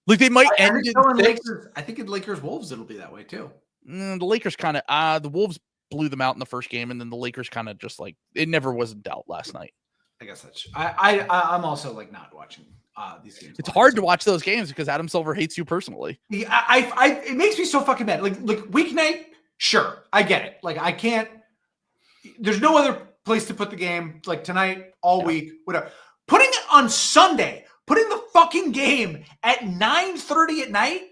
Like they might end in Lakers. I think in Lakers Wolves it'll be that way too. The Lakers kind of the Wolves blew them out in the first game, and then the Lakers kind of just like it never was in doubt last night. I guess that's. I'm also like not watching these games. It's hard to watch those games because Adam Silver hates you personally. It makes me so fucking mad. Like weeknight, sure, I get it. Like I can't. There's no other place to put the game like tonight, all week, whatever. Putting it on Sunday, putting the fucking game at 9:30 at night.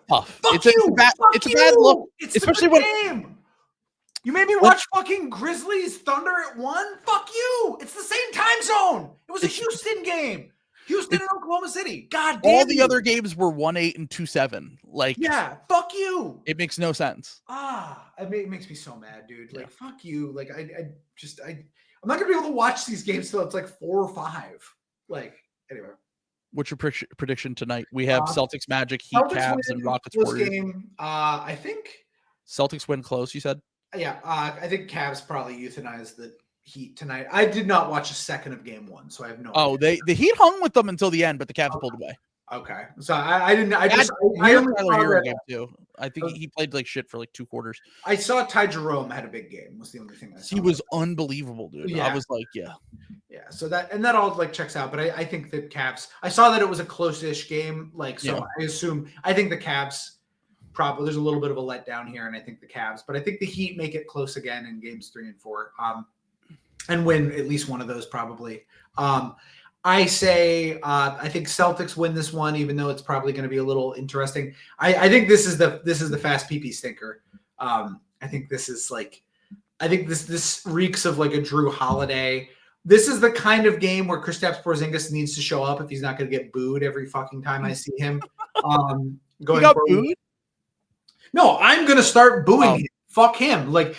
Tough. It's a bad look, it's especially when game. You made me watch fucking Grizzlies Thunder at 1. Fuck you. It's the same time zone. It was a Houston game. Houston and Oklahoma City. God damn. All the other games were 1-8 and 2-7. Like, yeah, fuck you. It makes no sense. It makes me so mad, dude. Like, fuck you. Like, I'm not gonna be able to watch these games till it's like 4 or 5. Like, anyway. What's your prediction tonight? We have Celtics, Magic, Heat, Cavs, and Rockets. Warriors. Game. I think Celtics win close. You said. Yeah, I think Cavs probably euthanize the Heat tonight. I did not watch a second of game 1, so I have no idea. The Heat hung with them until the end, but the Cavs pulled away. Okay, so I didn't. I He just had I only Tyler saw Hero that. game too. I think he played like shit for like 2 quarters. I saw Ty Jerome had a big game. Was the only thing I saw. He was unbelievable, dude. Yeah. I was like, yeah. So that all like checks out. But I think the Cavs. I saw that it was a close-ish game. Like so, Yeah. I think the Cavs probably there's a little bit of a letdown here, and I think the Cavs. But I think the Heat make it close again in games 3 and 4, and win at least one of those probably. I say I think Celtics win this one, even though it's probably going to be a little interesting. I think this is the fast PP stinker. I think this is like I think this reeks of like a Drew Holiday. This is the kind of game where Kristaps Porzingis needs to show up if he's not going to get booed every fucking time I see him. Going he got forward. booed? No, I'm going to start booing him. Fuck him. Like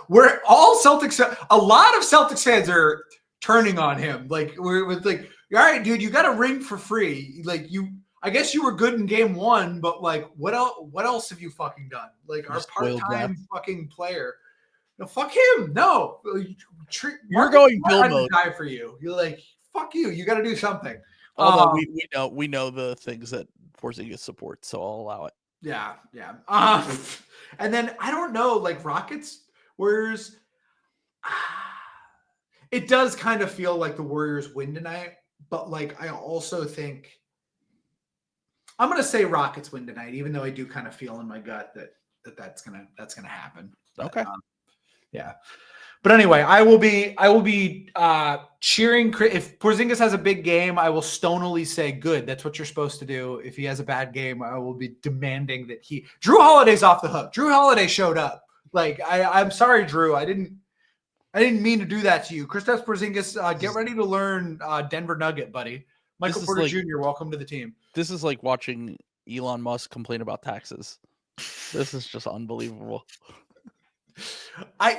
we're all Celtics. A lot of Celtics fans are turning on him. Like we're like, all right, dude, you got a ring for free. Like I guess you were good in game 1, but like, what else have you fucking done? Like our part-time fucking player. No, fuck him. No, you're going Bill mode. Die for you. You're like, fuck you. You got to do something. Although we know the things that Porzingis supports, so I'll allow it. Yeah. And then I don't know, like Rockets, Warriors. It does kind of feel like the Warriors win tonight, but like I also think I'm gonna say Rockets win tonight, even though I do kind of feel in my gut that's gonna happen. But, okay. Yeah. But anyway, I will be cheering. If Porzingis has a big game, I will stonily say, good. That's what you're supposed to do. If he has a bad game, I will be demanding that Drew Holiday's off the hook. Drew Holiday showed up. Like, I'm sorry, Drew. I didn't mean to do that to you. Kristaps Porzingis, get ready to learn Denver Nugget, buddy. Michael Porter Jr., welcome to the team. This is like watching Elon Musk complain about taxes. This is just unbelievable.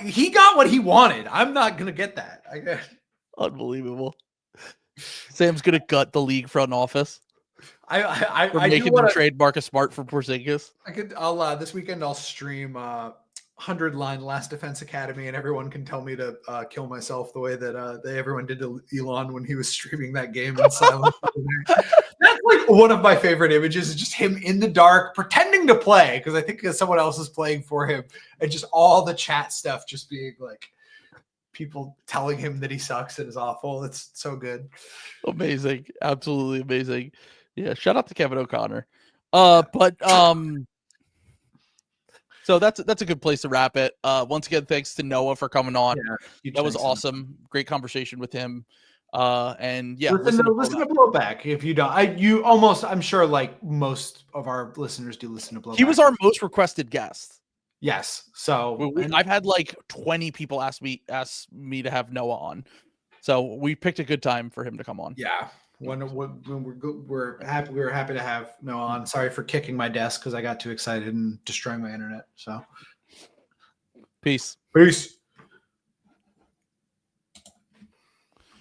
He got what he wanted. I'm not gonna get that. Unbelievable. Sam's gonna gut the league front office. I making them trade Marcus Smart for Porzingis. I'll this weekend I'll stream 100-line Last Defense Academy, and everyone can tell me to kill myself the way that everyone did to Elon when he was streaming that game in silence. That's like one of my favorite images is just him in the dark pretending to play because I think someone else is playing for him, and just all the chat stuff just being like people telling him that he sucks and is awful. It's so good. Amazing. Absolutely amazing. Yeah. Shout out to Kevin O'Connor. So that's a good place to wrap it. Once again, thanks to Noah for coming on. Yeah, that was awesome. Great conversation with him. And yeah, listen to Blowback if you don't. I'm sure like most of our listeners do listen to Blowback. He was our most requested guest. Yes. So I've had like 20 people ask me to have Noah on. So we picked a good time for him to come on. Yeah. When we're happy to have Noah on. Sorry for kicking my desk because I got too excited and destroying my internet. So peace.